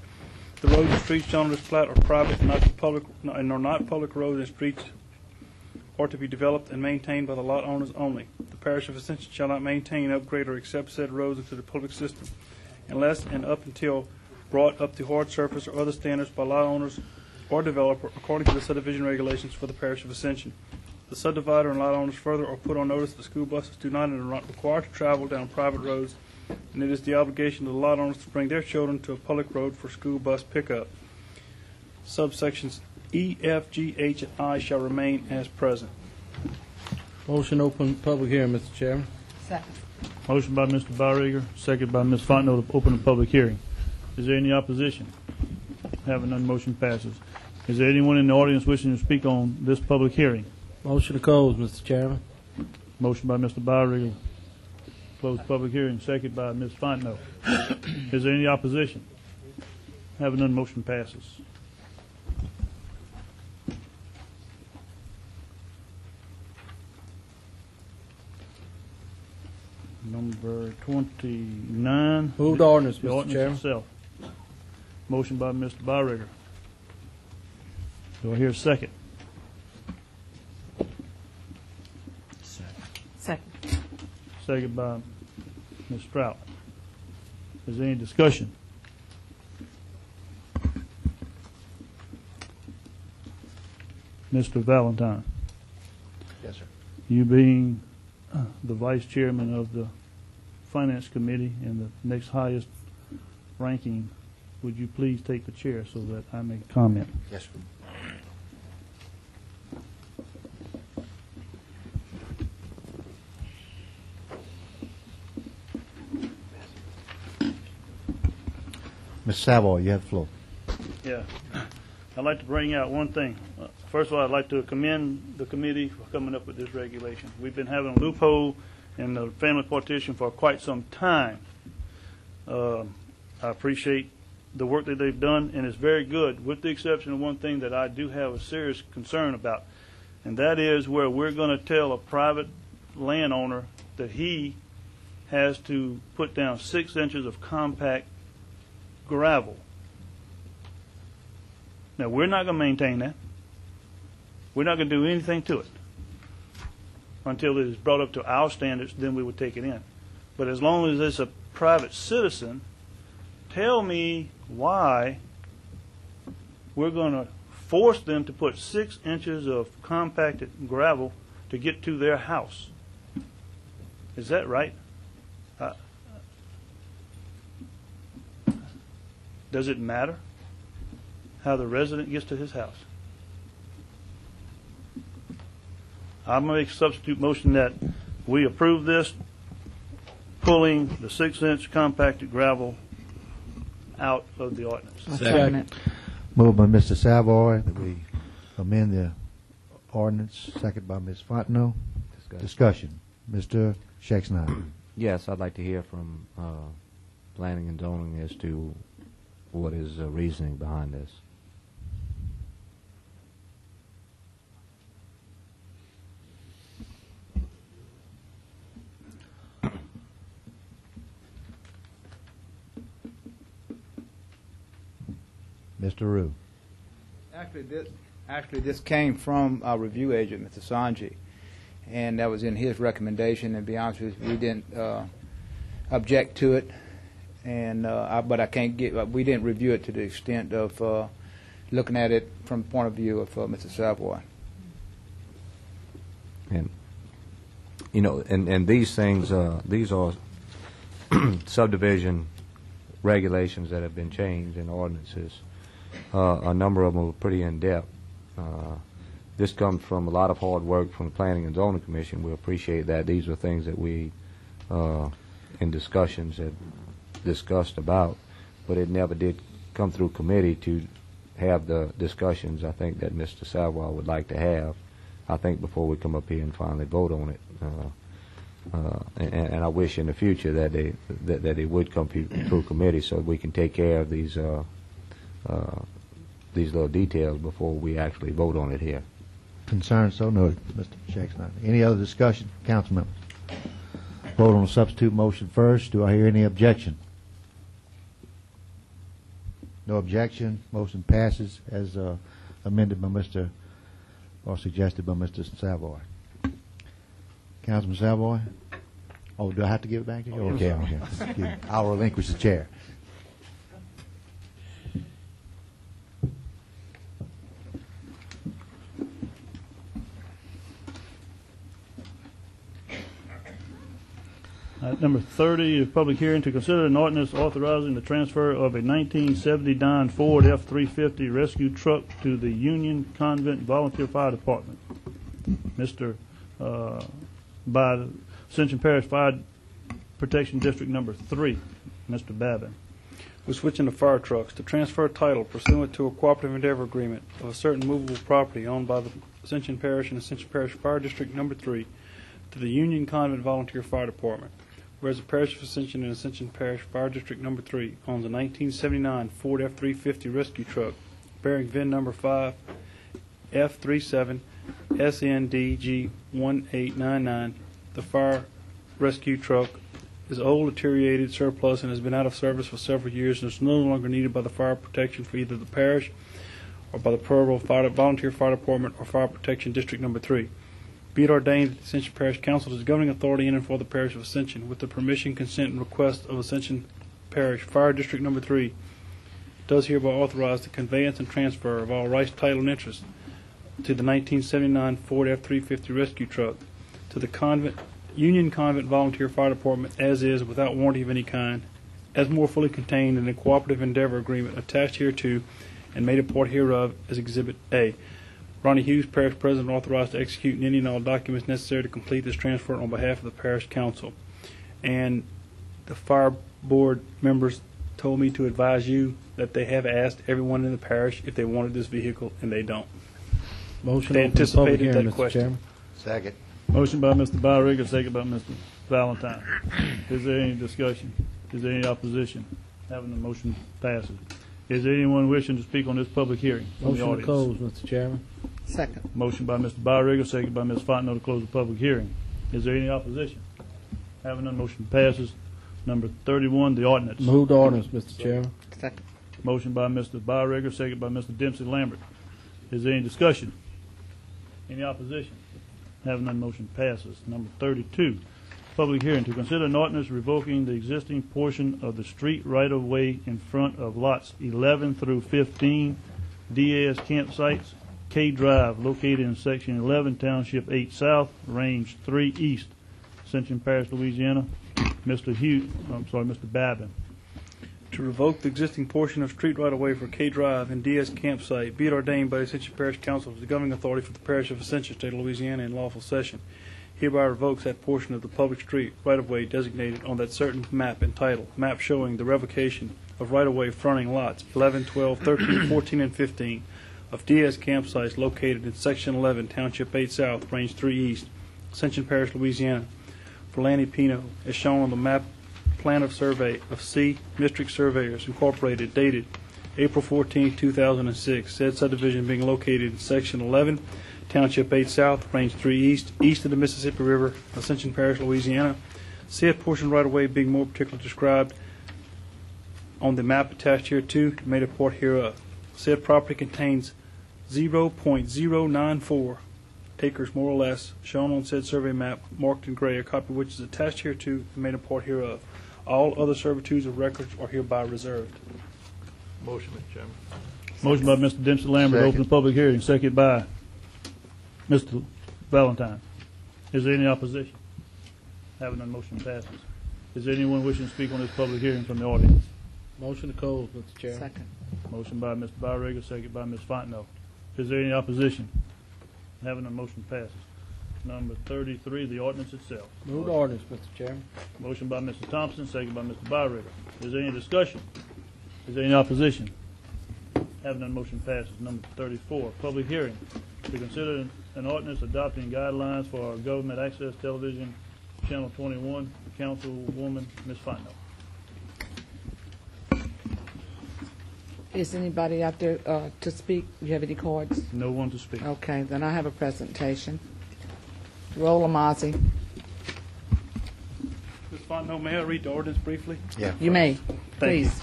The roads and streets shown on this plat are private and are not public roads and streets, or to be developed and maintained by the lot owners only. The Parish of Ascension shall not maintain, upgrade, or accept said roads into the public system unless and up until brought up to hard surface or other standards by lot owners or developer according to the subdivision regulations for the Parish of Ascension. The subdivider and lot owners further are put on notice that school buses do not and are not required to travel down private roads, and it is the obligation of the lot owners to bring their children to a public road for school bus pickup. Subsections E, F, G, H, and I shall remain as present. Motion open public hearing, Mr. Chairman. Second. Motion by Mr. Barriger, second by Ms. Fontenot to open the public hearing. Is there any opposition? Having none, motion passes. Is there anyone in the audience wishing to speak on this public hearing? Motion to close, Mr. Chairman. Motion by Mr. Barriger, close public hearing, second by Ms. Fontenot. Is there any opposition? Having none, motion passes. Number 29. Move the ordinance, The Mr. ordinance Chairman. itself. Motion by Mr. Barriger. Do I hear a second? Second. Second by Ms. Strout. Is there any discussion? Mr. Valentine, Yes, sir. you being the vice chairman of the finance committee and the next highest ranking, would you please take the chair so that I may comment? Yes, sir. Ms. Savoy, you have the floor. Yeah. I'd like to bring out one thing. First of all, I'd like to commend the committee for coming up with this regulation. We've been having a loophole in the family partition for quite some time. I appreciate the work that they've done, and it's very good, with the exception of one thing that I do have a serious concern about, and that is where we're going to tell a private landowner that he has to put down 6 inches of compact gravel. Now, we're not going to maintain that. We're not going to do anything to it until it is brought up to our standards, then we would take it in. But as long as it's a private citizen, tell me why we're going to force them to put 6 inches of compacted gravel to get to their house. Is that right? Does it matter how the resident gets to his house? I'm going to make a substitute motion that we approve this, pulling the 6-inch compacted gravel out of the ordinance. Second. Moved by Mr. Savoy that we amend the ordinance. Second by Ms. Fontenot. Discussion. Mr. Shakespeare. Yes, I'd like to hear from planning and zoning as to what is reasoning behind this. Mr. Rue. Actually, this came from our review agent, Mr. Sanji, and that was in his recommendation. And to be honest with you, we didn't object to it, and but I can't get. We didn't review it to the extent of looking at it from the point of view of Mr. Savoy. And you know, and these things, these are subdivision regulations that have been changed in ordinances. A number of them are pretty in-depth. This comes from a lot of hard work from the Planning and Zoning Commission. We appreciate that. These are things that we, in discussions, had discussed about, but it never did come through committee to have the discussions I think that Mr. Savoy would like to have, I think, before we come up here and finally vote on it. And I wish in the future that they would come through committee so we can take care of these little details before we actually vote on it here. Concern so noted, Mr. Shakespeare. Any other discussion, council members? Vote on the substitute motion first. Do I hear any objection? No objection. Motion passes as amended by Mr. or suggested by Mr. Savoy. Councilman Savoy? Oh, do I have to give it back to you? Okay. I'll relinquish the chair. Number 30 is public hearing to consider an ordinance authorizing the transfer of a 1979 Ford F-350 rescue truck to the Union Convent Volunteer Fire Department. By the Ascension Parish Fire Protection District number 3, Mr. Babin. We're switching to fire trucks to transfer title pursuant to a cooperative endeavor agreement of a certain movable property owned by the Ascension Parish and Ascension Parish Fire District number 3 to the Union Convent Volunteer Fire Department. Whereas the Parish of Ascension and Ascension Parish Fire District number 3 owns a 1979 Ford F-350 rescue truck bearing VIN number 5 F37 SNDG 1899. The fire rescue truck is old, deteriorated, surplus, and has been out of service for several years and is no longer needed by the fire protection for either the parish or by the Pearl Volunteer Fire Department or Fire Protection District number 3. Be it ordained that the Ascension Parish Council is the governing authority in and for the Parish of Ascension, with the permission, consent, and request of Ascension Parish Fire District number 3, does hereby authorize the conveyance and transfer of all rights, title, and interest to the 1979 Ford F-350 rescue truck to the Union Convent Volunteer Fire Department as is, without warranty of any kind, as more fully contained in the cooperative endeavor agreement attached hereto and made a part hereof as Exhibit A. Ronnie Hughes, Parish President, authorized to execute any and all documents necessary to complete this transfer on behalf of the Parish Council. And the fire board members told me to advise you that they have asked everyone in the parish if they wanted this vehicle, and they don't. Motion They open for public anticipated hearing, that Mr. question. Chairman. Second. Motion by Mr. Byrigger, second by Mr. Valentine. Is there any discussion? Is there any opposition? Having the motion passes. Is there anyone wishing to speak on this public hearing from the Motion to audience? close, Mr. Chairman. Second. Motion by Mr. Byrigger, second by Ms. Fontenot to close the public hearing. Is there any opposition? Having none, motion passes. Number 31, the ordinance. Move the ordinance, Mr. Chairman. Second. Motion by Mr. Byrigger, second by Mr. Dempsey Lambert. Is there any discussion? Any opposition? Having none, motion passes. Number 32, public hearing to consider an ordinance revoking the existing portion of the street right-of-way in front of lots 11 through 15 DAS campsites, K Drive, located in Section 11, Township 8 South, Range 3 East, Ascension Parish, Louisiana. Mr. Babin. to revoke the existing portion of street right-of-way for K Drive and DS Campsite, be it ordained by the Ascension Parish Council as the governing authority for the Parish of Ascension, State of Louisiana, in lawful session, hereby revokes that portion of the public street right-of-way designated on that certain map entitled, Map Showing the Revocation of Right-of-Way Fronting Lots 11, 12, 13, 14, and 15 of DS Campsites located in Section 11, Township 8 South, Range 3 East, Ascension Parish, Louisiana, for Lanny Pino, as shown on the map plan of survey of C District Surveyors Incorporated, dated April 14, 2006, said subdivision being located in Section 11, Township 8 South, Range 3 East, east of the Mississippi River, Ascension Parish, Louisiana. Said portion right-of-way being more particularly described on the map attached hereto, made a part hereof. Said property contains 0.094 acres more or less, shown on said survey map, marked in gray, a copy of which is attached hereto and made a part hereof. All other servitudes of records are hereby reserved. Motion, Mr. Chairman. Motion by Mr. Dempsey Lambert to open the public hearing, second by Mr. Valentine. Is there any opposition? Having none, motion passes. Is there anyone wishing to speak on this public hearing from the audience? Motion to close, Mr. Chair. Second. Motion by Mr. Byregger, second by Ms. Fontenot. Is there any opposition? Having none, motion passes. Number 33, the ordinance itself. Move the ordinance, Mr. Chairman. Motion by Mr. Thompson, second by Mr. Byregger. Is there any discussion? Is there any opposition? Having none, motion passes. Number 34, public hearing. To consider an ordinance adopting guidelines for our government access television, Channel 21, Councilwoman Ms. Fontenot. Is anybody out there to speak? Do you have any cards? No one to speak. Okay, then I have a presentation. Roll Amazi. Ms. Fontenot, may I read the ordinance briefly? Yeah. You may. Thank you. Please.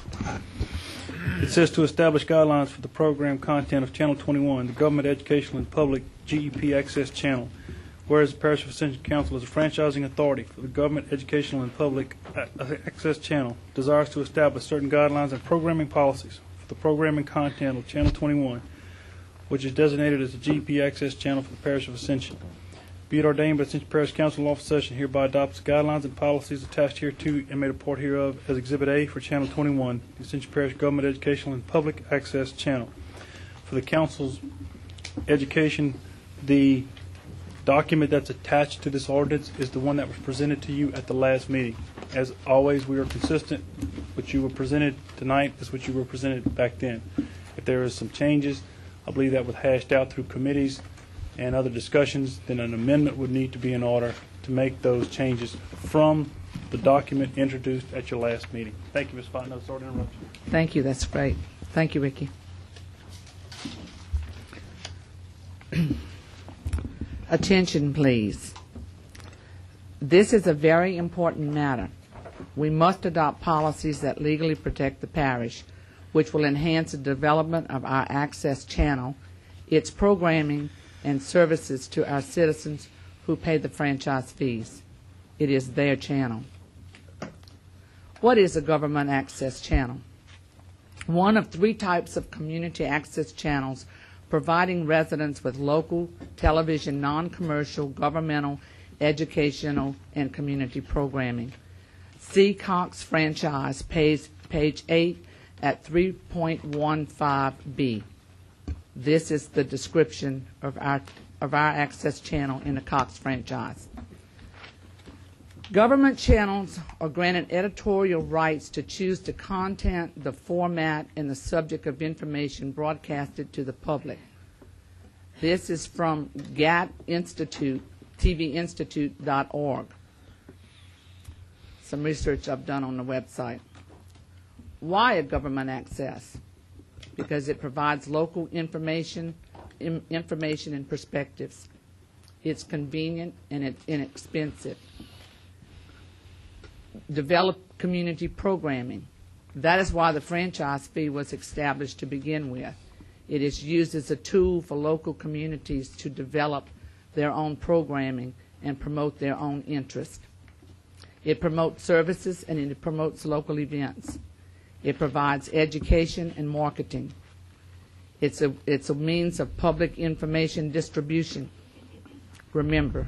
It says to establish guidelines for the program content of Channel 21, the Government Educational and Public GEP Access Channel. Whereas the Parish of Ascension Council is a franchising authority for the Government Educational and Public Access Channel, desires to establish certain guidelines and programming policies for the programming content of Channel 21, which is designated as the GEP Access Channel for the Parish of Ascension. Be it ordained by the Ascension Parish Council in lawful session, hereby adopts the guidelines and policies attached hereto and made a part hereof as Exhibit A for Channel 21, the Ascension Parish Government Educational and Public Access Channel. For the Council's education, the document that's attached to this ordinance is the one that was presented to you at the last meeting. As always, we are consistent. What you were presented tonight is what you were presented back then. If there is some changes, I believe that was hashed out through committees and other discussions, then an amendment would need to be in order to make those changes from the document introduced at your last meeting. Thank you, Ms. Fontenot. Sorry to interrupt you. Thank you. That's great. Thank you, Ricky. Attention, please. This is a very important matter. We must adopt policies that legally protect the parish, which will enhance the development of our access channel, its programming, and services to our citizens who pay the franchise fees. It is their channel. What is a government access channel? One of three types of community access channels providing residents with local television, non-commercial, governmental, educational, and community programming. See Cox Franchise, page 8 at 3.15b. This is the description of our access channel in the Cox Franchise. Government channels are granted editorial rights to choose the content, the format, and the subject of information broadcasted to the public. This is from GATT Institute, TVInstitute.org. Some research I've done on the website. Why a government access? Because it provides local information and perspectives. It's convenient and it's inexpensive. Develop community programming. That is why the franchise fee was established to begin with. It is used as a tool for local communities to develop their own programming and promote their own interest. It promotes services and it promotes local events. It provides education and marketing. It's a means of public information distribution. Remember,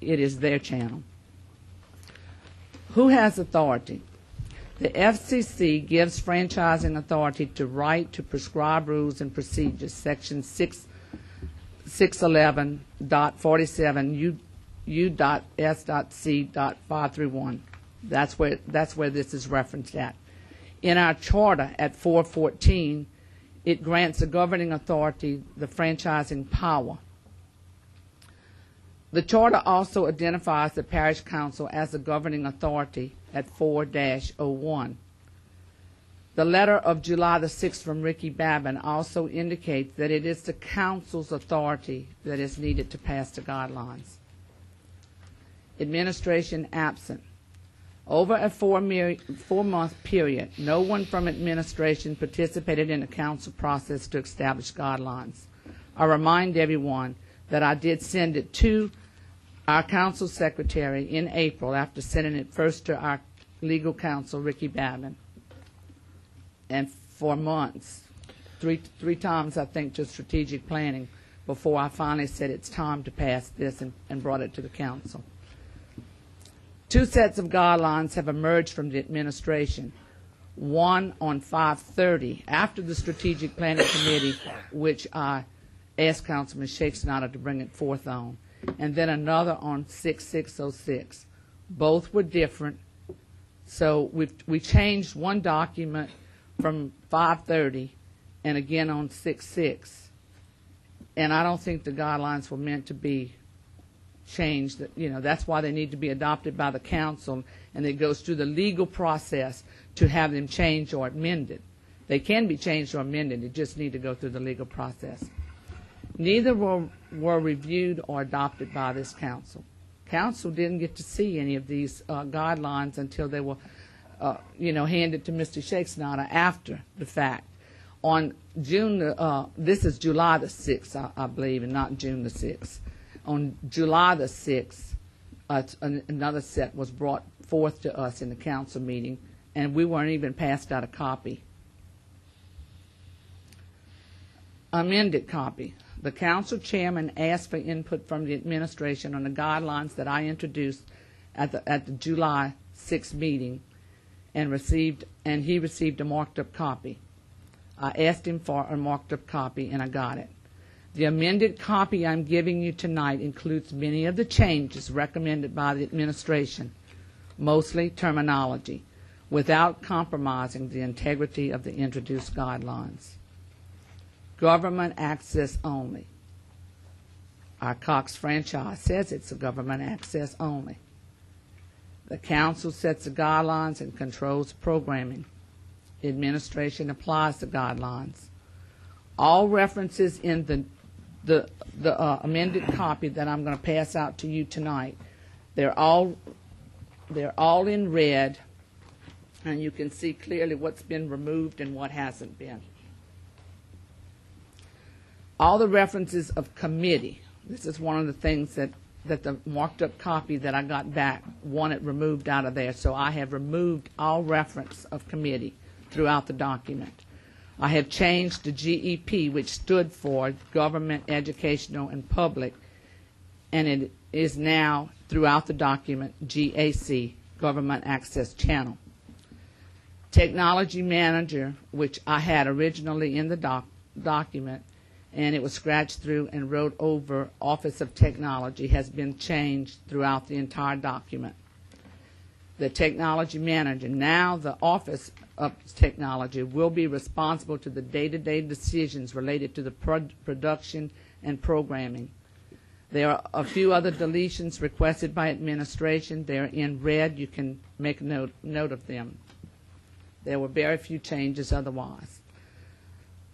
it is their channel. Who has authority? The FCC gives franchising authority to write to prescribe rules and procedures, Section 611.47 U.S.C.531. That's where this is referenced at. In our charter at 414, it grants the governing authority the franchising power. The charter also identifies the parish council as the governing authority at 4-01. The letter of July the 6th from Ricky Babin also indicates that it is the council's authority that is needed to pass the guidelines. Administration absent. Over a 4-month period, no one from administration participated in the council process to establish guidelines. I remind everyone that I did send it to our council secretary in April after sending it first to our legal counsel, Ricky Babin. And for months, three times, I think, to strategic planning before I finally said it's time to pass this and brought it to the council. 2 sets of guidelines have emerged from the administration. One on 530 after the strategic planning committee, which I asked Councilman Shakespeare to bring it forth on, and then another on 6606. Both were different, so we changed one document from 530 and again on 66. And I don't think the guidelines were meant to be changed. That's why they need to be adopted by the council, and it goes through the legal process to have them changed or amended. They can be changed or amended. They just need to go through the legal process. Neither were reviewed or adopted by this council. Council didn't get to see any of these guidelines until they were, handed to Mr. Shakespeare after the fact. On June, this is July the 6th, I believe, and not June the 6th. On July the 6th, another set was brought forth to us in the council meeting, and we weren't even passed out a copy. Amended copy. The council chairman asked for input from the administration on the guidelines that I introduced at the July 6th meeting, and he received a marked up copy. I asked him for a marked up copy, and I got it. The amended copy I'm giving you tonight includes many of the changes recommended by the administration, mostly terminology, without compromising the integrity of the introduced guidelines. Government access only. Our Cox franchise says it's a government access only. The council sets the guidelines and controls the programming. The administration applies the guidelines. All references in the amended copy that I'm going to pass out to you tonight, they're all in red, and you can see clearly what's been removed and what hasn't been. All the references of committee, this is one of the things that the marked up copy that I got back wanted removed out of there, so I have removed all reference of committee throughout the document. I have changed the GEP, which stood for Government, Educational, and Public, and it is now throughout the document GAC, Government Access Channel. Technology Manager, which I had originally in the document, and it was scratched through and wrote over Office of Technology, has been changed throughout the entire document. The Technology Manager, now the Office of Technology, will be responsible to the day-to-day decisions related to the production and programming. There are a few other deletions requested by administration. They're in red. You can make a note of them. There were very few changes otherwise.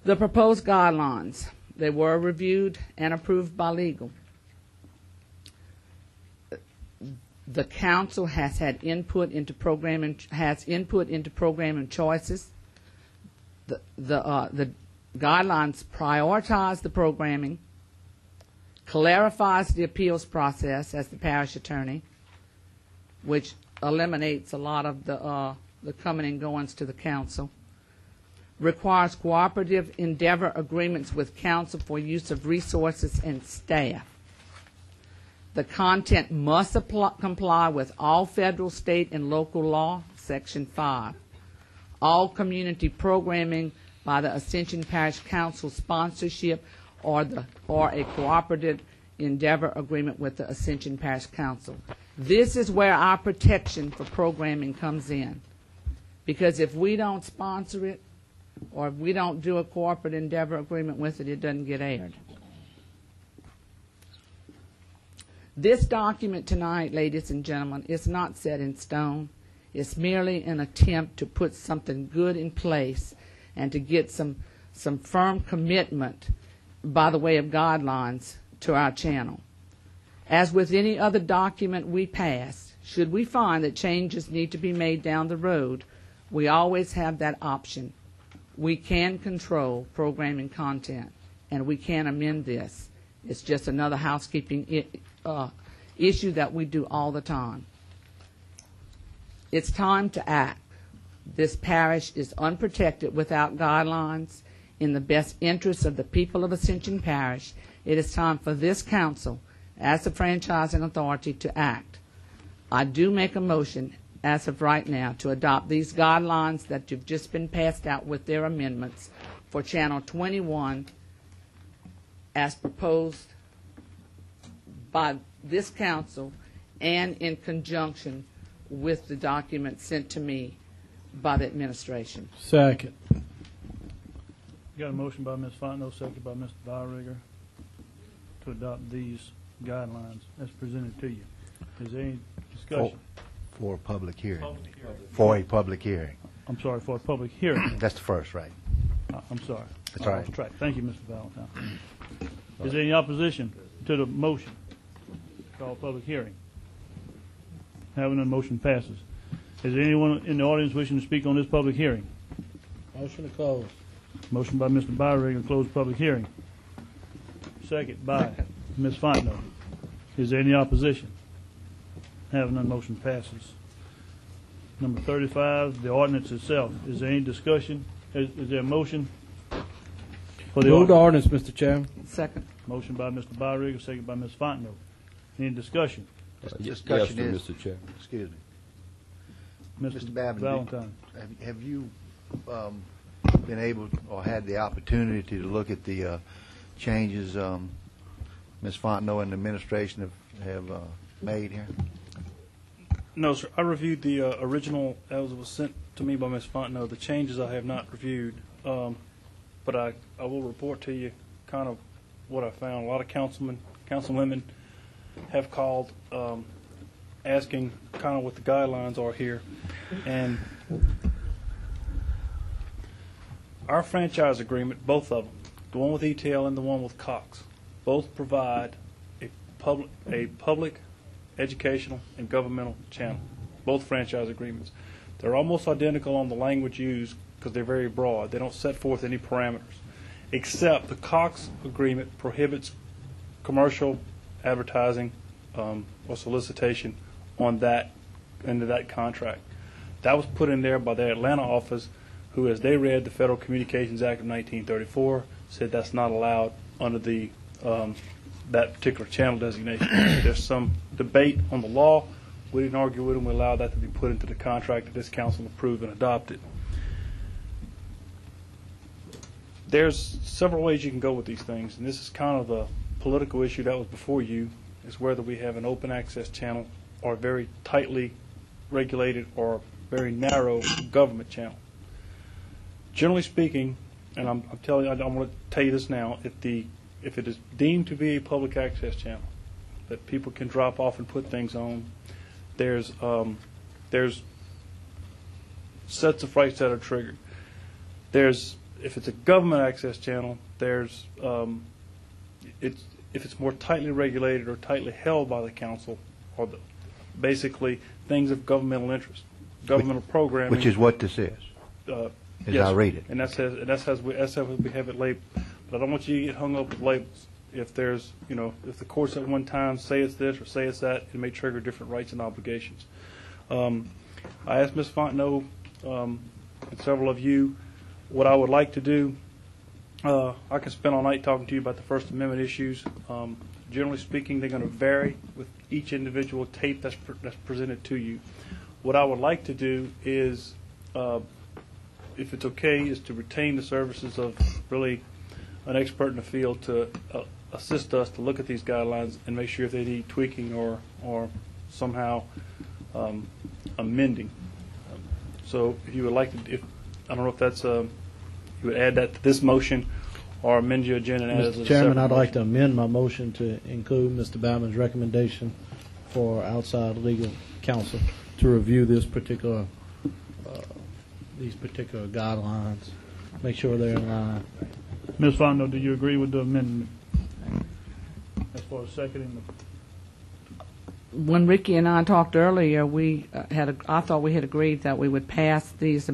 The proposed guidelines, they were reviewed and approved by legal. The council has had input into programming, choices. The guidelines prioritize the programming, clarifies the appeals process as the parish attorney, which eliminates a lot of the coming and goings to the council. Requires cooperative endeavor agreements with council for use of resources and staff. The content must comply with all federal, state, and local law, Section 5. all community programming by the Ascension Parish Council sponsorship or a cooperative endeavor agreement with the Ascension Parish Council. This is where our protection for programming comes in. Because if we don't sponsor it, or if we don't do a corporate endeavor agreement with it, it doesn't get aired. This document tonight, ladies and gentlemen, is not set in stone. It's merely an attempt to put something good in place and to get some firm commitment by the way of guidelines to our channel. As with any other document we pass, should we find that changes need to be made down the road, we always have that option. We can control programming content, and we can amend this. It's just another housekeeping issue that we do all the time. It's time to act. This parish is unprotected without guidelines. In the best interest of the people of Ascension Parish, it is time for this council, as the franchising authority, to act. I do make a motion, as of right now, to adopt these guidelines that have just been passed out with their amendments for Channel 21 as proposed by this council and in conjunction with the document sent to me by the administration. Second. Got a motion by Ms. Fontenot, second by Mr. Byrigger, to adopt these guidelines as presented to you. Is there any discussion? For a public hearing. For a public hearing. I'm sorry, for a public hearing. That's the first, right? I'm sorry. That's all right. I lost track. Thank you, Mr. Valentine. Is there any opposition to the motion? Call public hearing. Having none, motion passes. Is there anyone in the audience wishing to speak on this public hearing? Motion to close. Motion by Mr. Byrigger to close public hearing. Second by Ms. Fontenot. Is there any opposition? Having none, motion passes. Number 35, the ordinance itself. Is there any discussion? Is there a motion for the Move the ordinance, Mr. Chairman. Second. Motion by Mr. Byrigger, second by Ms. Fontenot. Any discussion? Discussion yes, is, Mr. Chair. excuse me. Mr. Babin, Valentine. have you been able or had the opportunity to look at the changes Ms. Fontenot and the administration have made here? No, sir. I reviewed the original as it was sent to me by Ms. Fontenot. The changes I have not reviewed, but I will report to you kind of what I found. A lot of councilwomen have called asking kind of what the guidelines are here. And our franchise agreement, both of them, the one with ETL and the one with Cox, both provide a public educational and governmental channel, both franchise agreements. They're almost identical on the language used because they're very broad. They don't set forth any parameters, except the Cox agreement prohibits commercial advertising or solicitation on that into that contract. That was put in there by their Atlanta office, who, as they read the Federal Communications Act of 1934, said that's not allowed under the that particular channel designation. There's some debate on the law. We didn't argue with them. We allowed that to be put into the contract that this council approved and adopted. There's several ways you can go with these things, and this is kind of the political issue that was before you, is whether we have an open access channel or a very tightly regulated or very narrow government channel. Generally speaking, and I'm telling you, I'm going to tell you this now, if it is deemed to be a public access channel that people can drop off and put things on, there's sets of rights that are triggered. If it's a government access channel, if it's more tightly regulated or tightly held by the council, or basically things of governmental interest, governmental programming, Which is what this is. As yes, I read it. and that's how we have it labeled. But I don't want you to get hung up with labels. If there's, if the courts at one time say it's this or say it's that, it may trigger different rights and obligations. I asked Ms. Fontenot and several of you what I would like to do. I can spend all night talking to you about the First Amendment issues. Generally speaking, they're going to vary with each individual tape that's presented to you. What I would like to do is if it's okay, is to retain the services of really an expert in the field to assist us to look at these guidelines and make sure if they need tweaking or somehow amending. So if you would like to, I don't know if that's, you would add that to this motion or amend your agenda and add it as a Mr. Chairman, separate I'd like to motion. amend my motion to include Mr. Bauman's recommendation for outside legal counsel to review this particular, these particular guidelines, make sure they're in line. Ms. Fonda, do you agree with the amendment? As far as seconding When Ricky and I talked earlier, I thought we had agreed that we would pass these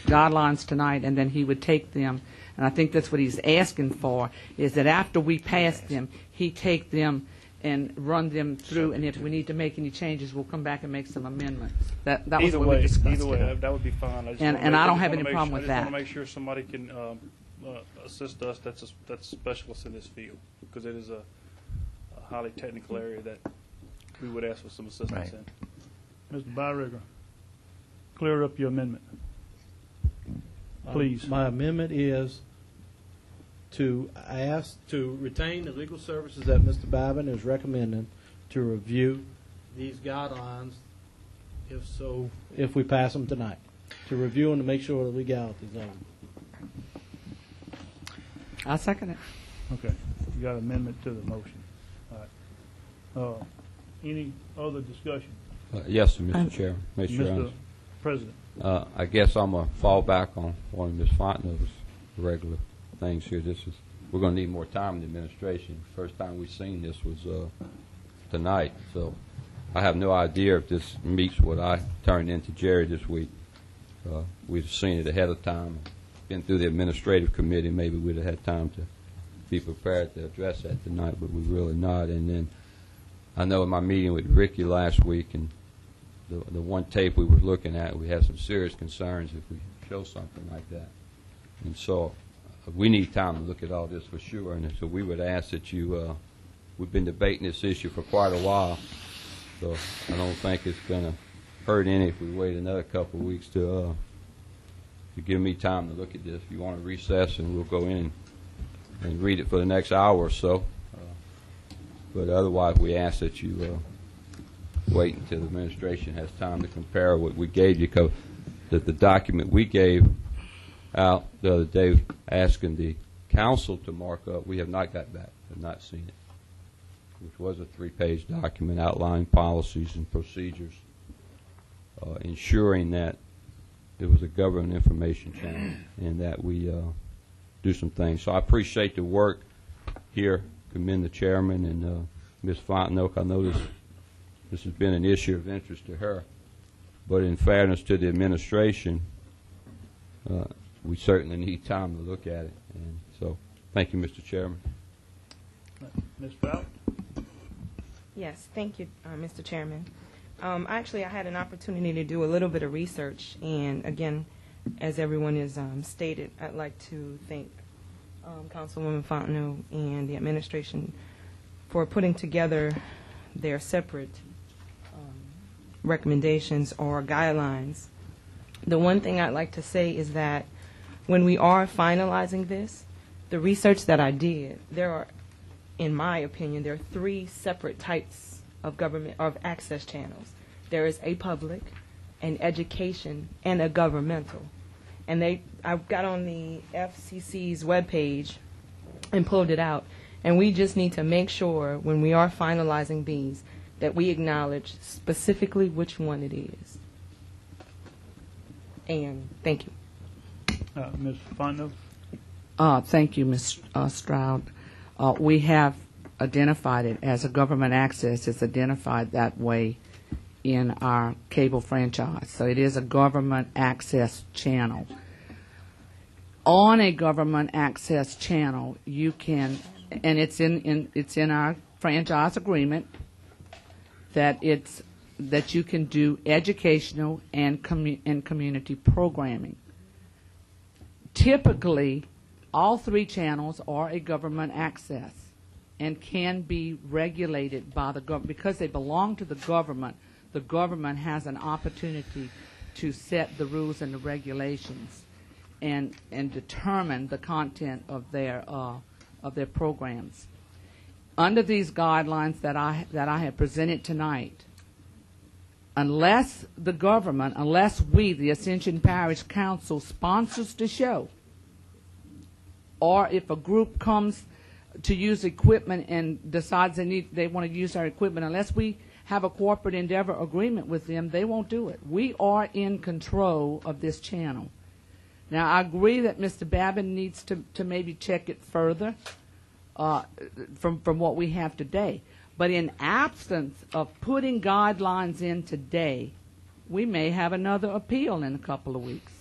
guidelines tonight, and then he would take them. And I think that's what he's asking for, is that after we pass them, he take them and run them through, and if we need to make any changes, we'll come back and make some amendments. That was Either what way, we discussed. either way, that would be fine. And I don't have any problem with I that. just want to make sure somebody can assist us that's specialist in this field, because it is a highly technical area that we would ask for some assistance in. Mr. Byriger, clear up your amendment, please. My amendment is to ask to retain the legal services that Mr. Bauman is recommending to review these guidelines, if we pass them tonight, to review them to make sure the legality's on them. I'll second it. Okay, you got an amendment to the motion. All right. Any other discussion? Yes, sir, Mr. Chairman. Make sure Mr. President. I guess I'm going to fall back on one of Ms. Fontenot's regular things here. We're going to need more time in the administration. First time we've seen this was tonight, so I have no idea if this meets what I turned into Jerry this week. We'd have seen it ahead of time, been through the administrative committee, maybe we'd have had time to be prepared to address that tonight, but we're really not. And then I know in my meeting with Ricky last week, and the one tape we were looking at, we had some serious concerns if we show something like that. And so we need time to look at all this for sure, and so we would ask that you, we've been debating this issue for quite a while, so I don't think it's going to hurt any if we wait another couple of weeks to give me time to look at this. If you want to recess, and we'll go in and read it for the next hour or so. But otherwise, we ask that you wait until the administration has time to compare what we gave you, because the document we gave out the other day asking the council to mark up, we have not got back, have not seen it, which was a 3-page document outlining policies and procedures, ensuring that it was a government information channel and that we do some things. So I appreciate the work here. Commend the chairman and Ms. Fontenot. I know this has been an issue of interest to her, but in fairness to the administration, we certainly need time to look at it. And so, thank you, Mr. Chairman. Ms. Fowler? Yes, thank you, Mr. Chairman. Actually, I had an opportunity to do a little bit of research, and again, as everyone has stated, I'd like to thank Councilwoman Fontenot and the administration for putting together their separate recommendations or guidelines. The one thing I'd like to say is that when we are finalizing this, the research that I did, there are, in my opinion, there are 3 separate types of government of access channels. There is a public, an education, and a governmental. And I got on the FCC's webpage and pulled it out. And we just need to make sure when we are finalizing these that we acknowledge specifically which one it is. And thank you. Ms. Fontenot? Thank you, Ms. Stroud. We have identified it as a government access. It's identified that way in our cable franchise. So it is a government access channel. On a government access channel, you can, and it's in our franchise agreement, that you can do educational and community programming. Typically, all 3 channels are a government access and can be regulated by the government. Because they belong to the government has an opportunity to set the rules and the regulations and determine the content of their programs. Under these guidelines that I have presented tonight, unless the government, unless we, the Ascension Parish Council, sponsors the show, or if a group comes to use equipment and decides they want to use our equipment, unless we have a corporate endeavor agreement with them, they won't do it. We are in control of this channel. Now, I agree that Mr. Babin needs to maybe check it further from what we have today. But in absence of putting guidelines in today, we may have another appeal in a couple of weeks.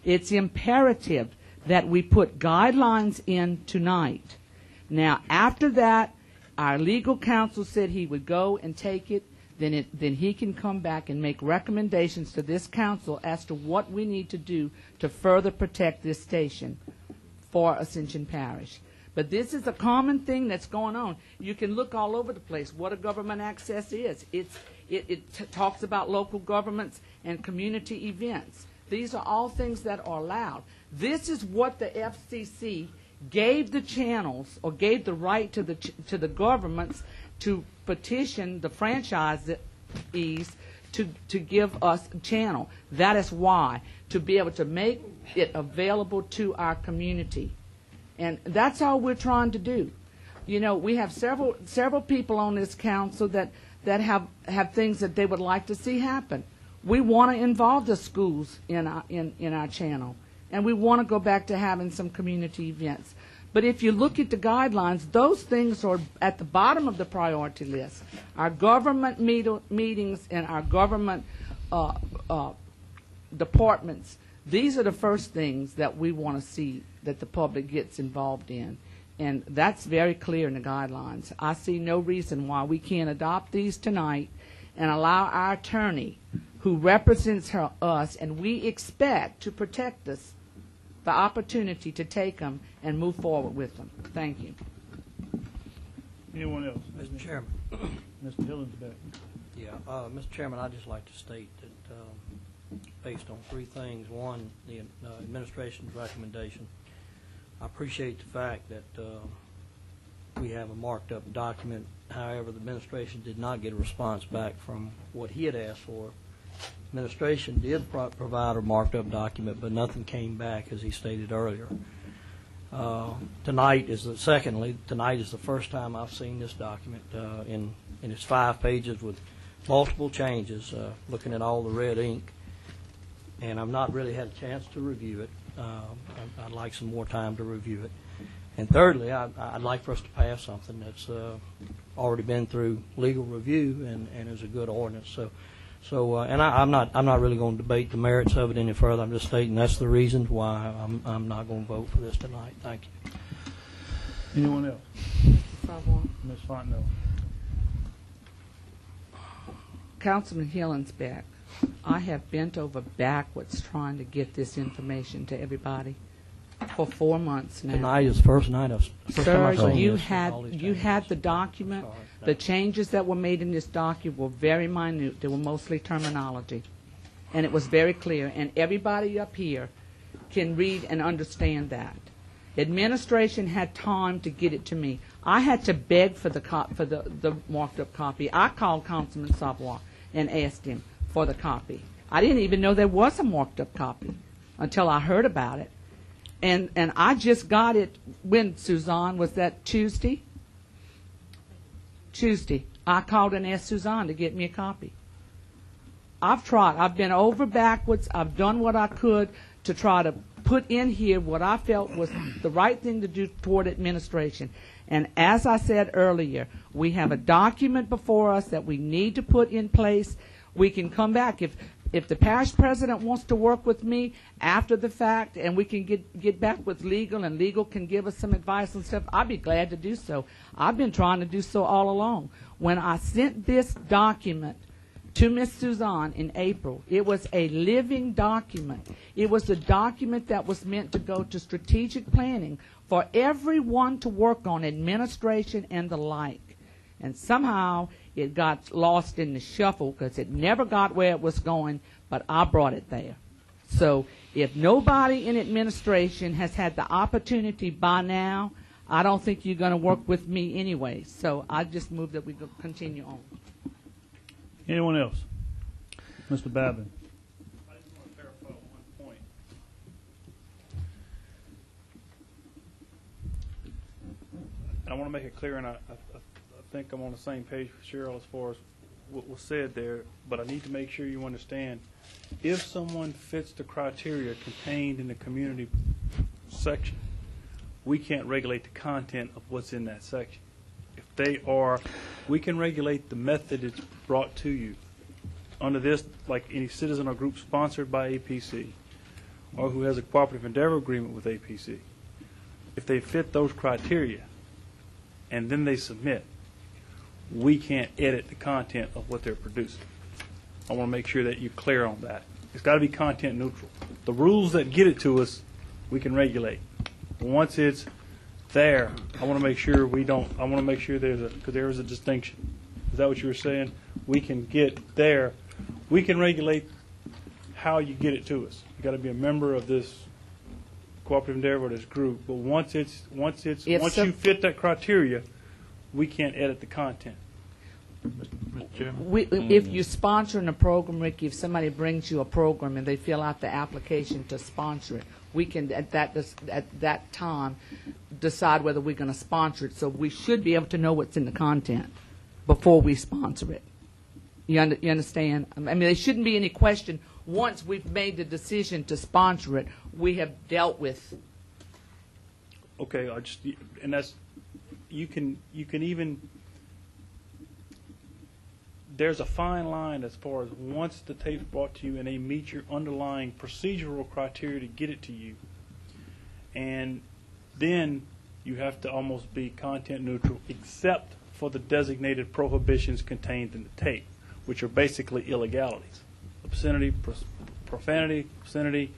It's imperative that we put guidelines in tonight. Now, after that, our legal counsel said he would go and take it. Then he can come back and make recommendations to this council as to what we need to do to further protect this station for Ascension Parish. But this is a common thing that's going on. You can look all over the place what a government access is. It talks about local governments and community events. These are all things that are allowed. This is what the FCC gave the channels, or gave the right to the governments to petition the franchisees to give us a channel. That is why, to be able to make it available to our community. And that's all we're trying to do. You know, we have several people on this council that have things that they would like to see happen. We want to involve the schools in our channel, and we want to go back to having some community events. But if you look at the guidelines, those things are at the bottom of the priority list. Our government meetings and our government departments, these are the first things that we want to see that the public gets involved in. And that's very clear in the guidelines. I see no reason why we can't adopt these tonight and allow our attorney, who represents us and we expect to protect us, the opportunity to take them and move forward with them. Thank you. Anyone else? Mr. Chairman. Mr. Hillen's back. Yeah, Mr. Chairman, I'd just like to state that based on three things. One, the administration's recommendation. I appreciate the fact that we have a marked up document. However, the administration did not get a response back from what he had asked for. Administration did provide a marked up document, but nothing came back, as he stated earlier. Tonight is the first time I've seen this document in its 5 pages with multiple changes, looking at all the red ink, and I've not really had a chance to review it. I'd like some more time to review it. And thirdly, I'd like for us to pass something that's already been through legal review and is a good ordinance. So, and I'm not really going to debate the merits of it any further. I'm just stating that's the reason why I'm not going to vote for this tonight. Thank you. Anyone else? Mr. Savoy. Ms. Fontenot. Councilman Hillen's back. I have bent over backwards trying to get this information to everybody for 4 months now. Tonight is the first night of. Sir, you had the document. The changes that were made in this document were very minute. They were mostly terminology. And it was very clear. And everybody up here can read and understand that. Administration had time to get it to me. I had to beg for the marked up copy. I called Councilman Savoy and asked him for the copy. I didn't even know there was a marked up copy until I heard about it. And I just got it when, Suzanne, was that Tuesday? Tuesday. I called and asked Suzanne to get me a copy. I've tried. I've been over backwards. I've done what I could to try to put in here what I felt was the right thing to do toward administration. And as I said earlier, we have a document before us that we need to put in place. We can come back. If the parish president wants to work with me after the fact and we can get back with legal and legal can give us some advice and stuff, I'd be glad to do so. I've been trying to do so all along. When I sent this document to Ms. Suzanne in April, it was a living document. It was a document that was meant to go to strategic planning for everyone to work on, administration and the like. And somehow it got lost in the shuffle because it never got where it was going, but I brought it there. So if nobody in administration has had the opportunity by now, I don't think you're going to work with me anyway. So I just move that we go continue on. Anyone else? Mr. Babin. I just want to clarify one point. And I want to make it clear, and I think I'm on the same page with Cheryl as far as what was said there, but I need to make sure you understand, if someone fits the criteria contained in the community section, we can't regulate the content of what's in that section. If they are, we can regulate the method it's brought to you. Under this, like any citizen or group sponsored by APC, or who has a cooperative endeavor agreement with APC, if they fit those criteria and then they submit, we can't edit the content of what they're producing. I want to make sure that you're clear on that. It's got to be content neutral. The rules that get it to us, we can regulate. Once it's there, I want to make sure we don't. I want to make sure because there is a distinction. Is that what you were saying? We can get there. We can regulate how you get it to us. You got to be a member of this cooperative endeavor or this group. But once you fit that criteria, we can't edit the content. If you're sponsoring a program, Ricky, if somebody brings you a program and they fill out the application to sponsor it, we can at that time decide whether we're going to sponsor it. So we should be able to know what's in the content before we sponsor it. You understand? I mean, there shouldn't be any question. Once we've made the decision to sponsor it, we have dealt with. Okay, and that's you can even. There's a fine line as far as once the tape's brought to you and they meet your underlying procedural criteria to get it to you, and then you have to almost be content neutral except for the designated prohibitions contained in the tape, which are basically illegalities. Obscenity, profanity, obscenity,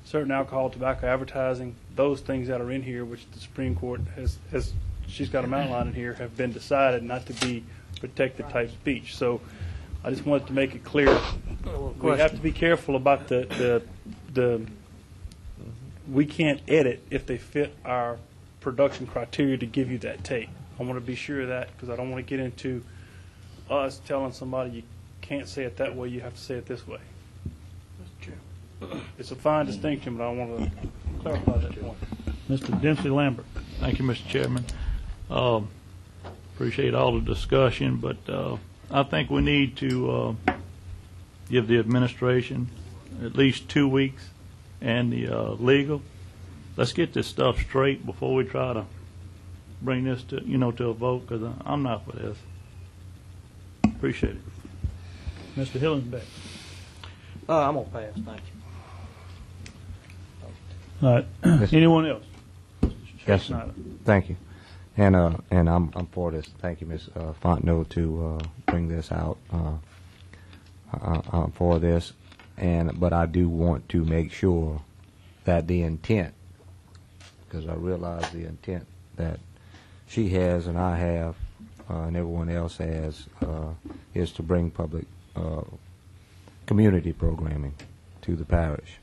certain alcohol, tobacco advertising, those things that are in here, which the Supreme Court has she's got them outlined in here, have been decided not to be protected type speech. So I just wanted to make it clear. We have to be careful about the we can't edit if they fit our production criteria to give you that tape. I want to be sure of that because I don't want to get into us telling somebody you can't say it that way, you have to say it this way. It's a fine distinction, but I want to clarify that point. Mr. Dempsey Lambert. Thank you, Mr. Chairman. Appreciate all the discussion, but I think we need to give the administration at least 2 weeks and the legal. Let's get this stuff straight before we try to bring this to a vote, because I'm not for this. Appreciate it. Mr. Hillenbeck. I'm going to pass. Thank you. All right. Anyone else? Yes, sir. Thank you. And I'm for this. Thank you, Ms. Fontenot, to bring this out. I'm for this, but I do want to make sure that the intent, because I realize the intent that she has and I have and everyone else has, is to bring public community programming to the parish.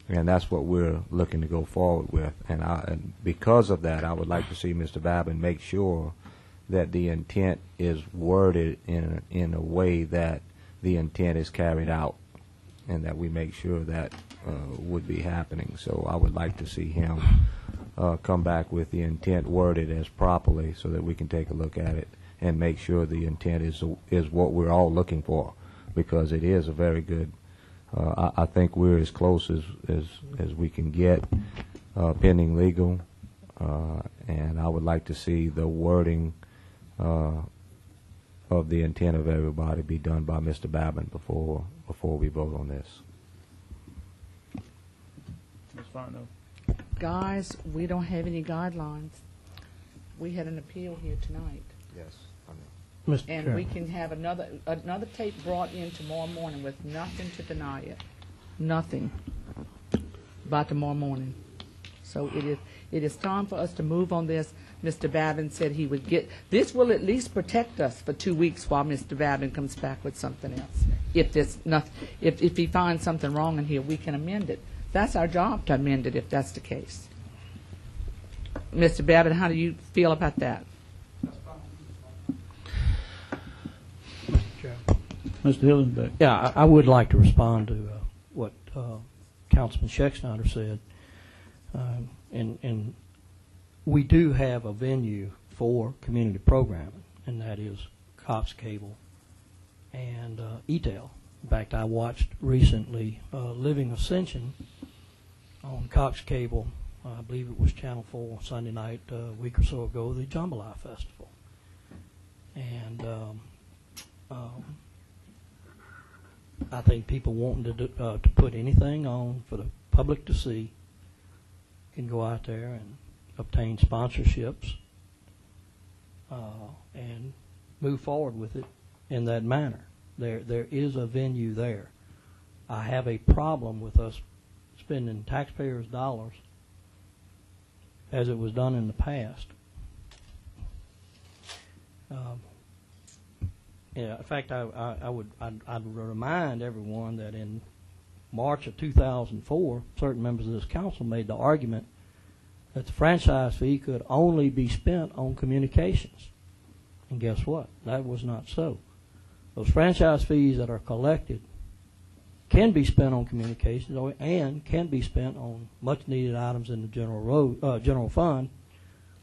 And that's what we're looking to go forward with. And because of that, I would like to see Mr. Babin make sure that the intent is worded in a way that the intent is carried out, and that we make sure that would be happening. So I would like to see him come back with the intent worded as properly so that we can take a look at it and make sure the intent is what we're all looking for, because it is a very good. I think we're as close as we can get pending legal, and I would like to see the wording of the intent of everybody be done by Mr. Babin before we vote on this. That's fine, though. Guys, we don't have any guidelines. We had an appeal here tonight. Yes, I know. Mr. And Chairman. we can have another tape brought in tomorrow morning with nothing to deny it. Nothing by tomorrow morning. So It is time for us to move on this. Mr. Babin said he would get, this will at least protect us for 2 weeks while Mr. Babin comes back with something else. If he finds something wrong in here, we can amend it. That's our job, to amend it if that's the case. Mr. Babin, how do you feel about that? Mr. Hillenbeck. Yeah, I would like to respond to what Councilman Scheckschneider said. And we do have a venue for community programming, and that is Cox Cable and E-Tel. In fact, I watched recently Living Ascension on Cox Cable. I believe it was Channel 4 Sunday night a week or so ago, the Jambalaya Festival. And I think people wanting to put anything on for the public to see can go out there and obtain sponsorships and move forward with it in that manner. There is a venue there. I have a problem with us spending taxpayers' dollars as it was done in the past. Yeah, in fact, I'd remind everyone that in March of 2004, certain members of this council made the argument that the franchise fee could only be spent on communications. And guess what? That was not so. Those franchise fees that are collected can be spent on communications and can be spent on much-needed items in the general fund,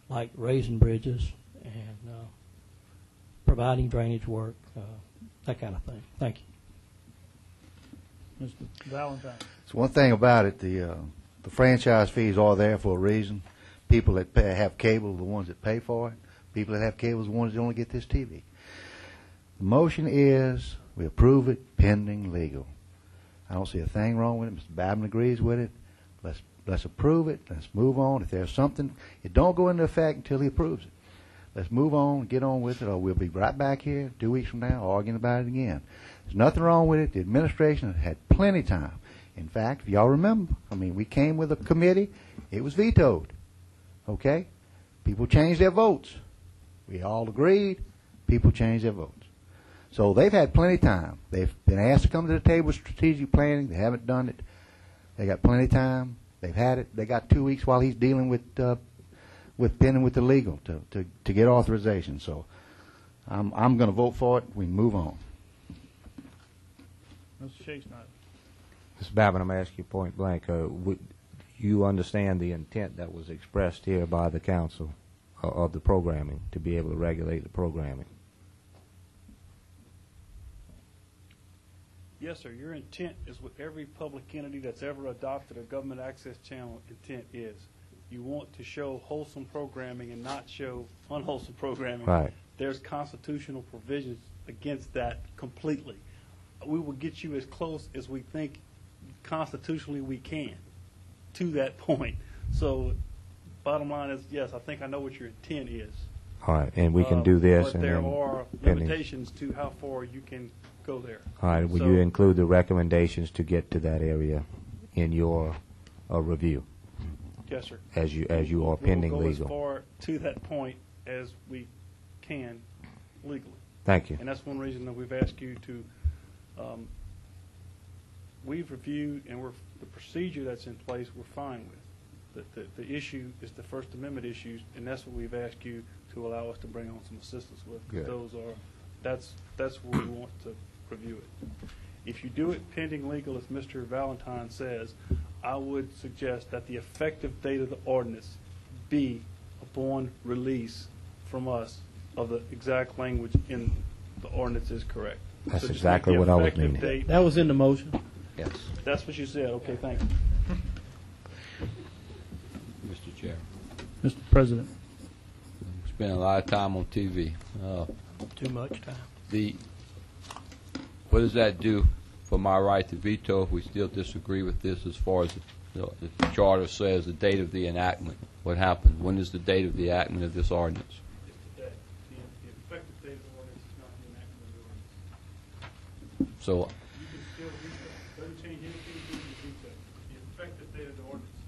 like raising bridges and providing drainage work, that kind of thing. Thank you. Mr. Valentine. So one thing about it, the franchise fees are there for a reason. People that have cable are the ones that pay for it. People that have cable are the ones that only get this TV. The motion is we approve it pending legal. I don't see a thing wrong with it. Mr. Babin agrees with it. Let's approve it. Let's move on. If there's something, it don't go into effect until he approves it. Let's move on, get on with it, or we'll be right back here 2 weeks from now arguing about it again. There's nothing wrong with it. The administration had plenty of time. In fact, if y'all remember, we came with a committee. It was vetoed. Okay? People changed their votes. We all agreed. People changed their votes. So they've had plenty of time. They've been asked to come to the table with strategic planning. They haven't done it. They got plenty of time. They've had it. They got 2 weeks while he's dealing with pending with the legal to get authorization. So I'm going to vote for it. We move on. Mr. Shakespeare. Mr. Babin, I'm asking you point blank. You understand the intent that was expressed here by the council of the programming to be able to regulate the programming? Yes, sir. Your intent is what every public entity that's ever adopted a government access channel intent is. You want to show wholesome programming and not show unwholesome programming. Right. There's constitutional provisions against that completely. We will get you as close as we think constitutionally we can to that point. So bottom line is, yes, I think I know what your intent is. All right, and we can do this. But and there then are limitations to how far you can go there. All right, will you include the recommendations to get to that area in your review? Yes, sir. As you are pending we'll go legal. as far to that point as we can legally. Thank you. And that's one reason that we've asked you to. We've reviewed, and the procedure that's in place we're fine with. The issue is the First Amendment issues, and that's what we've asked you to allow us to bring on some assistance with. Good. That's where we want to review it. If you do it pending legal, as Mr. Valentine says, I would suggest that the effective date of the ordinance be upon release from us of the exact language in the ordinance is correct. That's So just exactly make the what I was effective meaning. date- That was in the motion. Yes. That's what you said. Okay, thank you. Mr. Chair. Mr. President. Spend a lot of time on TV. Too much time. What does that do for my right to veto if we still disagree with this as far as the charter says, the date of the enactment? What happened? When is the date of the enactment of this ordinance? It's today. The effective date of the ordinance is not the enactment of the ordinance. So You can still veto. Doesn't change anything to the veto. The effective date of the ordinance,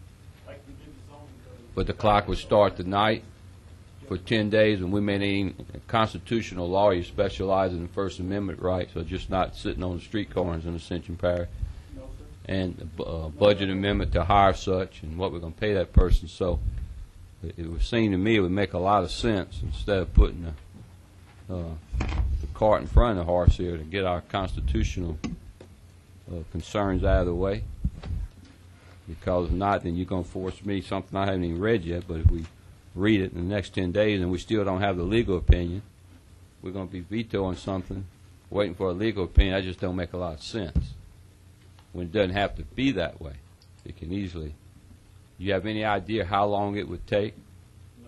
like we did the zoning code. but the clock would start tonight for 10 days, and we may need a constitutional lawyer specializing in First Amendment rights, so just not sitting on the street corners in Ascension Parish. And a budget amendment to hire such, and what we're going to pay that person. So it would seem to me it would make a lot of sense instead of putting the cart in front of the horse here to get our constitutional concerns out of the way. Because if not, then you're going to force me something I haven't even read yet, but if we read it in the next 10 days and we still don't have the legal opinion, we're going to be vetoing something, waiting for a legal opinion. That just don't make a lot of sense. When it doesn't have to be that way. It can easily. You have any idea how long it would take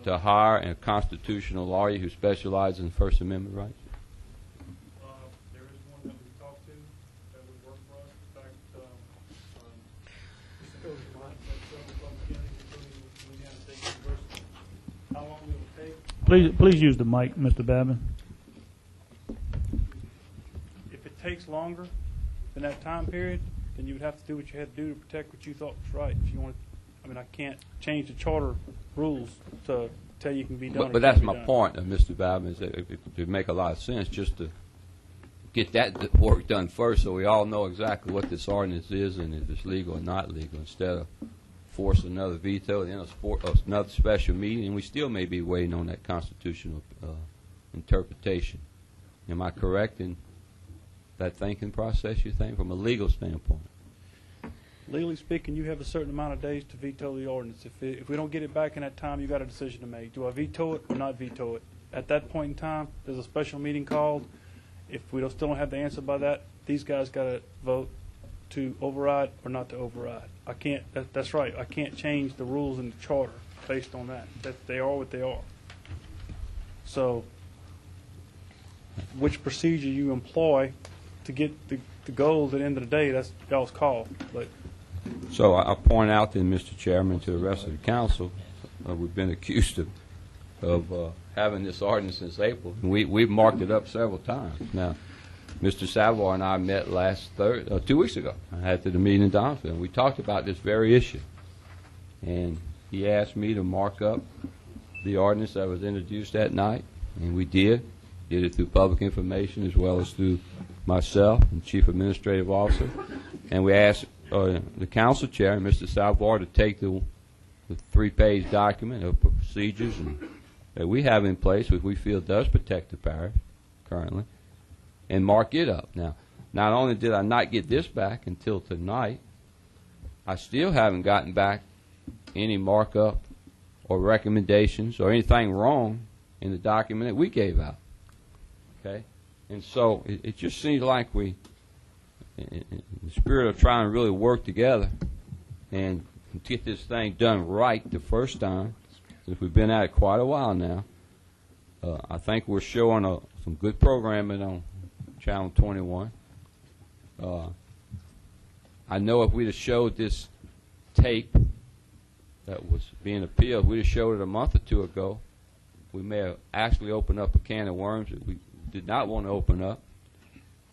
to hire a constitutional lawyer who specializes in First Amendment rights? There is one that we talked to that would work for us. In fact, this goes to mine, that's several from the beginning, including Louisiana State University. How long will it take? Please use the mic, Mr. Babin. If it takes longer than that time period, then you would have to do what you had to do to protect what you thought was right. If you want to, I mean, I can't change the charter rules to tell you can be done. But that's my point, Mr. Babin, is that it would make a lot of sense just to get that work done first, so we all know exactly what this ordinance is and if it's legal or not legal, instead of force another veto, then another special meeting, and we still may be waiting on that constitutional interpretation. Am I correct in that thinking process, you think, from a legal standpoint? Legally speaking, you have a certain amount of days to veto the ordinance. If we don't get it back in that time, you got a decision to make. Do I veto it or not veto it? At that point in time, there's a special meeting called. If we still don't have the answer by that, these guys got to vote to override or not to override. I can't. That's right. I can't change the rules in the charter based on that. That they are what they are. So, which procedure you employ to get the goals at the end of the day, that's y'all's call. But so I point out then, Mr. Chairman, to the rest of the council, we've been accused of having this ordinance since April. We've marked it up several times. Now, Mr. Savoy and I met last 2 weeks ago. I had the meeting in Donaldson, and we talked about this very issue. And he asked me to mark up the ordinance that was introduced that night, and we did. Did it through public information as well as through myself and Chief Administrative Officer. And we asked the council chair, Mr. Savoy, to take the 3-page document of procedures that we have in place, which we feel does protect the parish currently, and mark it up. Now, not only did I not get this back until tonight, I still haven't gotten back any markup or recommendations or anything wrong in the document that we gave out. Okay? And so it just seems like we, in the spirit of trying to really work together and get this thing done right the first time, since we've been at it quite a while now, I think we're showing some good programming on Channel 21. I know if we'd have showed this tape that was being appealed, we'd have showed it a month or two ago, we may have actually opened up a can of worms that we did not want to open up.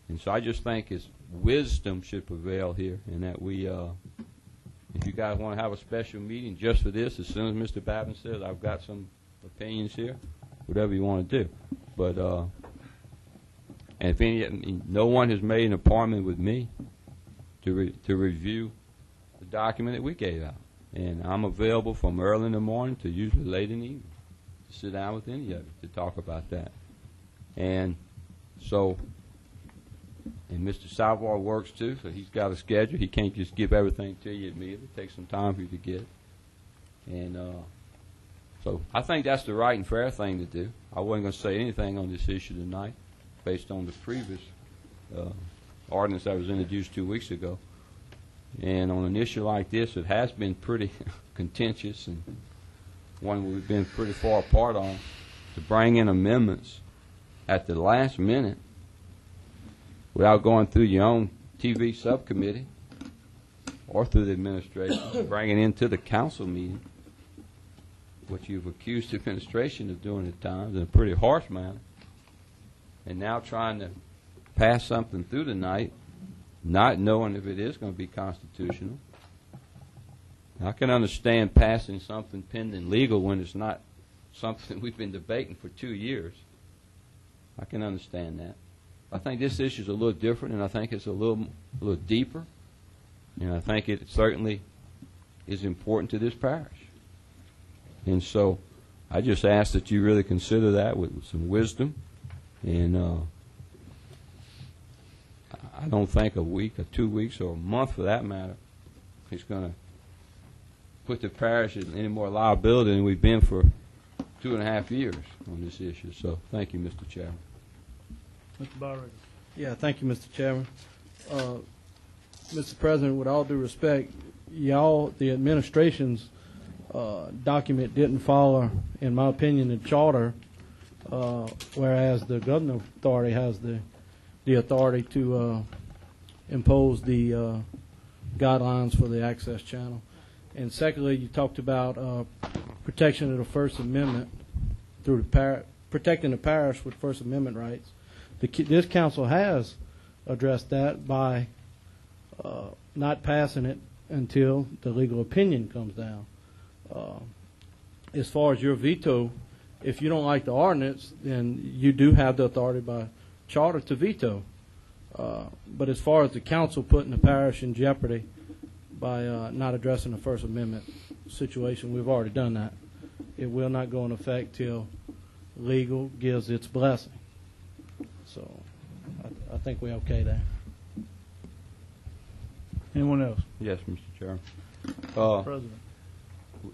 And so I just think his wisdom should prevail here, and that we, if you guys want to have a special meeting just for this, as soon as Mr. Babin says, I've got some opinions here, whatever you want to do. But, and if no one has made an appointment with me to review the document that we gave out. And I'm available from early in the morning to usually late in the evening to sit down with any of you to talk about that. And so, and Mr. Savoy works too, so he's got a schedule. He can't just give everything to you immediately. It takes some time for you to get it. And so I think that's the right and fair thing to do. I wasn't going to say anything on this issue tonight based on the previous ordinance that was introduced 2 weeks ago. And on an issue like this, it has been pretty contentious and one we've been pretty far apart on, to bring in amendments at the last minute without going through your own TV subcommittee or through the administration, bringing it into the council meeting, which you've accused the administration of doing at times in a pretty harsh manner, and now trying to pass something through tonight, not knowing if it is going to be constitutional, I can understand passing something pending legal when it's not something we've been debating for 2 years. I can understand that. I think this issue is a little different, and I think it's a little deeper, and I think it certainly is important to this parish. And so I just ask that you really consider that with some wisdom, and I don't think a week or 2 weeks or a month for that matter is going to put the parish in any more liability than we've been for 2.5 years on this issue. So thank you, Mr. Chairman. Mr. Byron. Yeah, thank you, Mr. Chairman. Mr. President, with all due respect, y'all, the administration's document didn't follow, in my opinion, the charter, whereas the governing authority has the authority to impose the guidelines for the access channel. And secondly, you talked about protection of the First Amendment through protecting the parish with First Amendment rights. This council has addressed that by not passing it until the legal opinion comes down. As far as your veto, if you don't like the ordinance, then you do have the authority by charter to veto. But as far as the council putting the parish in jeopardy by not addressing the First Amendment situation, we've already done that. It will not go in effect till legal gives its blessing. So I think we're okay there. Anyone else? Yes, Mr. Chairman. President.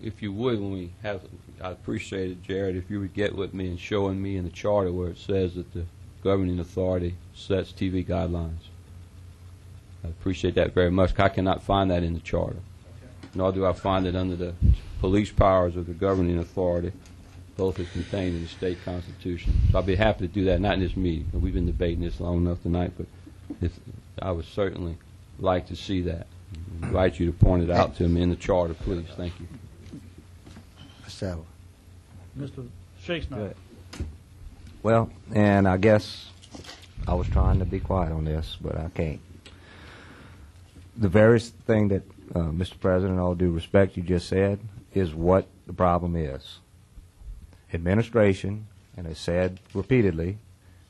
If you would, when we have, I'd appreciate it, Jared, if you would get with me and showing me in the charter where it says that the governing authority sets TV guidelines. I appreciate that very much. I cannot find that in the charter, nor do I find it under the police powers of the governing authority. Both are contained in the state constitution. So I'll be happy to do that, not in this meeting. We've been debating this long enough tonight, but I would certainly like to see that. I invite you to point it out to me in the charter, please. Thank you. Mr. Shakespeare. Well, and I guess I was trying to be quiet on this, but I can't. The very thing that, Mr. President, all due respect, you just said is what the problem is. Administration, and has said repeatedly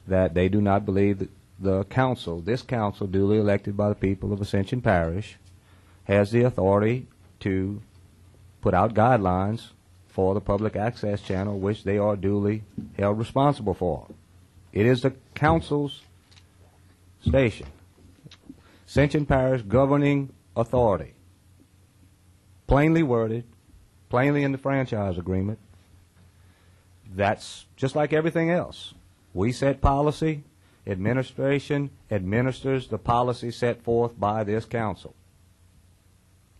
that they do not believe that the council, this council duly elected by the people of Ascension Parish, has the authority to put out guidelines for the public access channel, which they are duly held responsible for. It is the council's station. Ascension Parish governing authority, plainly worded, plainly in the franchise agreement. That's just like everything else. We set policy, administration administers the policy set forth by this council.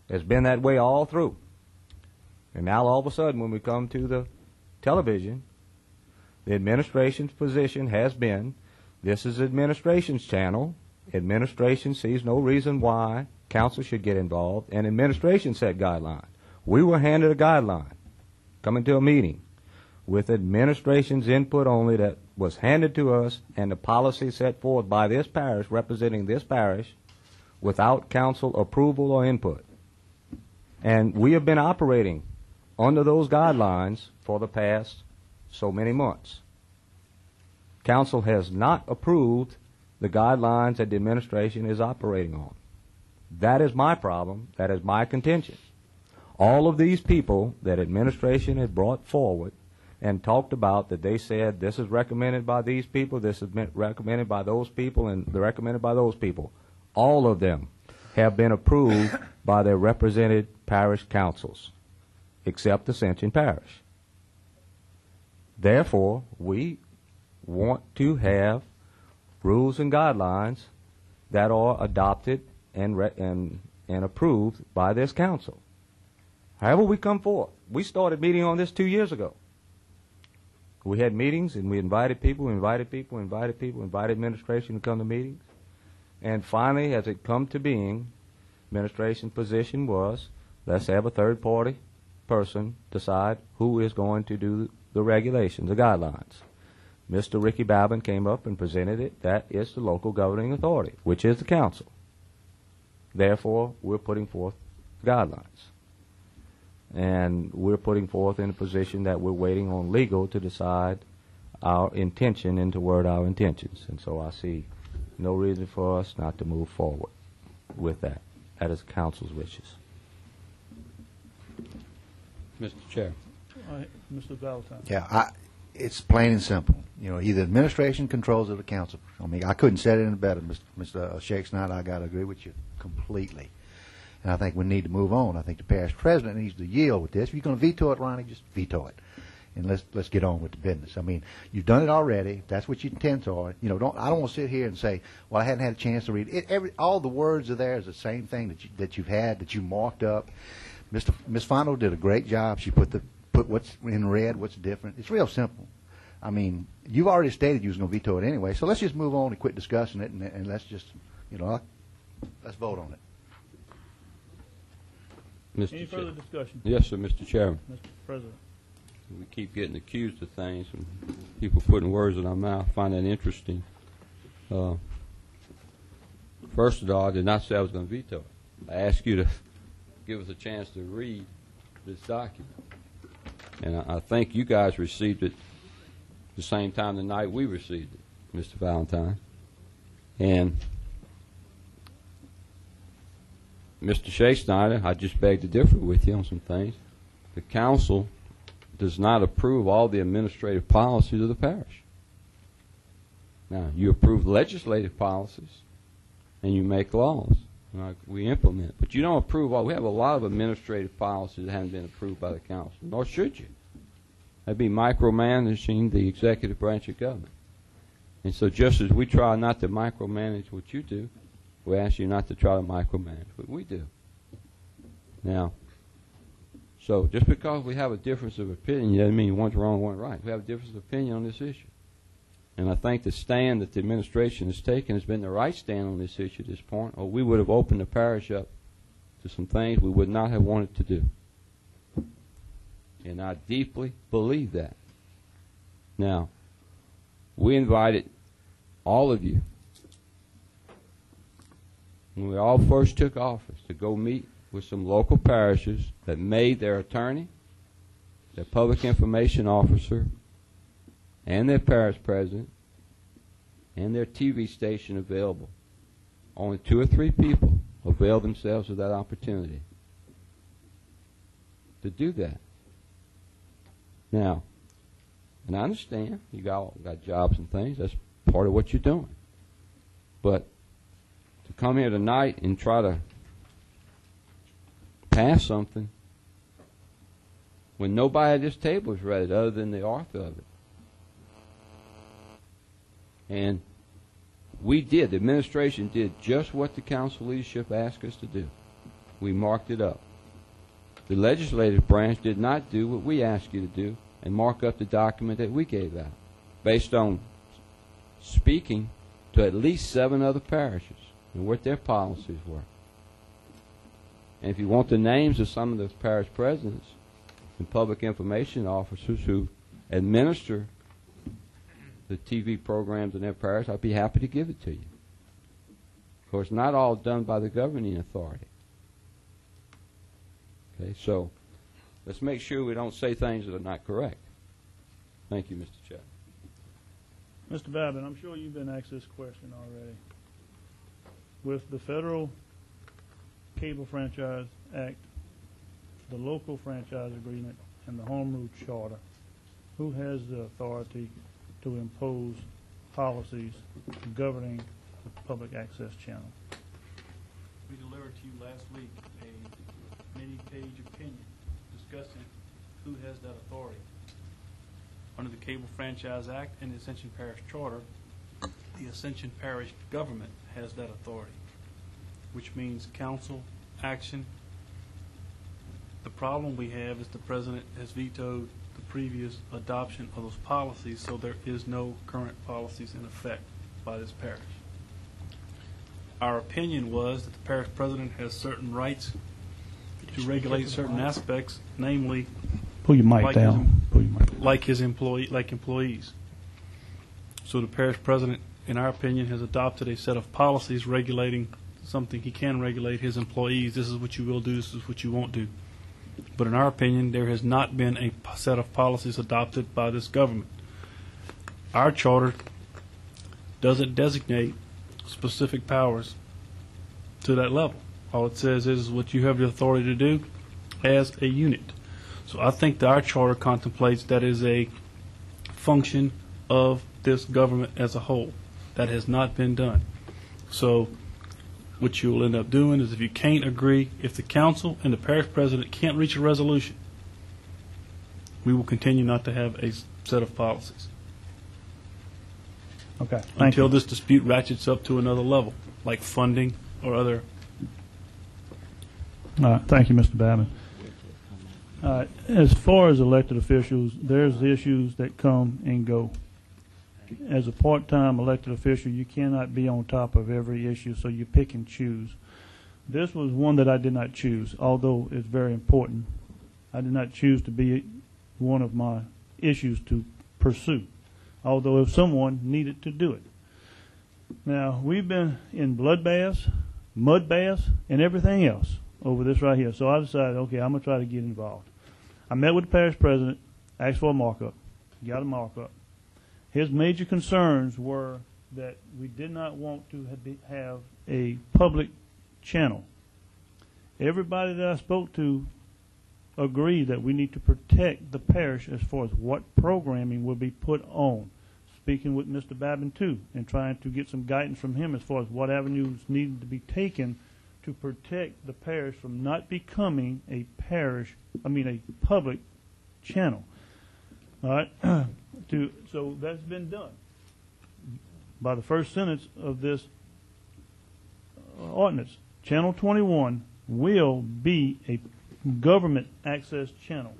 It's been that way all through. And now all of a sudden when we come to the television, the administration's position has been, this is administration's channel. Administration sees no reason why council should get involved, and administration set guidelines. We were handed a guideline coming to a meeting with administration's input only that was handed to us, and the policy set forth by this parish, representing this parish, without council approval or input. And we have been operating under those guidelines for the past so many months. Council has not approved the guidelines that the administration is operating on. That is my problem. That is my contention. All of these people that administration has brought forward and talked about, that they said this is recommended by these people, this is recommended by those people, and they're recommended by those people, all of them have been approved by their represented parish councils, except Ascension Parish. Therefore, we want to have rules and guidelines that are adopted and approved by this council. However we come forth, we started meeting on this 2 years ago. We had meetings and we invited people, invited administration to come to meetings. And finally, as it come to being, administration position was, let's have a third party person decide who is going to do the regulations, the guidelines. Mr. Ricky Babin came up and presented it. That is the local governing authority, which is the council. Therefore, we're putting forth guidelines. And we're putting forth in a position that we're waiting on legal to decide our intention and to word our intentions. And so I see no reason for us not to move forward with that. That is council's wishes. Mr. Chair. All right, Mr. Valentine. Yeah, it's plain and simple. You know, either administration controls or the council. I mean, I couldn't say it any better, Mr. Shakes. Knight. I got to agree with you completely. And I think we need to move on. I think the parish president needs to yield with this. If you're going to veto it, Ronnie, just veto it, and let's get on with the business. I mean, you've done it already. That's what your intents are. You know, I don't want to sit here and say, well, I hadn't had a chance to read it. All the words are there is the same thing that you've had, that you marked up. Ms. Fondo did a great job. She put what's in red, what's different. It's real simple. I mean, you've already stated you was going to veto it anyway, so let's just move on and quit discussing it, and let's just, you know, let's vote on it. Any further discussion? Yes, sir, Mr. Chairman. Mr. President. We keep getting accused of things and people putting words in our mouth. I find that interesting. First of all, I did not say I was going to veto it. I asked you to give us a chance to read this document. And I think you guys received it the same time the night we received it, Mr. Valentine. And Mr. Shea Snyder, I just beg to differ with you on some things. The council does not approve all the administrative policies of the parish. Now, you approve legislative policies, and you make laws. We implement, but you don't approve all. We have a lot of administrative policies that haven't been approved by the council, nor should you. That'd be micromanaging the executive branch of government. And so just as we try not to micromanage what you do, we ask you not to try to micromanage what we do. Now, so just because we have a difference of opinion doesn't mean one's wrong, one's right. We have a difference of opinion on this issue. And I think the stand that the administration has taken has been the right stand on this issue at this point, or we would have opened the parish up to some things we would not have wanted to do. And I deeply believe that. Now, we invited all of you, when we all first took office, to go meet with some local parishes that made their attorney, their public information officer, and their parish president, and their TV station available. Only 2 or 3 people availed themselves of that opportunity to do that. Now, and I understand you got jobs and things. That's part of what you're doing. But to come here tonight and try to pass something when nobody at this table has read it other than the author of it. And we did, the administration did just what the council leadership asked us to do. We marked it up. The legislative branch did not do what we asked you to do and mark up the document that we gave out based on speaking to at least 7 other parishes and what their policies were. And if you want the names of some of those parish presidents and public information officers who administer the TV programs in their parish, I'd be happy to give it to you. Of course, not all done by the governing authority. Okay, so let's make sure we don't say things that are not correct. Thank you, Mr. Chair. Mr. Babbitt, I'm sure you've been asked this question already. With the Federal Cable Franchise Act, the local franchise agreement, and the Home Rule Charter, who has the authority to impose policies governing the public access channel? We delivered to you last week a many-page opinion discussing who has that authority. Under the Cable Franchise Act and the Ascension Parish Charter, the Ascension Parish government has that authority, which means council action. The problem we have is the president has vetoed the previous adoption of those policies, so there is no current policies in effect by this parish. Our opinion was that the parish president has certain rights to regulate certain aspects, namely, pull your mic down. Like employees. So the parish president, in our opinion, has adopted a set of policies regulating something he can regulate, his employees. This is what you will do. This is what you won't do. But in our opinion, there has not been a set of policies adopted by this government. Our charter doesn't designate specific powers to that level. All it says is what you have the authority to do as a unit. So I think that our charter contemplates that is a function of this government as a whole. That has not been done. So what you will end up doing is, if you can't agree, if the council and the parish president can't reach a resolution, we will continue not to have a set of policies. Okay. Thank Until you. this dispute ratchets up to another level, like funding or other. All right. Thank you, Mr. Babin. As far as elected officials, there's issues that come and go. As a part-time elected official, you cannot be on top of every issue, so you pick and choose. This was one that I did not choose, although it's very important. I did not choose to be one of my issues to pursue, although if someone needed to do it. Now, we've been in blood baths, mud baths, and everything else over this right here. So I decided, okay, I'm going to try to get involved. I met with the parish president, asked for a markup, got a markup. His major concerns were that we did not want to have a public channel. Everybody that I spoke to agreed that we need to protect the parish as far as what programming will be put on. Speaking with Mr. Babin too, and trying to get some guidance from him as far as what avenues needed to be taken to protect the parish from not becoming a public channel. All right. So that's been done by the first sentence of this ordinance. Channel 21 will be a government access channel,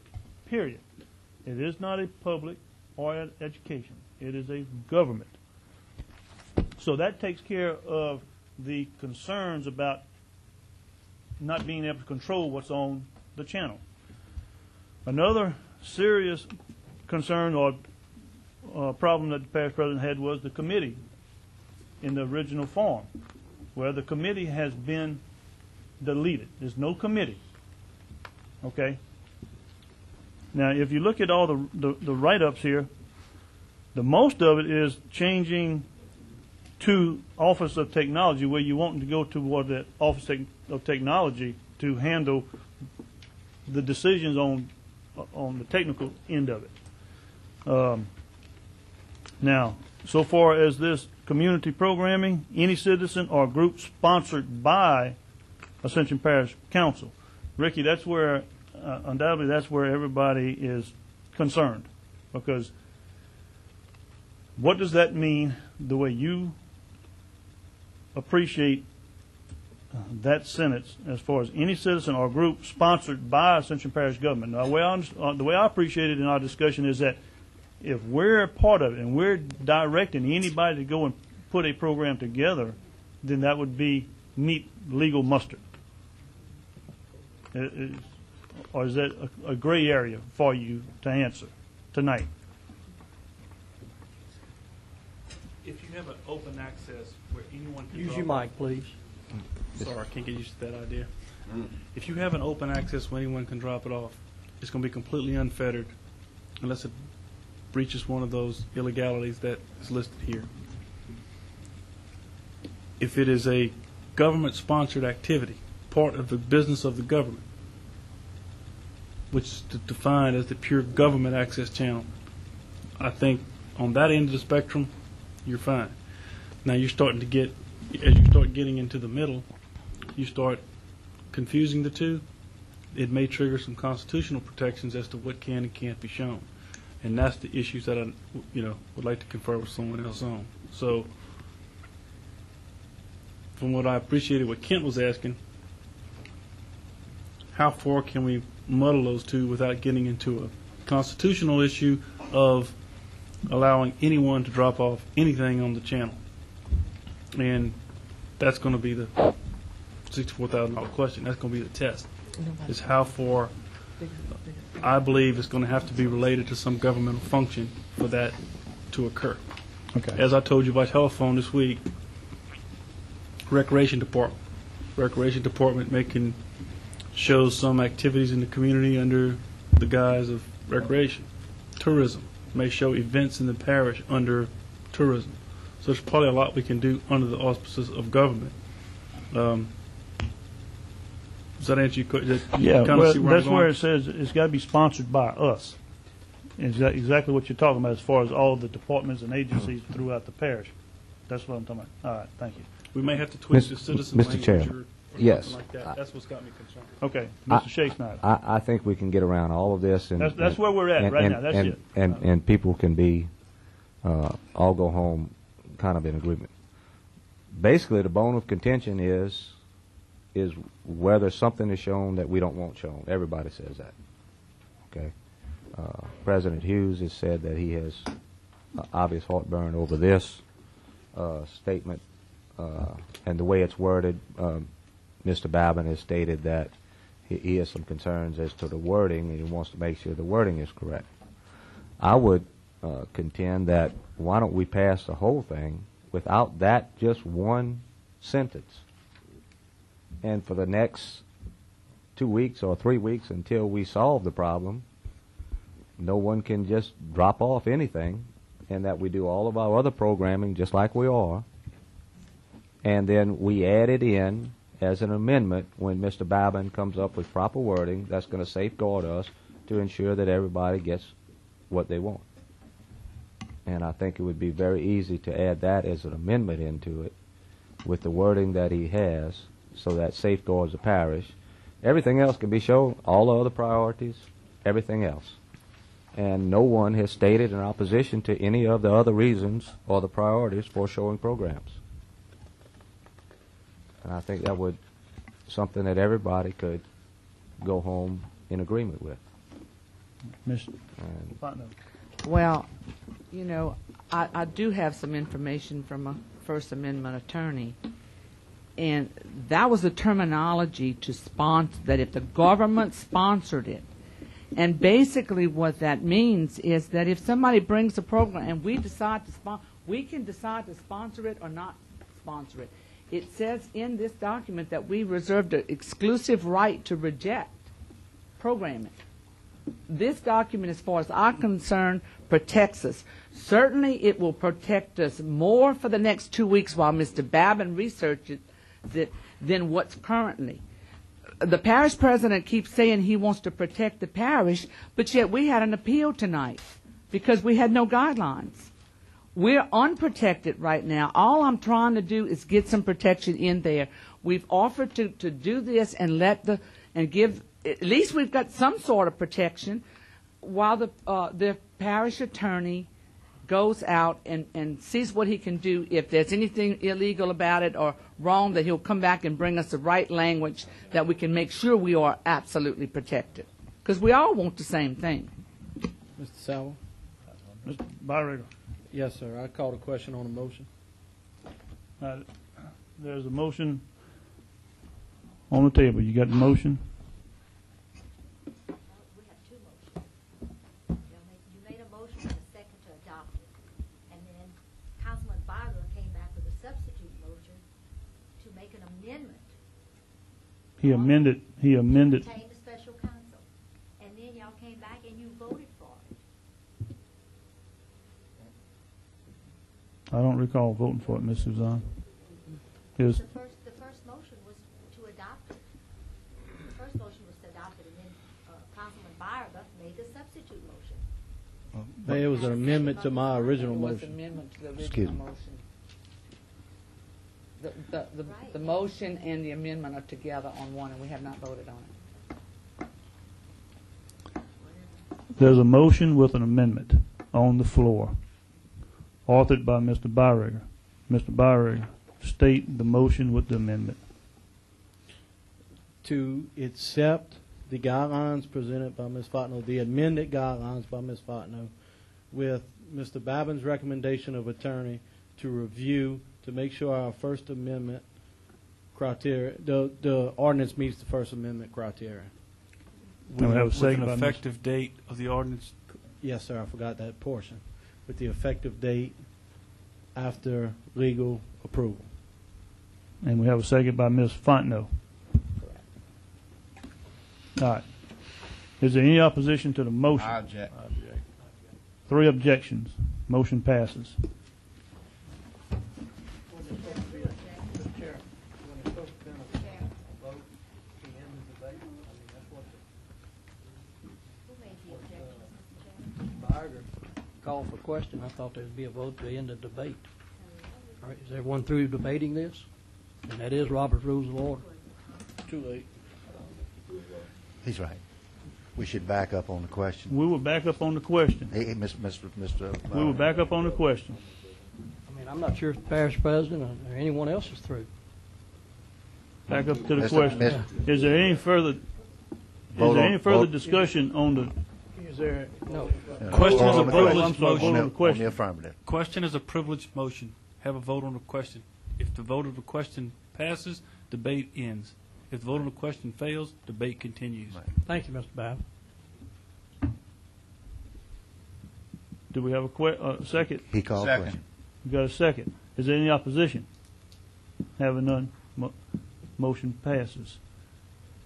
period. It is not a public or education. It is a government. So that takes care of the concerns about not being able to control what's on the channel. Another serious concern or problem that the parish president had was the committee in the original form, where the committee has been deleted. There's no committee. Okay? Now, if you look at all the write-ups here, the most of it is changing to Office of Technology, where you want to go toward the Office of Technology to handle the decisions on the technical end of it. Now, so far as this community programming, any citizen or group sponsored by Ascension Parish Council, Ricky, that's where undoubtedly that's where everybody is concerned, because what does that mean the way you appreciate that sentence as far as any citizen or group sponsored by Ascension Parish government? Now, the way I appreciate it in our discussion is that if we're a part of it and we're directing anybody to go and put a program together, then that would be meet legal muster. Or is that a gray area for you to answer tonight? If you have an open access where anyone can Use your mic, please. Sorry, I can't get used to that idea. If you have an open access where anyone can drop it off, it's going to be completely unfettered unless it breaches one of those illegalities that is listed here. If it is a government-sponsored activity, part of the business of the government, which is defined as the pure government access channel, I think on that end of the spectrum, you're fine. Now you're starting to get, as you start getting into the middle, you start confusing the two. It may trigger some constitutional protections as to what can and can't be shown, and that's the issues that I, would like to confer with someone else on. So, from what I appreciated, what Kent was asking, how far can we muddle those two without getting into a constitutional issue of allowing anyone to drop off anything on the channel? And that's going to be the $64,000 question. That's going to be the test. Is how far I believe it's going to have to be related to some governmental function for that to occur. Okay. As I told you by telephone this week, Recreation Department making shows some activities in the community under the guise of recreation. Tourism may show events in the parish under tourism. So there's probably a lot we can do under the auspices of government. Does that answer your question? Yeah, well, that's where it says it's got to be sponsored by us. Is that exactly what you're talking about as far as all the departments and agencies throughout the parish? That's what I'm talking about. All right, thank you. We may have to tweak the citizen Mr. language Chairman, or yes. something like that. That's what's got me concerned. Okay, Mr. Shakespeare. I think we can get around all of this. And That's where we're at right now. That's it. And people can be, all go home kind of in agreement. Basically, the bone of contention is whether something is shown that we don't want shown. Everybody says that. Okay. President Hughes has said that he has obvious heartburn over this statement, and the way it's worded. Mr. Babin has stated that he has some concerns as to the wording, and he wants to make sure the wording is correct. I would contend that why don't we pass the whole thing without that just one sentence, and for the next 2 weeks or 3 weeks until we solve the problem, no one can just drop off anything, and that we do all of our other programming just like we are, and then we add it in as an amendment when Mr. Babin comes up with proper wording that's going to safeguard us to ensure that everybody gets what they want. And I think it would be very easy to add that as an amendment into it with the wording that he has, so that safeguards the parish. Everything else can be shown, all the other priorities, everything else. And no one has stated in opposition to any of the other reasons or the priorities for showing programs. And I think that would something that everybody could go home in agreement with. Mr. Well, you know, I do have some information from a First Amendment attorney, and that was the terminology to sponsor, that if the government sponsored it. And basically what that means is that if somebody brings a program and we decide to we can decide to sponsor it or not sponsor it. It says in this document that we reserve the exclusive right to reject programming. This document, as far as I'm concerned, protects us. Certainly it will protect us more for the next 2 weeks while Mr. Babin researches it than what's currently. The parish president keeps saying he wants to protect the parish, but yet we had an appeal tonight because we had no guidelines. We're unprotected right now. All I'm trying to do is get some protection in there. We've offered to do this and give, at least we've got some sort of protection while the parish attorney goes out and sees what he can do. If there's anything illegal about it or wrong, that he'll come back and bring us the right language that we can make sure we are absolutely protected. Because we all want the same thing. Mr. Sauer? Mr. Byringer. Yes, sir. I called a question on the motion. There's a motion on the table. You got the motion? He amended. Retained a special counsel, and then y'all came back and you voted for it. I don't recall voting for it, Ms. Suzanne. It was The first motion was to adopt it. The first motion was to adopt it, and then Councilman Byerbuck made the substitute motion. It was an amendment to my original It was motion. an amendment to the Excuse original me. motion. The motion and the amendment are together on one, and we have not voted on it. There's a motion with an amendment on the floor, authored by Mr. Byringer. Mr. Byringer, state the motion with the amendment. To accept the guidelines presented by Ms. Fontenot, the amended guidelines by Ms. Fontenot, with Mr. Babin's recommendation of attorney to review to make sure our First Amendment criteria, the ordinance meets the First Amendment criteria. Can we have a With second an by Ms. effective date of the ordinance. Yes, sir, I forgot that portion. With the effective date after legal approval. And we have a second by Ms. Fontenot. All right. Is there any opposition to the motion? I object. 3 objections. Motion passes. Call for question. I thought there'd be a vote to end the debate. All right, is everyone through debating this? And that is Robert's Rules of Order. Too late. He's right. We should back up on the question. We will back up on the question. Hey, Mr. We will back up on the question. I mean, I'm not sure if the parish president or anyone else is through. Back up to the Mr. question. Is there any further? Vote. Discussion on the? Is there no? Question is a On the privileged question. motion. On the affirmative. Question is a privileged motion. Have a vote on the question. If the vote of the question passes, debate ends. If the vote on the question fails, debate continues. Thank you, Mr. Babb. Do we have a second? He called Second. question. We got a second. Is there any opposition? Having none, motion passes.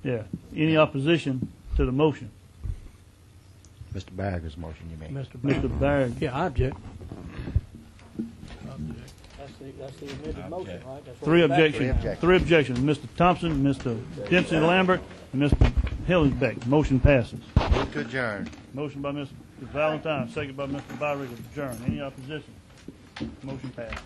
Yeah. Any opposition to the motion? Mr. Bagger's motion you made. Mr. Barrett. Yeah, I object. That's the amended motion, right? That's what 3 we're back objections. to. 3 objections. Mr. Thompson, Mr. Dempsey Lambert, and Mr. Hillingsbeck. Motion passes. Move to adjourn. Motion by Mr. Valentine, second by Mr. Byrick, adjourn. Any opposition? Motion passes.